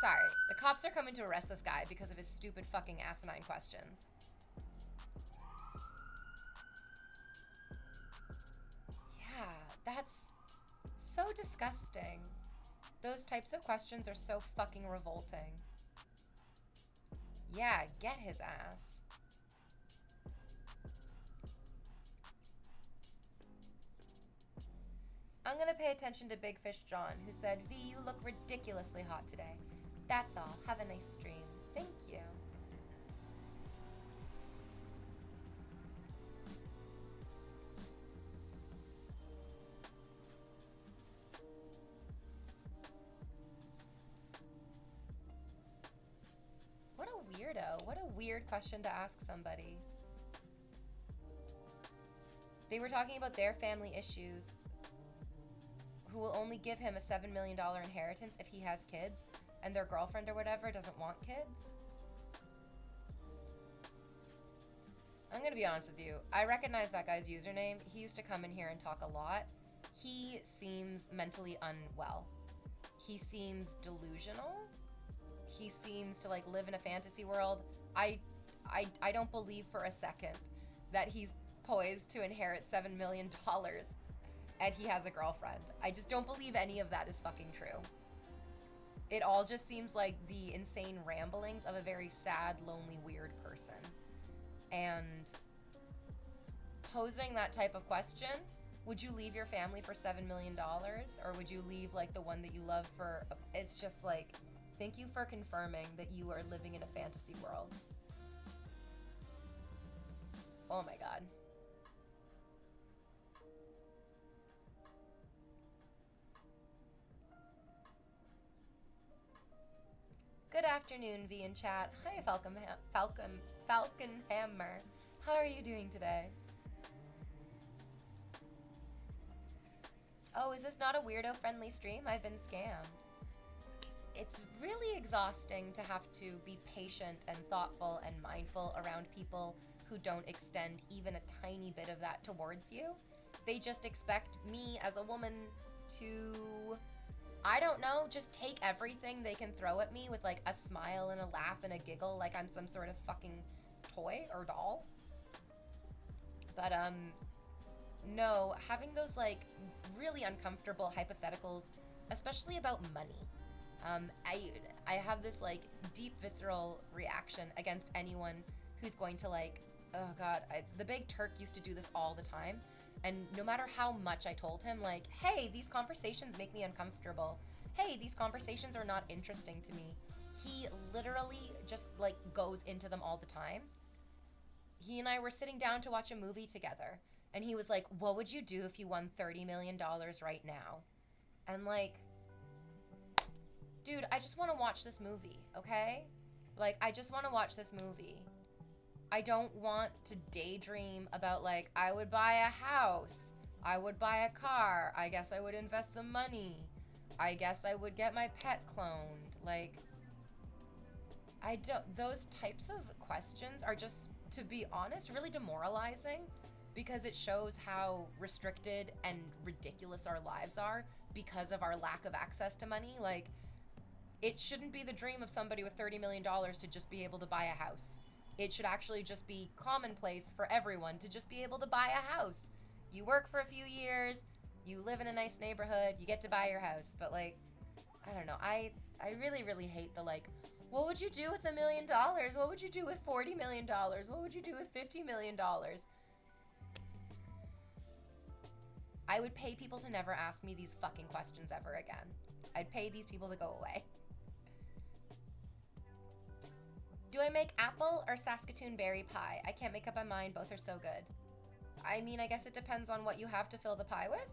Sorry, the cops are coming to arrest this guy because of his stupid fucking asinine questions. Yeah, that's so disgusting. Those types of questions are so fucking revolting. Yeah, get his ass. I'm gonna pay attention to Big Fish John, who said, V, you look ridiculously hot today. That's all. Have a nice stream. Thank you. What a weirdo. What a weird question to ask somebody. They were talking about their family issues, who will only give him a $7 million inheritance if he has kids, and their girlfriend or whatever doesn't want kids. I'm gonna be honest with you. I recognize that guy's username. He used to come in here and talk a lot. He seems mentally unwell. He seems delusional. He seems to like live in a fantasy world. I don't believe for a second that he's poised to inherit $7 million and he has a girlfriend. I just don't believe any of that is fucking true. It all just seems like the insane ramblings of a very sad, lonely, weird person. And posing that type of question, would you leave your family for $7 million? Or would you leave like the one that you love for, it's just like, thank you for confirming that you are living in a fantasy world. Oh my God. Good afternoon, V in chat. Hi, Falcon Hammer. How are you doing today? Oh, is this not a weirdo-friendly stream? I've been scammed. It's really exhausting to have to be patient and thoughtful and mindful around people who don't extend even a tiny bit of that towards you. They just expect me as a woman to, I don't know, just take everything they can throw at me with like a smile and a laugh and a giggle like I'm some sort of fucking toy or doll. But no, having those like really uncomfortable hypotheticals, especially about money. I have this like deep visceral reaction against anyone who's going to like, oh God, the Big Turk used to do this all the time. And no matter how much I told him like, hey, these conversations make me uncomfortable. Hey, these conversations are not interesting to me. He literally just like goes into them all the time. He and I were sitting down to watch a movie together. And he was like, what would you do if you won $30 million right now? And like, dude, I just want to watch this movie, okay? Like, I just want to watch this movie. I don't want to daydream about, like, I would buy a house. I would buy a car. I guess I would invest some money. I guess I would get my pet cloned. Like, those types of questions are just, to be honest, really demoralizing because it shows how restricted and ridiculous our lives are because of our lack of access to money. Like, it shouldn't be the dream of somebody with $30 million to just be able to buy a house. It should actually just be commonplace for everyone to just be able to buy a house. You work for a few years, you live in a nice neighborhood, you get to buy your house. But like, I don't know, I really, really hate the like, what would you do with $1 million? What would you do with $40 million? What would you do with $50 million? I would pay people to never ask me these fucking questions ever again. I'd pay these people to go away. Do I make apple or Saskatoon berry pie? I can't make up my mind. Both are so good. I mean, I guess it depends on what you have to fill the pie with.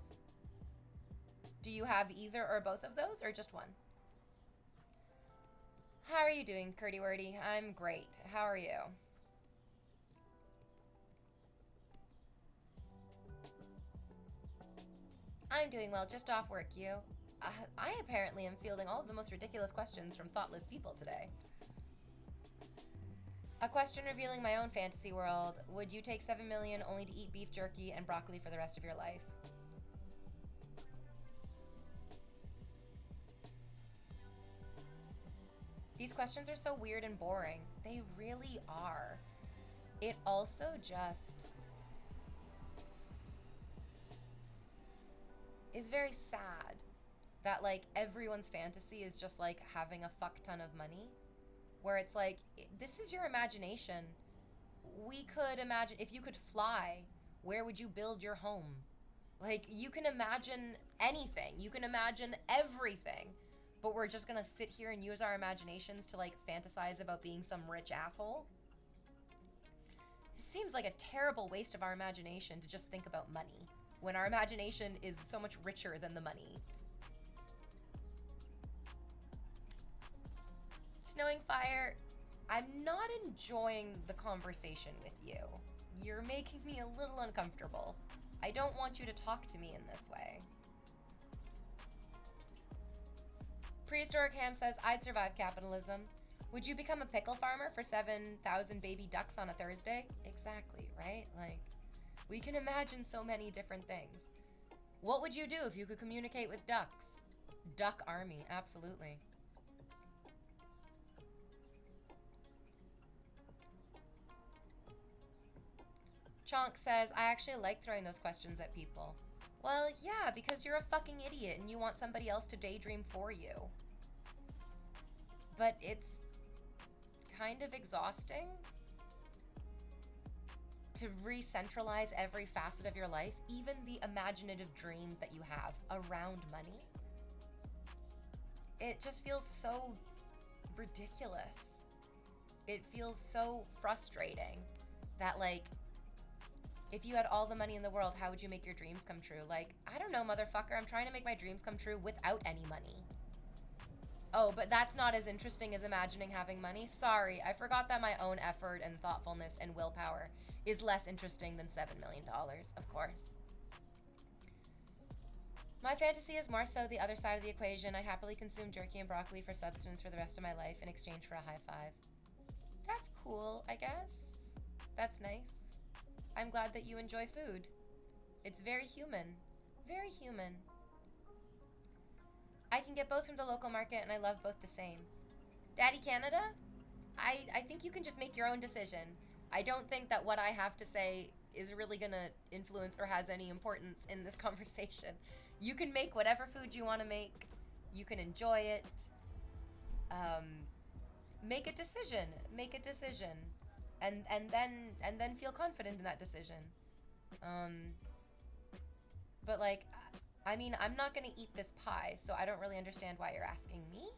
Do you have either or both of those, or just one? How are you doing, Curdy Wordy? I'm great. How are you? I'm doing well, just off work, you. I apparently am fielding all of the most ridiculous questions from thoughtless people today. A question revealing my own fantasy world. Would you take $7 million only to eat beef jerky and broccoli for the rest of your life? These questions are so weird and boring. They really are. It also just is very sad that like everyone's fantasy is just like having a fuck ton of money. Where it's like, this is your imagination. We could imagine, if you could fly, where would you build your home? Like, you can imagine anything. You can imagine everything. But we're just gonna sit here and use our imaginations to, like, fantasize about being some rich asshole? It seems like a terrible waste of our imagination to just think about money, when our imagination is so much richer than the money. Snowing Fire, I'm not enjoying the conversation with you. You're making me a little uncomfortable. I don't want you to talk to me in this way. Prehistoric Ham says, I'd survive capitalism. Would you become a pickle farmer for 7,000 baby ducks on a Thursday? Exactly, right? Like, we can imagine so many different things. What would you do if you could communicate with ducks? Duck army, absolutely. Chonk says, I actually like throwing those questions at people. Well, yeah, because you're a fucking idiot and you want somebody else to daydream for you. But it's kind of exhausting to re-centralize every facet of your life, even the imaginative dreams that you have around money. It just feels so ridiculous. It feels so frustrating that, like, if you had all the money in the world, how would you make your dreams come true? Like, I don't know, motherfucker. I'm trying to make my dreams come true without any money. Oh, but that's not as interesting as imagining having money? Sorry, I forgot that my own effort and thoughtfulness and willpower is less interesting than $7 million, of course. My fantasy is more so the other side of the equation. I'd happily consume jerky and broccoli for substance for the rest of my life in exchange for a high five. That's cool, I guess. That's nice. I'm glad that you enjoy food. It's very human. Very human. I can get both from the local market and I love both the same. Daddy Canada? I think you can just make your own decision. I don't think that what I have to say is really gonna influence or has any importance in this conversation. You can make whatever food you want to make. You can enjoy it. Make a decision. Make a decision. And then feel confident in that decision. But like, I mean, I'm not gonna eat this pie, so I don't really understand why you're asking me.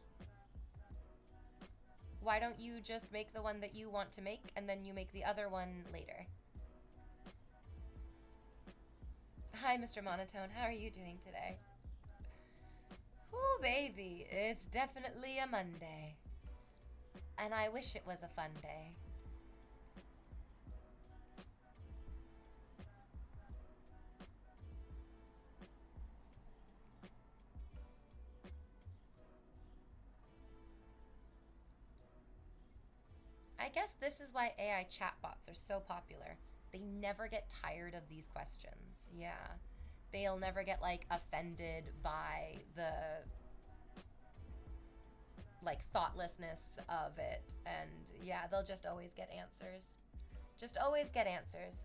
Why don't you just make the one that you want to make, and then you make the other one later? Hi, Mr. Monotone. How are you doing today? Ooh, baby, it's definitely a Monday. And I wish it was a fun day. I guess this is why AI chatbots are so popular. They never get tired of these questions. Yeah. They'll never get, like, offended by the, like, thoughtlessness of it. And, yeah, they'll just always get answers. Just always get answers.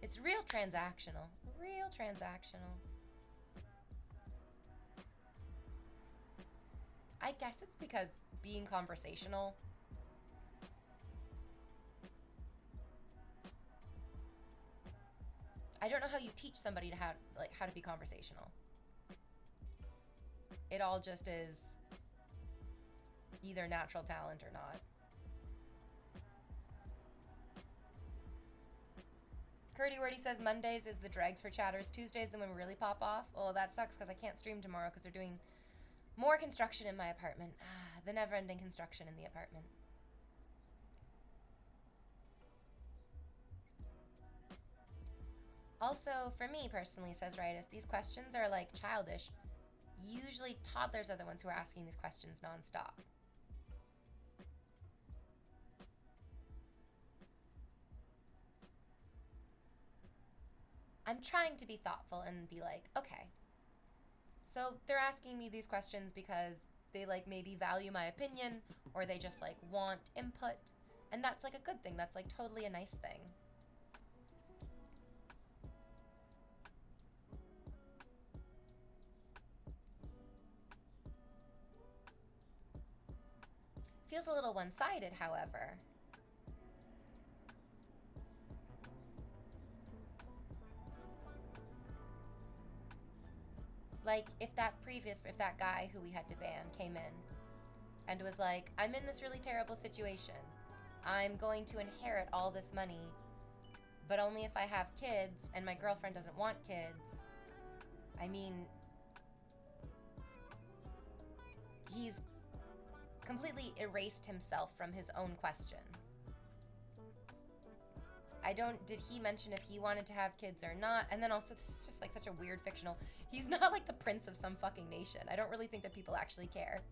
It's real transactional. Real transactional. I guess it's because being conversational... I don't know how you teach somebody to how to be conversational. It all just is either natural talent or not. Curdy Wordy says Mondays is the dregs for chatters. Tuesdays is when we really pop off. Oh, that sucks because I can't stream tomorrow because they're doing more construction in my apartment. The never-ending construction in the apartment. Also, for me personally, says Ritus, these questions are like childish. Usually toddlers are the ones who are asking these questions nonstop. I'm trying to be thoughtful and be like, okay, so they're asking me these questions because they like maybe value my opinion or they just like want input. And that's like a good thing. That's like totally a nice thing. Feels a little one-sided, however. Like, if that guy who we had to ban came in and was like, I'm in this really terrible situation. I'm going to inherit all this money, but only if I have kids, and my girlfriend doesn't want kids. I mean, he's completely erased himself from his own question. Did he mention if he wanted to have kids or not? And then also, this is just like such a weird fictional, he's not like the prince of some fucking nation. I don't really think that people actually care.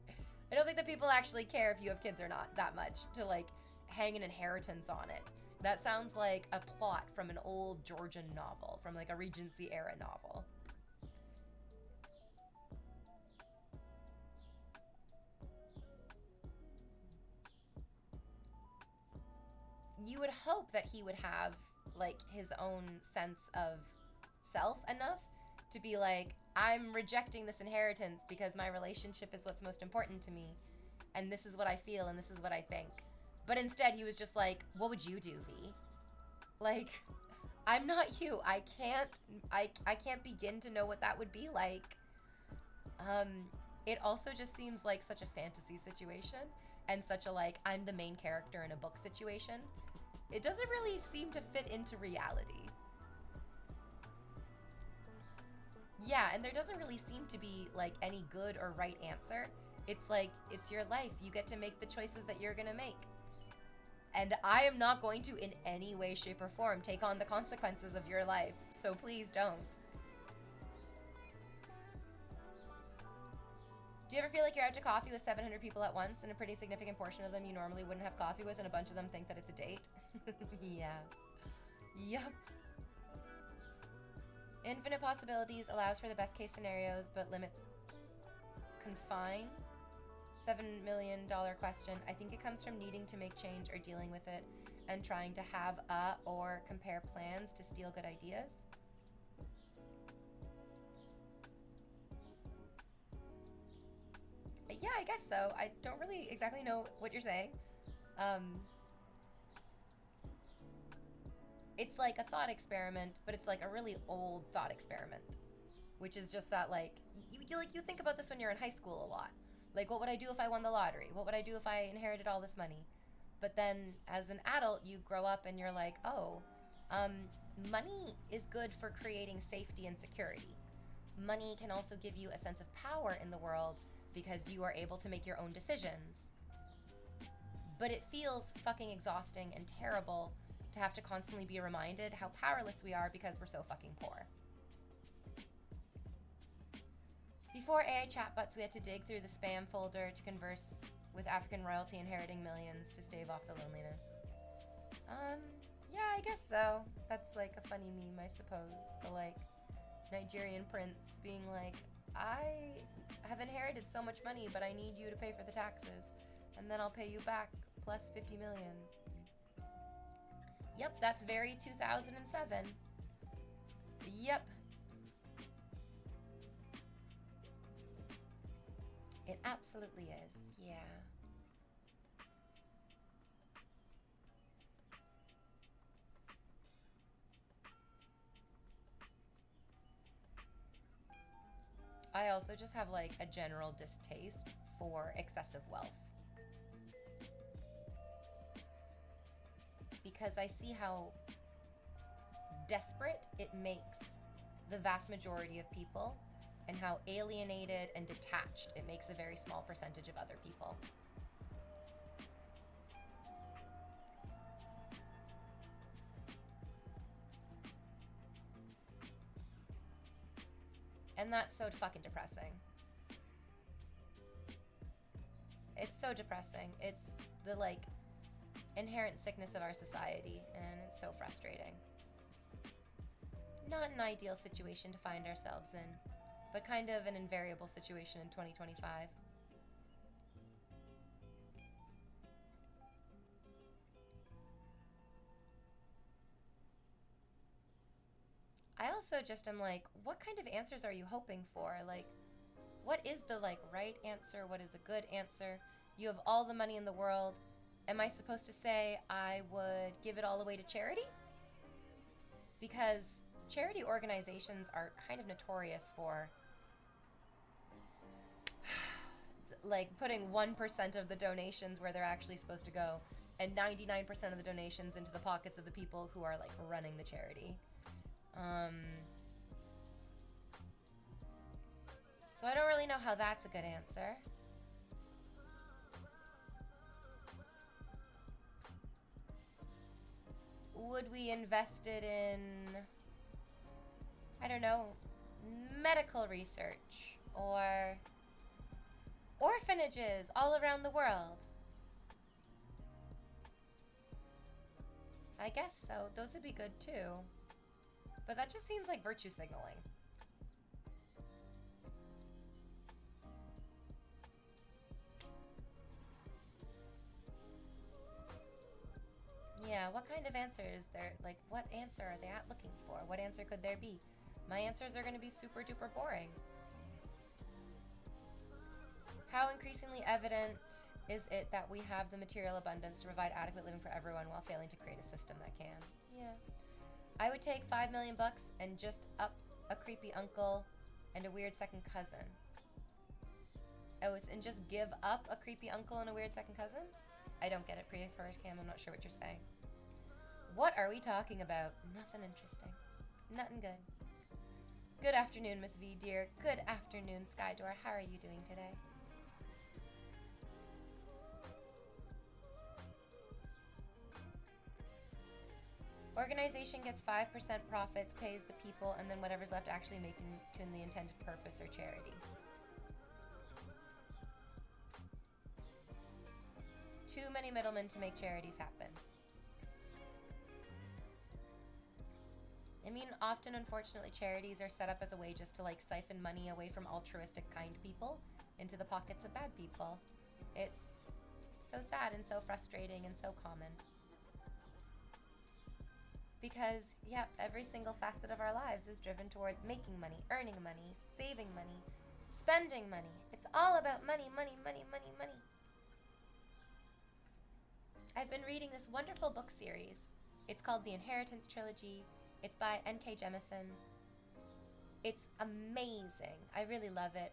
I don't think that people actually care if you have kids or not that much to like hang an inheritance on it. That sounds like a plot from an old Georgian novel, from like a Regency era novel. you would hope that he would have like his own sense of self enough to be like, I'm rejecting this inheritance because my relationship is what's most important to me, and this is what I feel and this is what I think. But instead he was just like, what would you do, V? Like, I'm not you. I can't begin to know what that would be like. It also just seems like such a fantasy situation and such a like, I'm the main character in a book situation. It doesn't really seem to fit into reality. Yeah, and there doesn't really seem to be like any good or right answer. It's like, it's your life. You get to make the choices that you're gonna make. And I am not going to in any way, shape, or form take on the consequences of your life. So please don't. Do you ever feel like you're out to coffee with 700 people at once and a pretty significant portion of them you normally wouldn't have coffee with and a bunch of them think that it's a date? Yeah. Yup. Infinite possibilities allows for the best case scenarios but limits confine. $7 million question. I think it comes from needing to make change or dealing with it and trying to have or compare plans to steal good ideas. Yeah, I guess so. I don't really exactly know what you're saying. It's like a thought experiment, but it's like a really old thought experiment, which is just that like you think about this when you're in high school a lot. Like, what would I do if I won the lottery? What would I do if I inherited all this money? But then as an adult, you grow up and you're like, oh, money is good for creating safety and security. Money can also give you a sense of power in the world because you are able to make your own decisions. But it feels fucking exhausting and terrible to have to constantly be reminded how powerless we are because we're so fucking poor. Before AI chatbots, we had to dig through the spam folder to converse with African royalty inheriting millions to stave off the loneliness. Yeah, I guess so. That's like a funny meme, I suppose. The like Nigerian prince being like, I have inherited so much money, but I need you to pay for the taxes, and then I'll pay you back plus 50 million. Yep, that's very 2007. Yep. It absolutely is, yeah. I also just have like a general distaste for excessive wealth. Because I see how desperate it makes the vast majority of people and how alienated and detached it makes a very small percentage of other people. And that's so fucking depressing. It's so depressing. It's the like inherent sickness of our society, and it's so frustrating. Not an ideal situation to find ourselves in, but kind of an invariable situation in 2025. I also just am like, what kind of answers are you hoping for? Like, what is the like right answer? What is a good answer? You have all the money in the world. Am I supposed to say I would give it all away to charity? Because charity organizations are kind of notorious for like putting 1% of the donations where they're actually supposed to go and 99% of the donations into the pockets of the people who are like running the charity. So I don't really know how that's a good answer. Would we invest it in, I don't know, medical research or orphanages all around the world? I guess so. Those would be good too. But that just seems like virtue signaling. Yeah, what kind of answers they're like, what answer are they looking for? What answer could there be? My answers are going to be super duper boring. How increasingly evident is it that we have the material abundance to provide adequate living for everyone while failing to create a system that can? Yeah. I would take $5 million and just up a creepy uncle and a weird second cousin. Oh, and just give up a creepy uncle and a weird second cousin? I don't get it, Prehistoric Cam. I'm not sure what you're saying. What are we talking about? Nothing interesting. Nothing good. Good afternoon, Miss V, dear. Good afternoon, Skydor. How are you doing today? Organization gets 5% profits, pays the people, and then whatever's left actually making to the intended purpose or charity. Too many middlemen to make charities happen. I mean, often, unfortunately, charities are set up as a way just to, like, siphon money away from altruistic, kind people into the pockets of bad people. It's so sad and so frustrating and so common. Because, yep, every single facet of our lives is driven towards making money, earning money, saving money, spending money. It's all about money, money, money, money, money. I've been reading this wonderful book series. It's called The Inheritance Trilogy. It's by N.K. Jemisin. It's amazing. I really love it.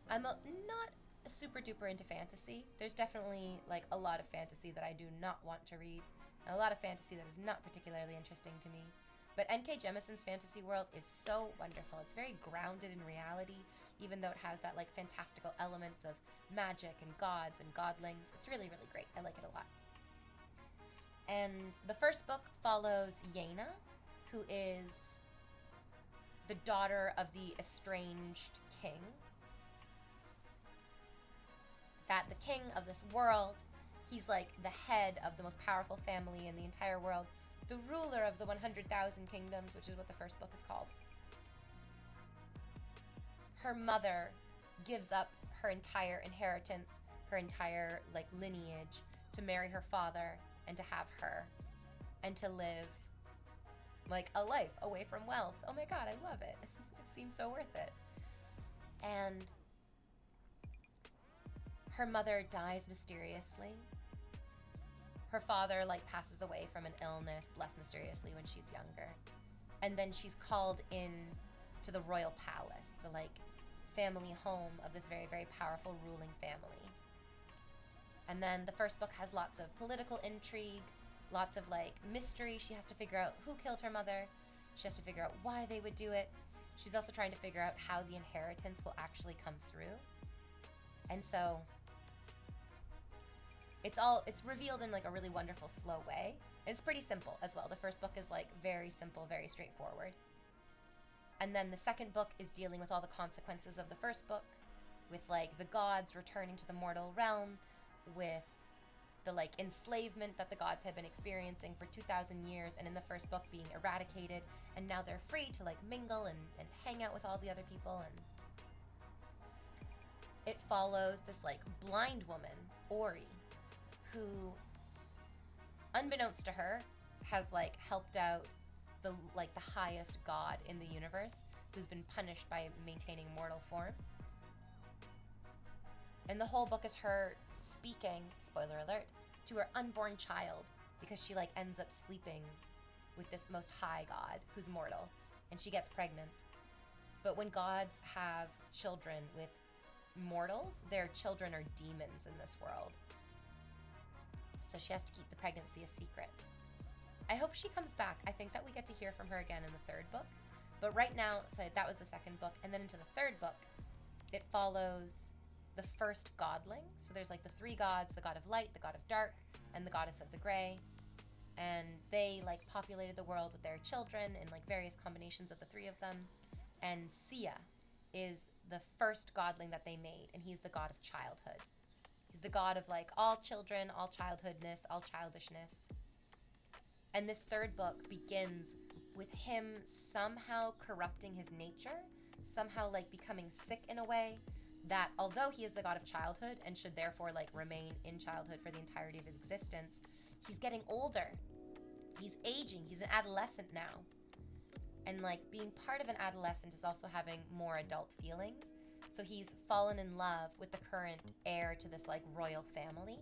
I'm not super duper into fantasy. There's definitely like a lot of fantasy that I do not want to read, and a lot of fantasy that is not particularly interesting to me. But N.K. Jemisin's fantasy world is so wonderful. It's very grounded in reality, even though it has that like fantastical elements of magic and gods and godlings. It's really, really great. I like it a lot. And the first book follows Yena, who is the daughter of the estranged king. That the king of this world, he's like the head of the most powerful family in the entire world, the ruler of the 100,000 kingdoms, which is what the first book is called. Her mother gives up her entire inheritance, her entire like lineage, to marry her father and to have her and to live like a life away from wealth. Oh my god, I love it. It seems so worth it. And her mother dies mysteriously. Her father like passes away from an illness less mysteriously when she's younger. And then she's called in to the royal palace, the like family home of this very, very powerful ruling family. And then the first book has lots of political intrigue, lots of like mystery. She has to figure out who killed her mother. She has to figure out why they would do it. She's also trying to figure out how the inheritance will actually come through. And so it's revealed in like a really wonderful, slow way. And it's pretty simple as well. The first book is like very simple, very straightforward. And then the second book is dealing with all the consequences of the first book, with like the gods returning to the mortal realm, with the like enslavement that the gods had been experiencing for 2,000 years, and in the first book being eradicated, and now they're free to like mingle and hang out with all the other people. And it follows this like blind woman, Ori, who, unbeknownst to her, has like helped out the highest god in the universe, who's been punished by maintaining mortal form. And the whole book is her speaking, spoiler alert, to her unborn child, because she like ends up sleeping with this most high god who's mortal, and she gets pregnant. But when gods have children with mortals, their children are demons in this world. So she has to keep the pregnancy a secret. I hope she comes back. I think that we get to hear from her again in the third book. But right now, so that was the second book. And then into the third book, it follows the first godling. So there's like the three gods, the god of light, the god of dark, and the goddess of the gray. And they like populated the world with their children in like various combinations of the three of them. And Sia is the first godling that they made, and he's the god of childhood. He's the god of like all children, all childhoodness, all childishness. And this third book begins with him somehow corrupting his nature, somehow like becoming sick in a way that, although he is the god of childhood and should therefore like remain in childhood for the entirety of his existence, he's getting older. He's aging. He's an adolescent now. And like being part of an adolescent is also having more adult feelings. So he's fallen in love with the current heir to this like royal family.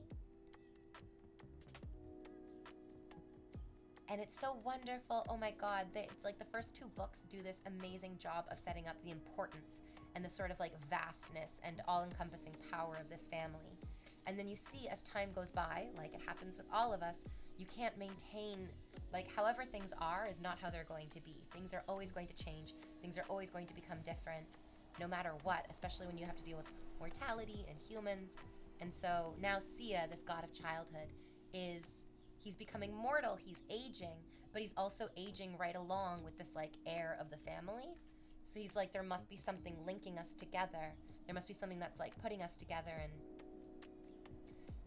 And it's so wonderful. Oh my God. It's like the first 2 books do this amazing job of setting up the importance and the sort of like vastness and all-encompassing power of this family. And then you see as time goes by, like it happens with all of us, you can't maintain, like however things are is not how they're going to be. Things are always going to change. Things are always going to become different, no matter what, especially when you have to deal with mortality and humans. And so now Sia, this god of childhood, he's becoming mortal, he's aging, but he's also aging right along with this like heir of the family. So he's like, there must be something linking us together. There must be something that's like putting us together, and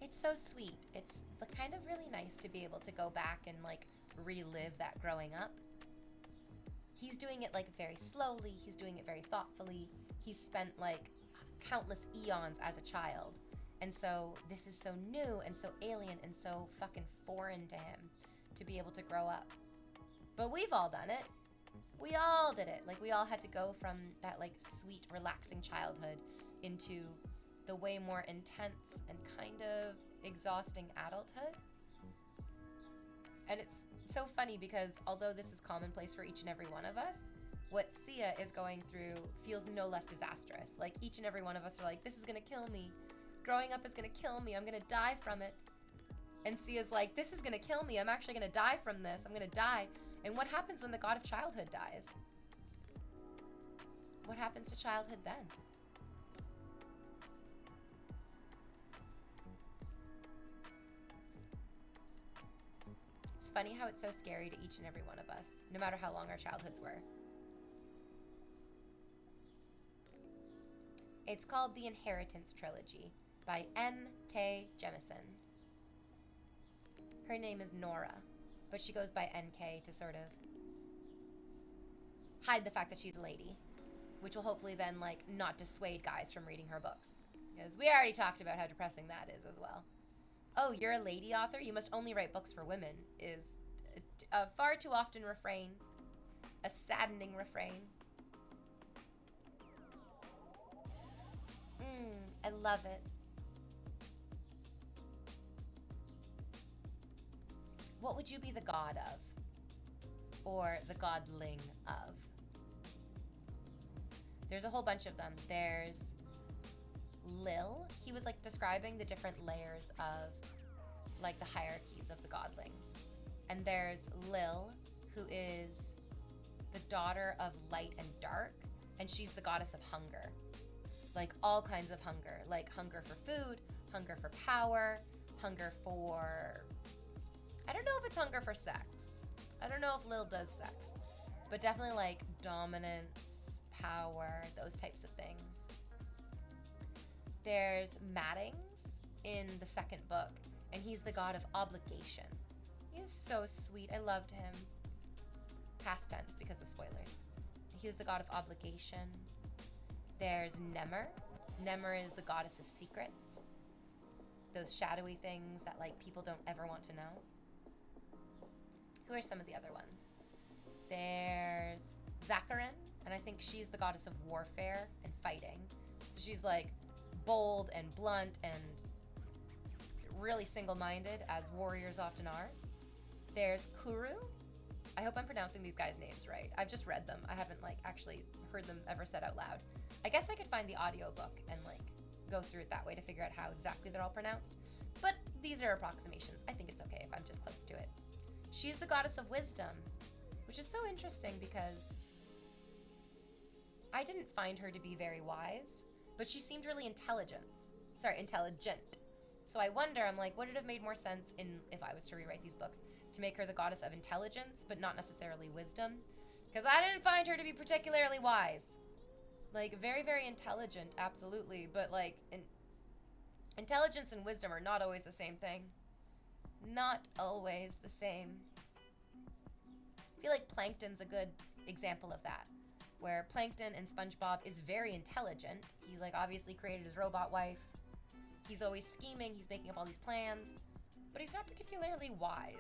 it's so sweet. It's kind of really nice to be able to go back and like relive that growing up. He's doing it like very slowly. He's doing it very thoughtfully. He's spent like countless eons as a child. And so this is so new and so alien and so fucking foreign to him to be able to grow up. But we've all done it. We all did it. Like we all had to go from that like sweet, relaxing childhood into the way more intense and kind of exhausting adulthood. And it's so funny because although this is commonplace for each and every one of us, what Sia is going through feels no less disastrous. Like each and every one of us are like, this is gonna kill me. Growing up is gonna kill me. I'm gonna die from it. And Sia's like, this is gonna kill me. I'm actually gonna die from this. I'm gonna die. And what happens when the god of childhood dies? What happens to childhood then? It's funny how it's so scary to each and every one of us, no matter how long our childhoods were. It's called The Inheritance Trilogy by N.K. Jemisin. Her name is Nora, but she goes by N.K. to sort of hide the fact that she's a lady, which will hopefully then like not dissuade guys from reading her books, because we already talked about how depressing that is as well. Oh, you're a lady author? You must only write books for women is a far too often refrain, a saddening refrain. I love it. What would you be the god of? Or the godling of? There's a whole bunch of them. There's Lil. He was like describing the different layers of like the hierarchies of the godlings. And there's Lil, who is the daughter of light and dark, and she's the goddess of hunger. Like all kinds of hunger, like hunger for food, hunger for power, hunger for, I don't know if it's hunger for sex. I don't know if Lil does sex, but definitely like dominance, power, those types of things. There's Maddings in the second book, and he's the god of obligation. He was so sweet. I loved him. Past tense because of spoilers. He was the god of obligation. There's Nemr. Nemr is the goddess of secrets. Those shadowy things that like people don't ever want to know. Who are some of the other ones? There's Zakarin, and I think she's the goddess of warfare and fighting. So she's like bold and blunt and really single-minded, as warriors often are. There's Kuru. I hope I'm pronouncing these guys' names right. I've just read them. I haven't like actually heard them ever said out loud. I guess I could find the audiobook and like go through it that way to figure out how exactly they're all pronounced. But these are approximations. I think it's okay if I'm just close to it. She's the goddess of wisdom, which is so interesting because I didn't find her to be very wise, but she seemed really intelligent. So I wonder, I'm like, would it have made more sense if I was to rewrite these books to make her the goddess of intelligence, but not necessarily wisdom? Because I didn't find her to be particularly wise. Like, very, very intelligent, absolutely, but like, intelligence and wisdom are not always the same thing. Not always the same. I feel like Plankton's a good example of that, where Plankton in SpongeBob is very intelligent. He like obviously created his robot wife. He's always scheming, he's making up all these plans, But he's not particularly wise,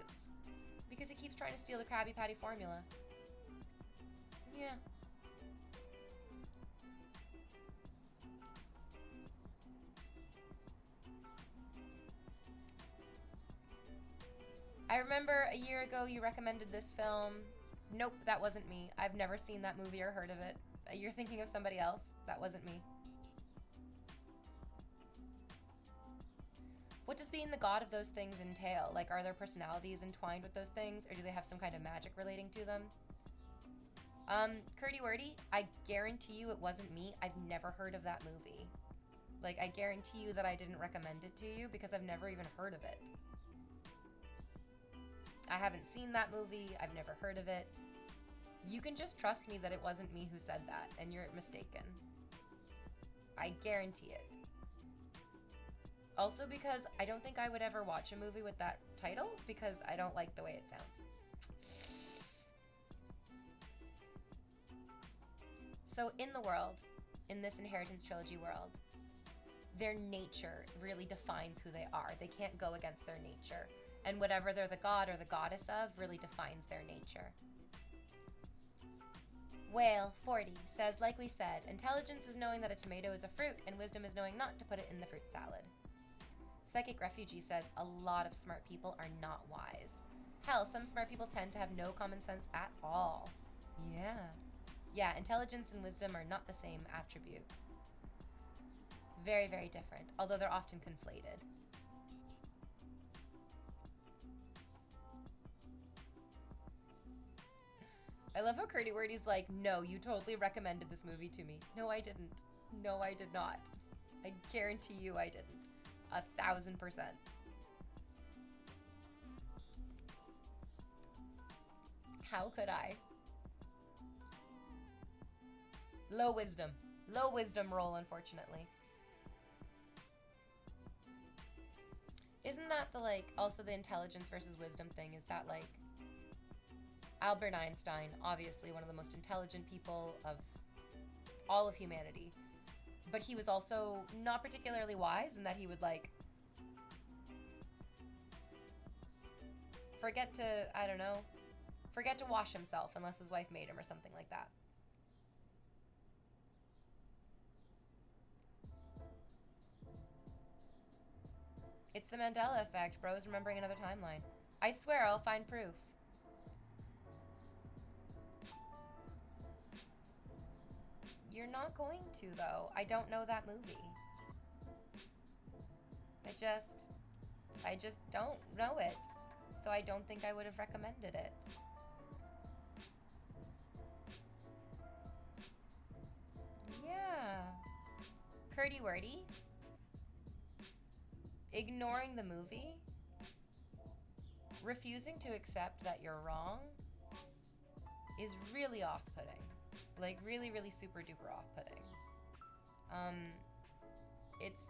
because he keeps trying to steal the Krabby Patty formula. Yeah. I remember a year ago you recommended this film. Nope, that wasn't me. I've never seen that movie or heard of it. You're thinking of somebody else. That wasn't me. What does being the god of those things entail? Like, are their personalities entwined with those things, or do they have some kind of magic relating to them? Curdy Wordy, I guarantee you it wasn't me. I've never heard of that movie. Like, I guarantee you that I didn't recommend it to you because I've never even heard of it. I haven't seen that movie. I've never heard of it. You can just trust me that it wasn't me who said that, and you're mistaken. I guarantee it. Also because I don't think I would ever watch a movie with that title because I don't like the way it sounds. So in the world, in this Inheritance Trilogy world, their nature really defines who they are. They can't go against their nature. And whatever they're the god or the goddess of really defines their nature. Whale 40 says, like we said, intelligence is knowing that a tomato is a fruit, and wisdom is knowing not to put it in the fruit salad. Psychic Refugee says, a lot of smart people are not wise. Hell, some smart people tend to have no common sense at all. Yeah, intelligence and wisdom are not the same attribute. Very, very different, although they're often conflated. I love how Curdy Wordy's like, no, you totally recommended this movie to me. No, I didn't. No, I did not. I guarantee you I didn't. 1,000%. How could I? Low wisdom. Low wisdom roll, unfortunately. Isn't that the, like, also the intelligence versus wisdom thing? Is that, like, Albert Einstein, obviously one of the most intelligent people of all of humanity, but he was also not particularly wise in that he would, like, forget to wash himself unless his wife made him or something like that. It's the Mandela effect. Bro is remembering another timeline. I swear I'll find proof. You're not going to, though. I don't know that movie. I just don't know it. So I don't think I would have recommended it. Yeah. Curdy Wordy. Ignoring the movie. Refusing to accept that you're wrong is really off-putting. Like, really, really super duper off-putting.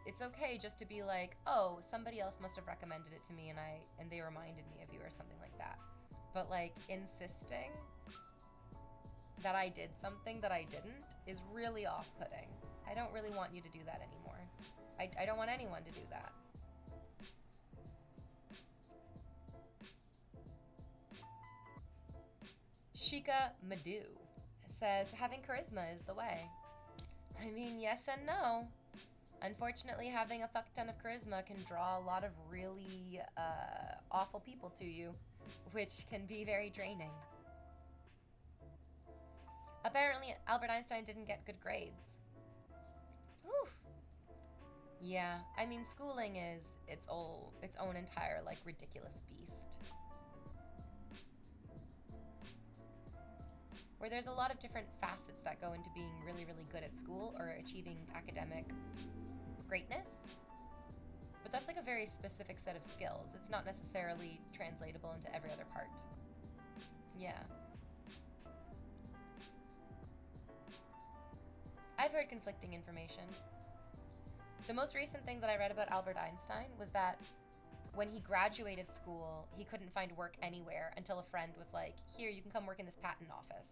It's okay just to be like, oh, somebody else must have recommended it to me and they reminded me of you or something like that. But, like, insisting that I did something that I didn't is really off-putting. I don't really want you to do that anymore. I don't want anyone to do that. Shika Madu says, having charisma is the way. I mean, yes and no. Unfortunately, having a fuck ton of charisma can draw a lot of really awful people to you, which can be very draining. Apparently, Albert Einstein didn't get good grades. Oof. Yeah, I mean, schooling is its own entire, like, ridiculous beast. Where there's a lot of different facets that go into being really, really good at school or achieving academic greatness. But that's like a very specific set of skills. It's not necessarily translatable into every other part. Yeah. I've heard conflicting information. The most recent thing that I read about Albert Einstein was that when he graduated school, he couldn't find work anywhere until a friend was like, here, you can come work in this patent office.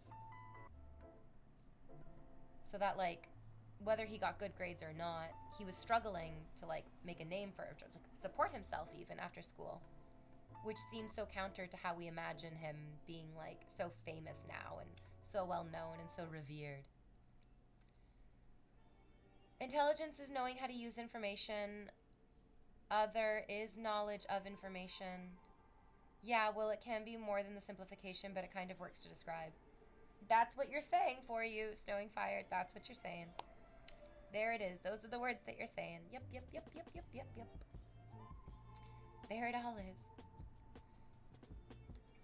So that, like, whether he got good grades or not, he was struggling to, like, make a name for, to support himself even after school. which seems so counter to how we imagine him being like so famous now and so well known and so revered. Intelligence is knowing how to use information. Other is knowledge of information. Yeah, well, it can be more than the simplification, but it kind of works to describe. That's what you're saying for you, Snowing Fire. That's what you're saying. There it is. Those are the words that you're saying. Yep, yep, yep, yep, yep, yep, yep. There it all is.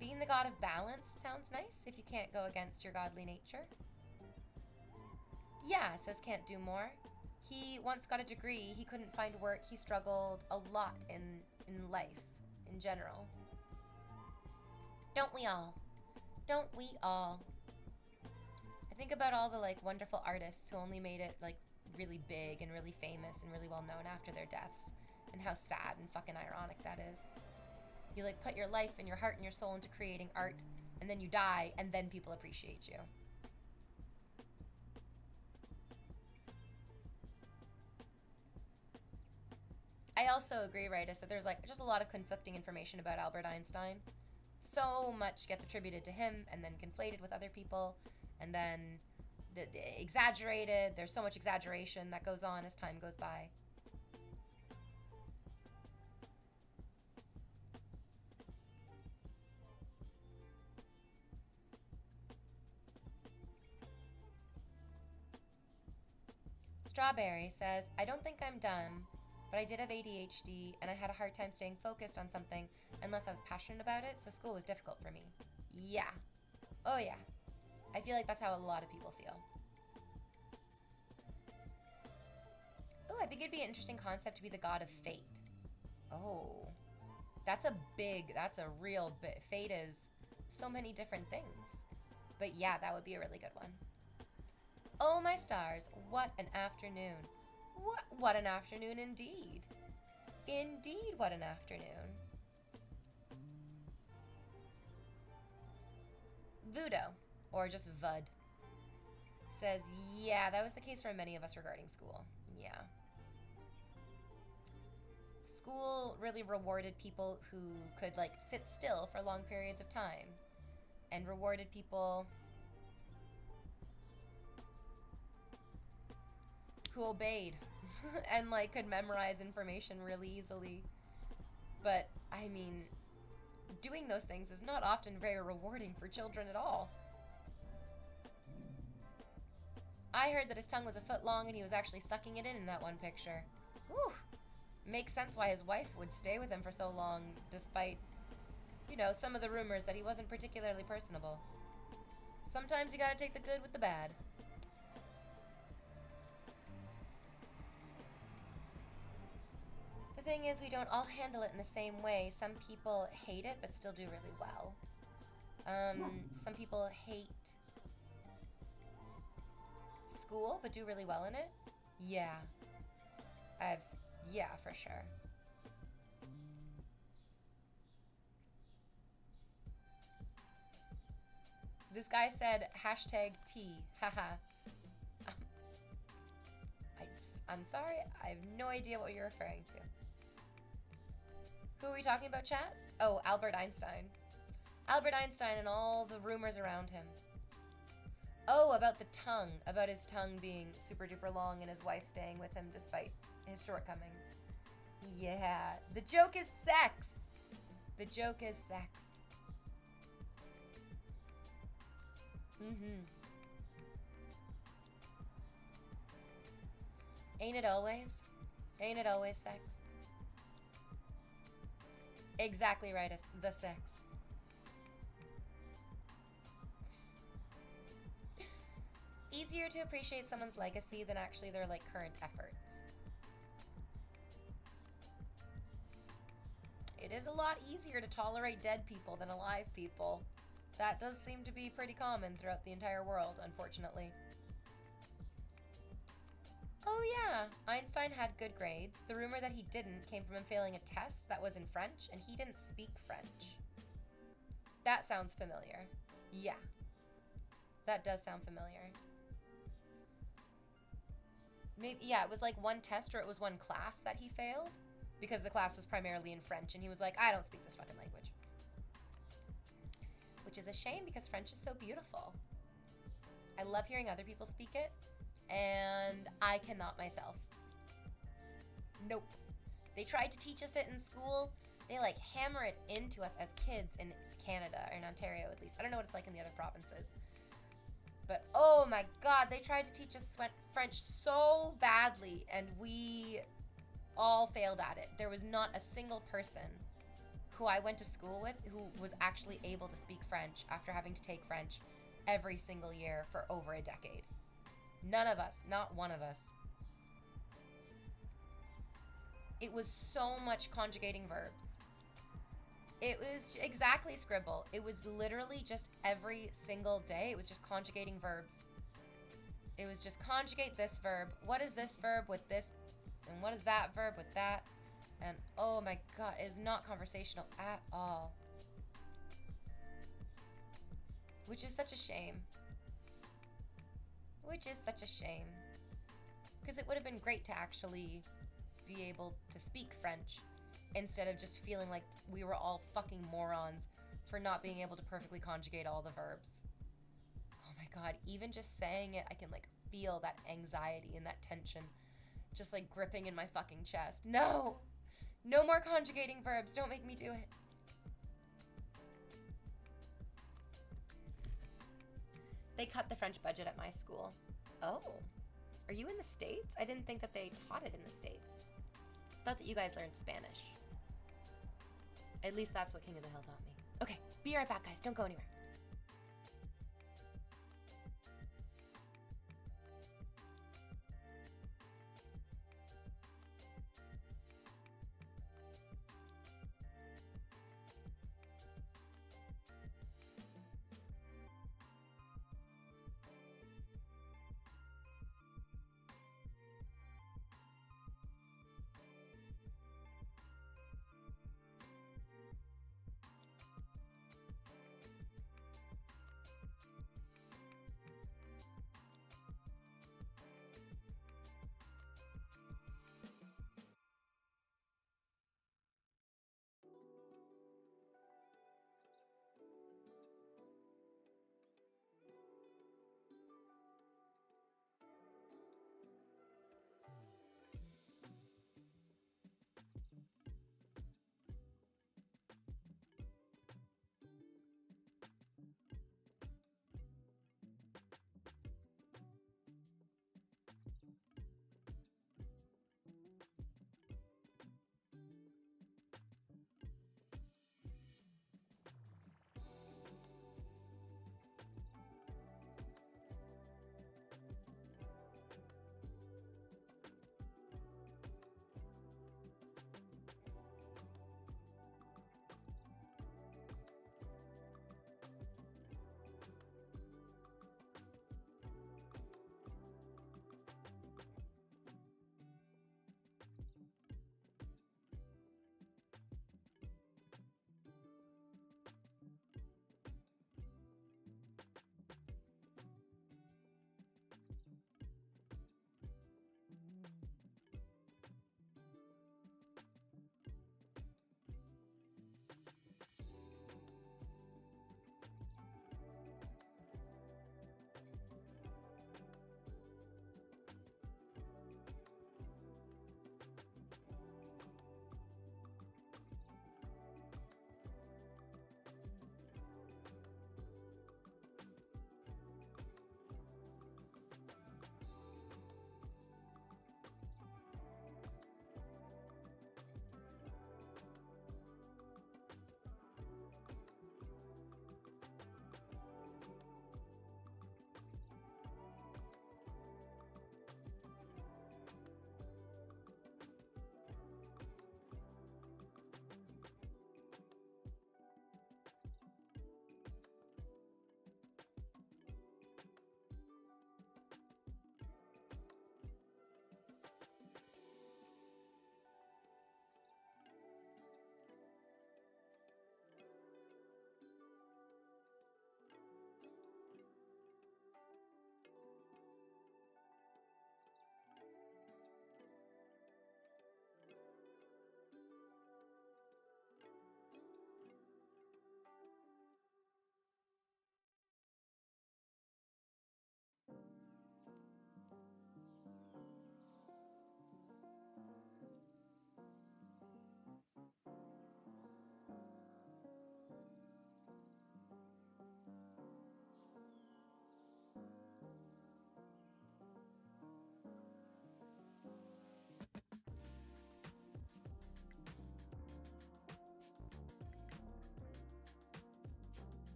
Being the god of balance sounds nice if you can't go against your godly nature. Yeah, says Can't Do More. He once got a degree. He couldn't find work. He struggled a lot in life in general. Don't we all? Don't we all? I think about all the like wonderful artists who only made it like really big and really famous and really well known after their deaths, and how sad and fucking ironic that is. You like put your life and your heart and your soul into creating art, and then you die, and then people appreciate you. I also agree, right, is that there's like just a lot of conflicting information about Albert Einstein. So much gets attributed to him and then conflated with other people, and then exaggerated. There's so much exaggeration that goes on as time goes by. Strawberry says, I don't think I'm dumb, but I did have ADHD and I had a hard time staying focused on something unless I was passionate about it, so school was difficult for me. Yeah. Oh yeah. I feel like that's how a lot of people feel. Oh, I think it'd be an interesting concept to be the god of fate. Oh. That's a real big, fate is so many different things. But yeah, that would be a really good one. Oh my stars, what an afternoon. What an afternoon indeed. Indeed, what an afternoon. Vudo, or just Vud, says, yeah, that was the case for many of us regarding school. Yeah. School really rewarded people who could, like, sit still for long periods of time, and rewarded people who obeyed and, like, could memorize information really easily. But, I mean, doing those things is not often very rewarding for children at all. I heard that his tongue was a foot long and he was actually sucking it in that one picture. Whew. Makes sense why his wife would stay with him for so long, despite, you know, some of the rumors that he wasn't particularly personable. Sometimes you gotta take the good with the bad. The thing is, we don't all handle it in the same way. Some people hate it, but still do really well. Some people hate school, but do really well in it. Yeah. Yeah, for sure. This guy said #T, haha. I'm sorry, I have no idea what you're referring to. Who are we talking about, chat? Oh, Albert Einstein. Albert Einstein and all the rumors around him. Oh, about the tongue. About his tongue being super duper long and his wife staying with him despite his shortcomings. Yeah. The joke is sex. The joke is sex. Ain't it always? Ain't it always sex? Exactly right, the sex. Easier to appreciate someone's legacy than actually their, like, current efforts. It is a lot easier to tolerate dead people than alive people. That does seem to be pretty common throughout the entire world, unfortunately. Oh yeah, Einstein had good grades. The rumor that he didn't came from him failing a test that was in French, and he didn't speak French. That sounds familiar. Yeah. That does sound familiar. Maybe, yeah, it was like one test or it was one class that he failed, because the class was primarily in French, and he was like, I don't speak this fucking language. Which is a shame because French is so beautiful. I love hearing other people speak it, and I cannot myself. Nope. They tried to teach us it in school. They like hammer it into us as kids in Canada, or in Ontario at least. I don't know what it's like in the other provinces. But oh my god, they tried to teach us French so badly, and we all failed at it. There was not a single person who I went to school with who was actually able to speak French after having to take French every single year for over a decade. None of us, not one of us. It was so much conjugating verbs. It was exactly scribble. It was literally just every single day. It was just conjugating verbs. It was just conjugate this verb. What is this verb with this? And what is that verb with that? And oh my god, it is not conversational at all. Which is such a shame. Which is such a shame. Because it would have been great to actually be able to speak French instead of just feeling like we were all fucking morons for not being able to perfectly conjugate all the verbs. Oh my god, even just saying it, I can like feel that anxiety and that tension just like gripping in my fucking chest. No! No more conjugating verbs. Don't make me do it. They cut the French budget at my school. Oh. Are you in the States? I didn't think that they taught it in the States. Thought that you guys learned Spanish. At least that's what King of the Hill taught me. Okay, be right back, guys. Don't go anywhere.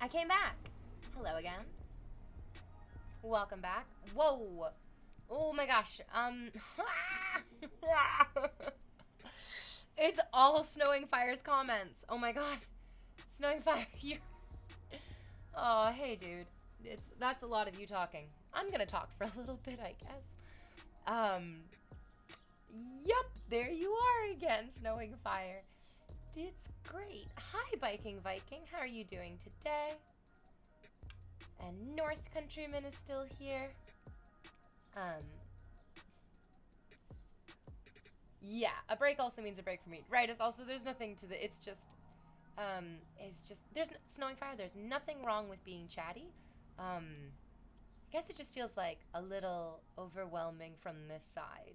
I came back. Hello again. Welcome back. Whoa. Oh my gosh. It's all Snowing Fire's comments. Oh my god. Snowing Fire, you. Oh, hey, dude. That's a lot of you talking. I'm gonna talk for a little bit, I guess. Yup, there you are again, Snowing Fire. It's great. Hi, Biking Viking. How are you doing today? And North Countryman is still here. Yeah, a break also means a break for me. Right, it's also, there's nothing to the, it's just, Snowing Fire, there's nothing wrong with being chatty. I guess it just feels like a little overwhelming from this side.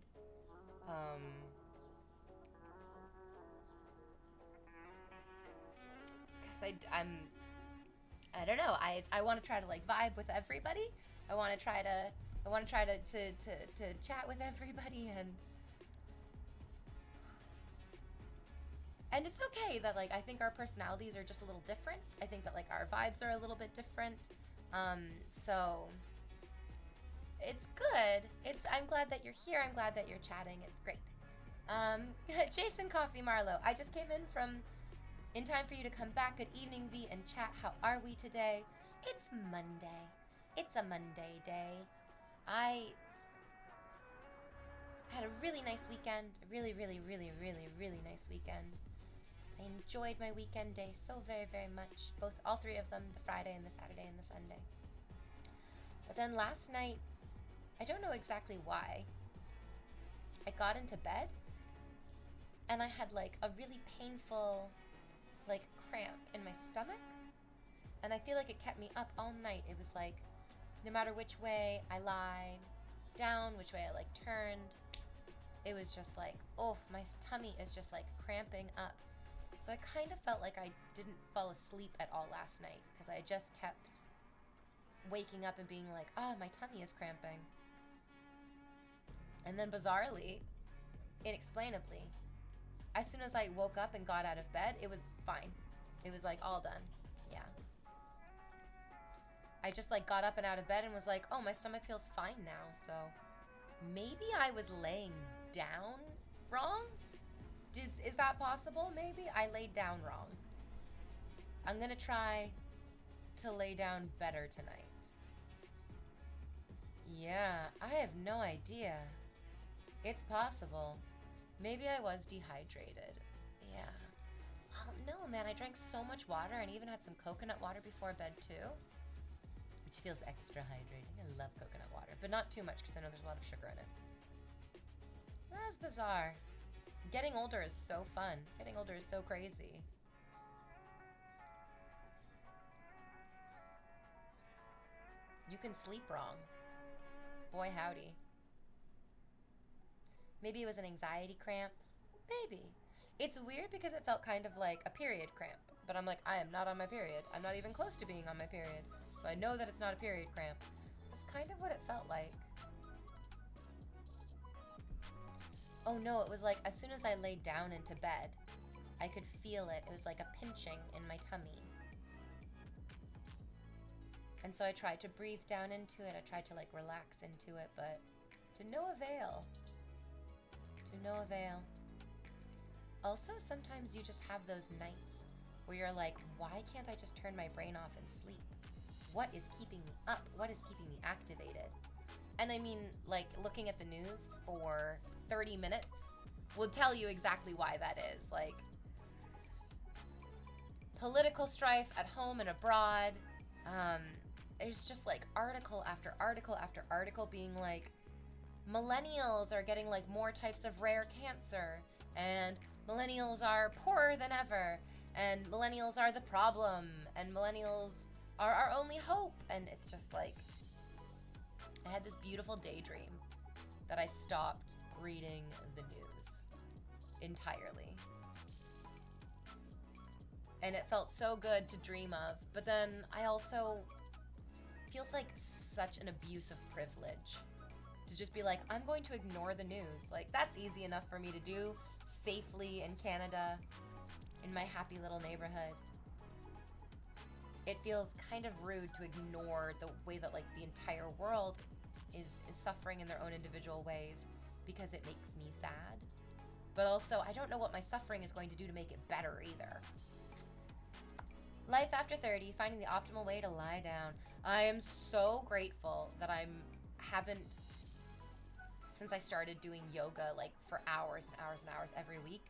Because I don't know, I want to try to like vibe with everybody. I want to try to chat with everybody, and it's okay that like I think our personalities are just a little different. I think that like our vibes are a little bit different. So it's good. I'm glad that you're here. I'm glad that you're chatting. It's great. Jason Coffee Marlowe, I just came in time for you to come back. Good evening, V and chat. How are we today? It's Monday. It's a Monday day. I had a really nice weekend. A really, really, really, really, really nice weekend. I enjoyed my weekend day so very, very much. All three of them, the Friday and the Saturday and the Sunday. But then last night, I don't know exactly why, I got into bed and I had like a really painful like cramp in my stomach. And I feel like it kept me up all night. It was like, no matter which way I lied down, which way I like turned, it was just like, oh, my tummy is just like cramping up. So I kind of felt like I didn't fall asleep at all last night because I just kept waking up and being like, oh, my tummy is cramping. And then bizarrely, inexplainably, as soon as I woke up and got out of bed, it was fine. It was like all done. Yeah. I just like got up and out of bed and was like, oh, my stomach feels fine now. So maybe I was laying down wrong? Is that possible? Maybe I laid down wrong. I'm gonna try to lay down better tonight. Yeah, I have no idea. It's possible. Maybe I was dehydrated. Yeah. Well, no, man, I drank so much water and even had some coconut water before bed too, which feels extra hydrating. I love coconut water, but not too much because I know there's a lot of sugar in it. That's bizarre. Getting older is so fun. Getting older is so crazy. You can sleep wrong. Boy, howdy. Maybe it was an anxiety cramp. Maybe. It's weird because it felt kind of like a period cramp. But I'm like, I am not on my period. I'm not even close to being on my period. So I know that it's not a period cramp. That's kind of what it felt like. Oh no, it was like as soon as I laid down into bed, I could feel it. It was like a pinching in my tummy. And so I tried to breathe down into it. I tried to like relax into it, but to no avail. To no avail. Also, sometimes you just have those nights where you're like, why can't I just turn my brain off and sleep? What is keeping me up? What is keeping me activated? And I mean, like, looking at the news for 30 minutes will tell you exactly why that is. Like, political strife at home and abroad. There's just, like, article after article after article being like, millennials are getting, like, more types of rare cancer. And millennials are poorer than ever. And millennials are the problem. And millennials are our only hope. And it's just, like, I had this beautiful daydream that I stopped reading the news entirely. And it felt so good to dream of. But then I also, feels like such an abuse of privilege to just be like, I'm going to ignore the news. Like, that's easy enough for me to do safely in Canada, in my happy little neighborhood. it feels kind of rude to ignore the way that like the entire world is suffering in their own individual ways because it makes me sad. But also, I don't know what my suffering is going to do to make it better either. Life after 30, finding the optimal way to lie down. I am so grateful that haven't, since I started doing yoga like for hours and hours and hours every week,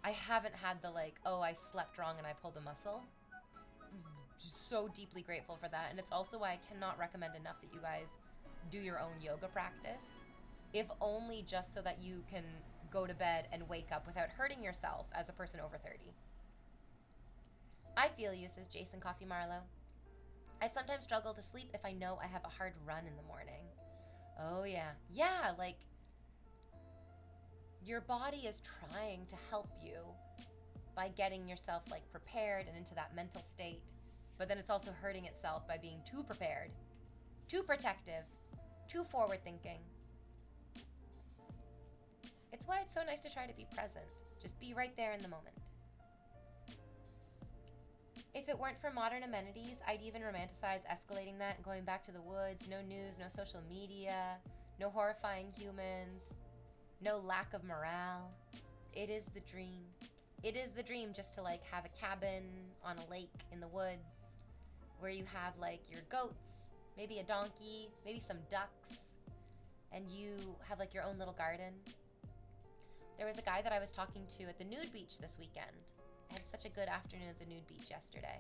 I haven't had the like, oh, I slept wrong and I pulled a muscle. Just so deeply grateful for that. And it's also why I cannot recommend enough that you guys do your own yoga practice, if only just so that you can go to bed and wake up without hurting yourself as a person over 30. I feel you, says Jason Coffee Marlowe. I sometimes struggle to sleep if I know I have a hard run in the morning. Oh yeah. Yeah, like your body is trying to help you by getting yourself like prepared and into that mental state. But then it's also hurting itself by being too prepared, too protective, too forward thinking. It's why it's so nice to try to be present. Just be right there in the moment. If it weren't for modern amenities, I'd even romanticize escalating that and going back to the woods. No news, no social media, no horrifying humans, no lack of morale. It is the dream. It is the dream just to like have a cabin on a lake in the woods where you have like your goats, maybe a donkey, maybe some ducks, and you have like your own little garden. There was a guy that I was talking to at the nude beach this weekend. I had such a good afternoon at the nude beach yesterday.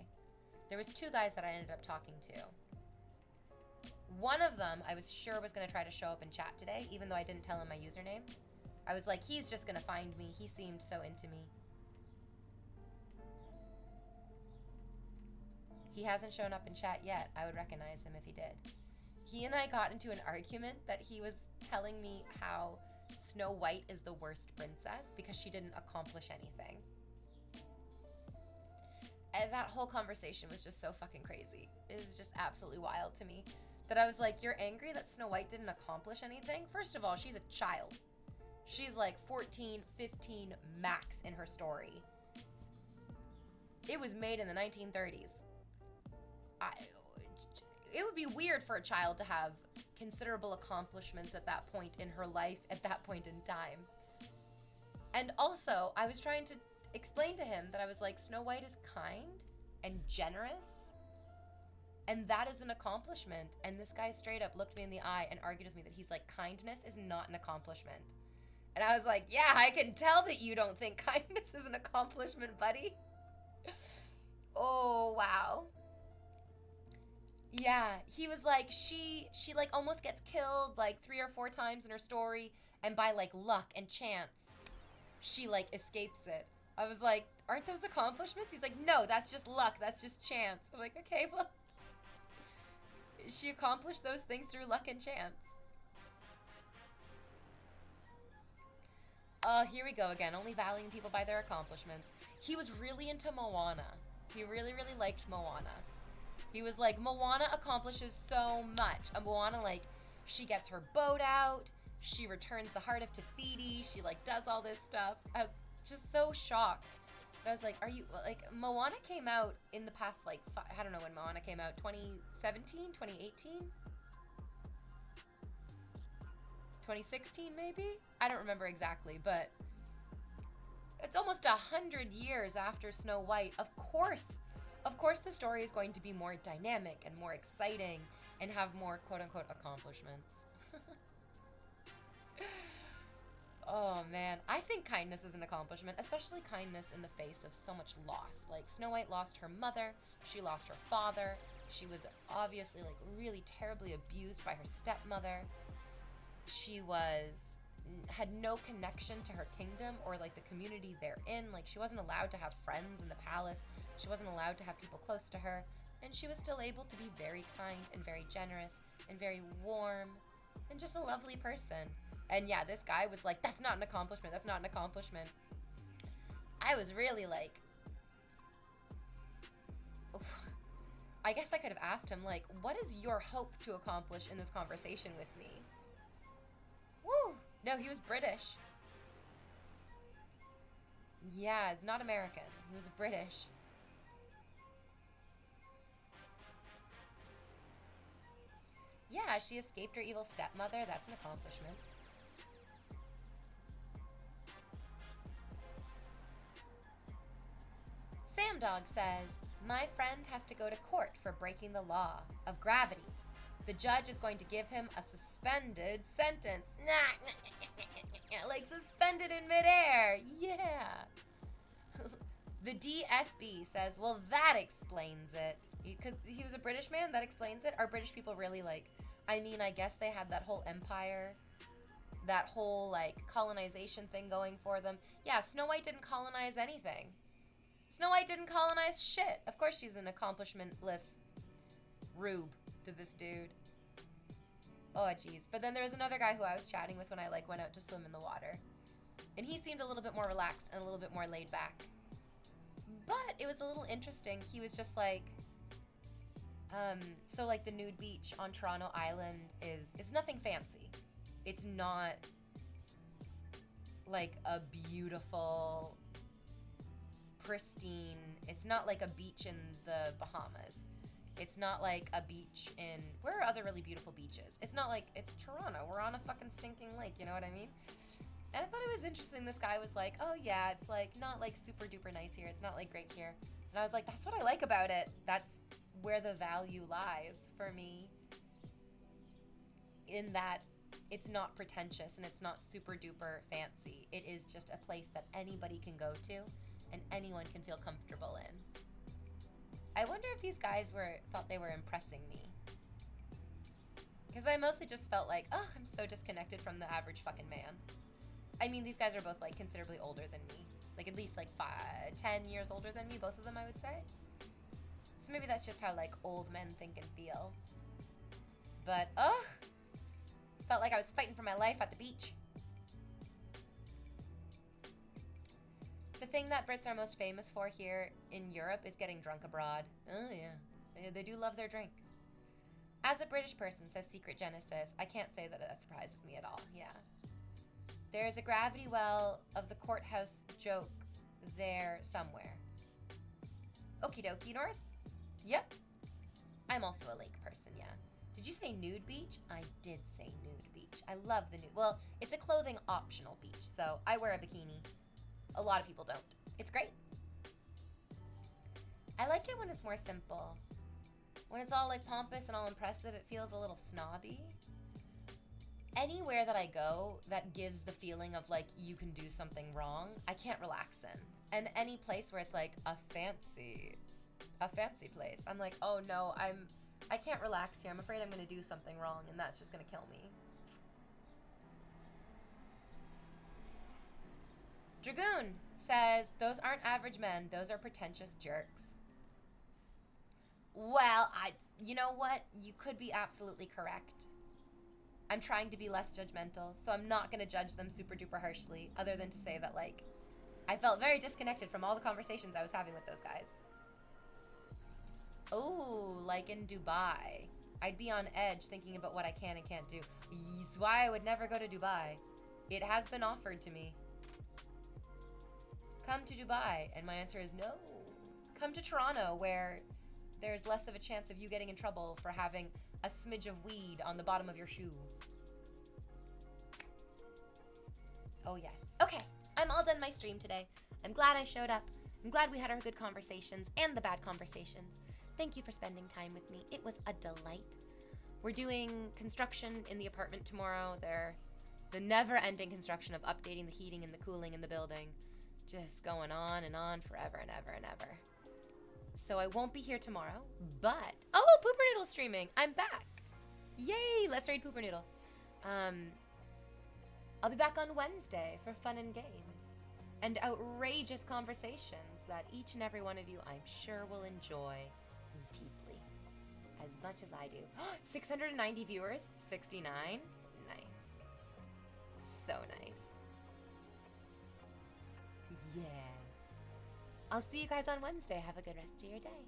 There was two guys that I ended up talking to. One of them I was sure was going to try to show up and chat today, even though I didn't tell him my username. I was like, he's just going to find me. He seemed so into me. He hasn't shown up in chat yet. I would recognize him if he did. He and I got into an argument that he was telling me how Snow White is the worst princess because she didn't accomplish anything. And that whole conversation was just so fucking crazy. It was just absolutely wild to me. That I was like, you're angry that Snow White didn't accomplish anything? First of all, she's a child. She's like 14, 15 max in her story. It was made in the 1930s. It would be weird for a child to have considerable accomplishments at that point in her life, at that point in time. And also, I was trying to explain to him that I was like, Snow White is kind and generous, and that is an accomplishment. And this guy straight up looked me in the eye and argued with me that he's like, kindness is not an accomplishment. And I was like, yeah, I can tell that you don't think kindness is an accomplishment, buddy. Oh, wow. Yeah, he was like, she like almost gets killed like 3 or 4 times in her story, and by like luck and chance, she like escapes it. I was like, aren't those accomplishments? He's like, no, that's just luck, that's just chance. I'm like, okay, well, she accomplished those things through luck and chance. Oh, here we go again, only valuing people by their accomplishments. He was really into Moana. He really, really liked Moana. He was like, Moana accomplishes so much. And Moana, like, she gets her boat out. She returns the heart of Te-Fiti. She, like, does all this stuff. I was just so shocked. I was like, are you, like, Moana came out in the past, like, I don't know when Moana came out, 2017, 2018? 2016, maybe? I don't remember exactly, but it's almost 100 years after Snow White. Of course, the story is going to be more dynamic and more exciting and have more quote-unquote accomplishments. Oh man, I think kindness is an accomplishment, especially kindness in the face of so much loss. Like Snow White lost her mother, she lost her father, she was obviously like really terribly abused by her stepmother. She had no connection to her kingdom or like the community they're in. Like she wasn't allowed to have friends in the palace. She wasn't allowed to have people close to her. And she was still able to be very kind and very generous and very warm and just a lovely person. And yeah, this guy was like, that's not an accomplishment. That's not an accomplishment. I was really like, oof. I guess I could have asked him like, what is your hope to accomplish in this conversation with me? Woo! No, he was British. Yeah, not American. He was British. Yeah, she escaped her evil stepmother. That's an accomplishment. Sam Dog says, my friend has to go to court for breaking the law of gravity. The judge is going to give him a suspended sentence. Like suspended in midair. Yeah. The DSB says, well, that explains it. Because he was a British man, that explains it. Are British people really like, I mean, I guess they had that whole empire, that whole like colonization thing going for them. Yeah, Snow White didn't colonize anything. Snow White didn't colonize shit. Of course she's an accomplishmentless rube to this dude. Oh, jeez. But then there was another guy who I was chatting with when I like went out to swim in the water. And he seemed a little bit more relaxed and a little bit more laid back. But it was a little interesting. He was just like, so like the nude beach on Toronto Island it's nothing fancy. It's not like a beautiful, pristine, it's not like a beach in the Bahamas. It's not like a beach in, where are other really beautiful beaches? It's not like, it's Toronto. We're on a fucking stinking lake, you know what I mean? And I thought it was interesting. This guy was like, oh yeah, it's like not like super duper nice here. It's not like great here. And I was like, that's what I like about it. That's where the value lies for me. In that it's not pretentious and it's not super duper fancy. It is just a place that anybody can go to and anyone can feel comfortable in. I wonder if these guys thought they were impressing me. Because I mostly just felt like, oh, I'm so disconnected from the average fucking man. I mean, these guys are both like considerably older than me. Like at least like 10 years older than me, both of them, I would say. So maybe that's just how like old men think and feel. But, felt like I was fighting for my life at the beach. The thing that Brits are most famous for here in Europe is getting drunk abroad. Oh yeah, they do love their drink. As a British person, says Secret Genesis, I can't say that that surprises me at all, yeah. There is a gravity well of the courthouse joke there somewhere. Okie dokie, North? Yep. I'm also a lake person, yeah. Did you say nude beach? I did say nude beach. I love the nude. Well, it's a clothing optional beach, so I wear a bikini. A lot of people don't. It's great. I like it when it's more simple. When it's all like pompous and all impressive, it feels a little snobby. Anywhere that I go that gives the feeling of like you can do something wrong, I can't relax in. And any place where it's like a fancy place, I'm like, oh no, I can't relax here. I'm afraid I'm gonna do something wrong and that's just gonna kill me. Dragoon says, those aren't average men, those are pretentious jerks. Well, you know what? You could be absolutely correct. I'm trying to be less judgmental, so I'm not going to judge them super duper harshly, other than to say that, like, I felt very disconnected from all the conversations I was having with those guys. Oh, like in Dubai. I'd be on edge thinking about what I can and can't do. That's why I would never go to Dubai. It has been offered to me. Come to Dubai, and my answer is no. Come to Toronto, where there's less of a chance of you getting in trouble for having a smidge of weed on the bottom of your shoe. Oh yes. Okay, I'm all done my stream today. I'm glad I showed up. I'm glad we had our good conversations and the bad conversations. Thank you for spending time with me. It was a delight. We're doing construction in the apartment tomorrow. The never-ending construction of updating the heating and the cooling in the building. Just going on and on forever and ever and ever. So I won't be here tomorrow, but... Oh, Pooper Noodle's streaming. I'm back. Yay, let's raid Pooper Noodle. I'll be back on Wednesday for fun and games. And outrageous conversations that each and every one of you, I'm sure, will enjoy deeply. As much as I do. 690 viewers. 69. Nice. So nice. Yeah. I'll see you guys on Wednesday. Have a good rest of your day.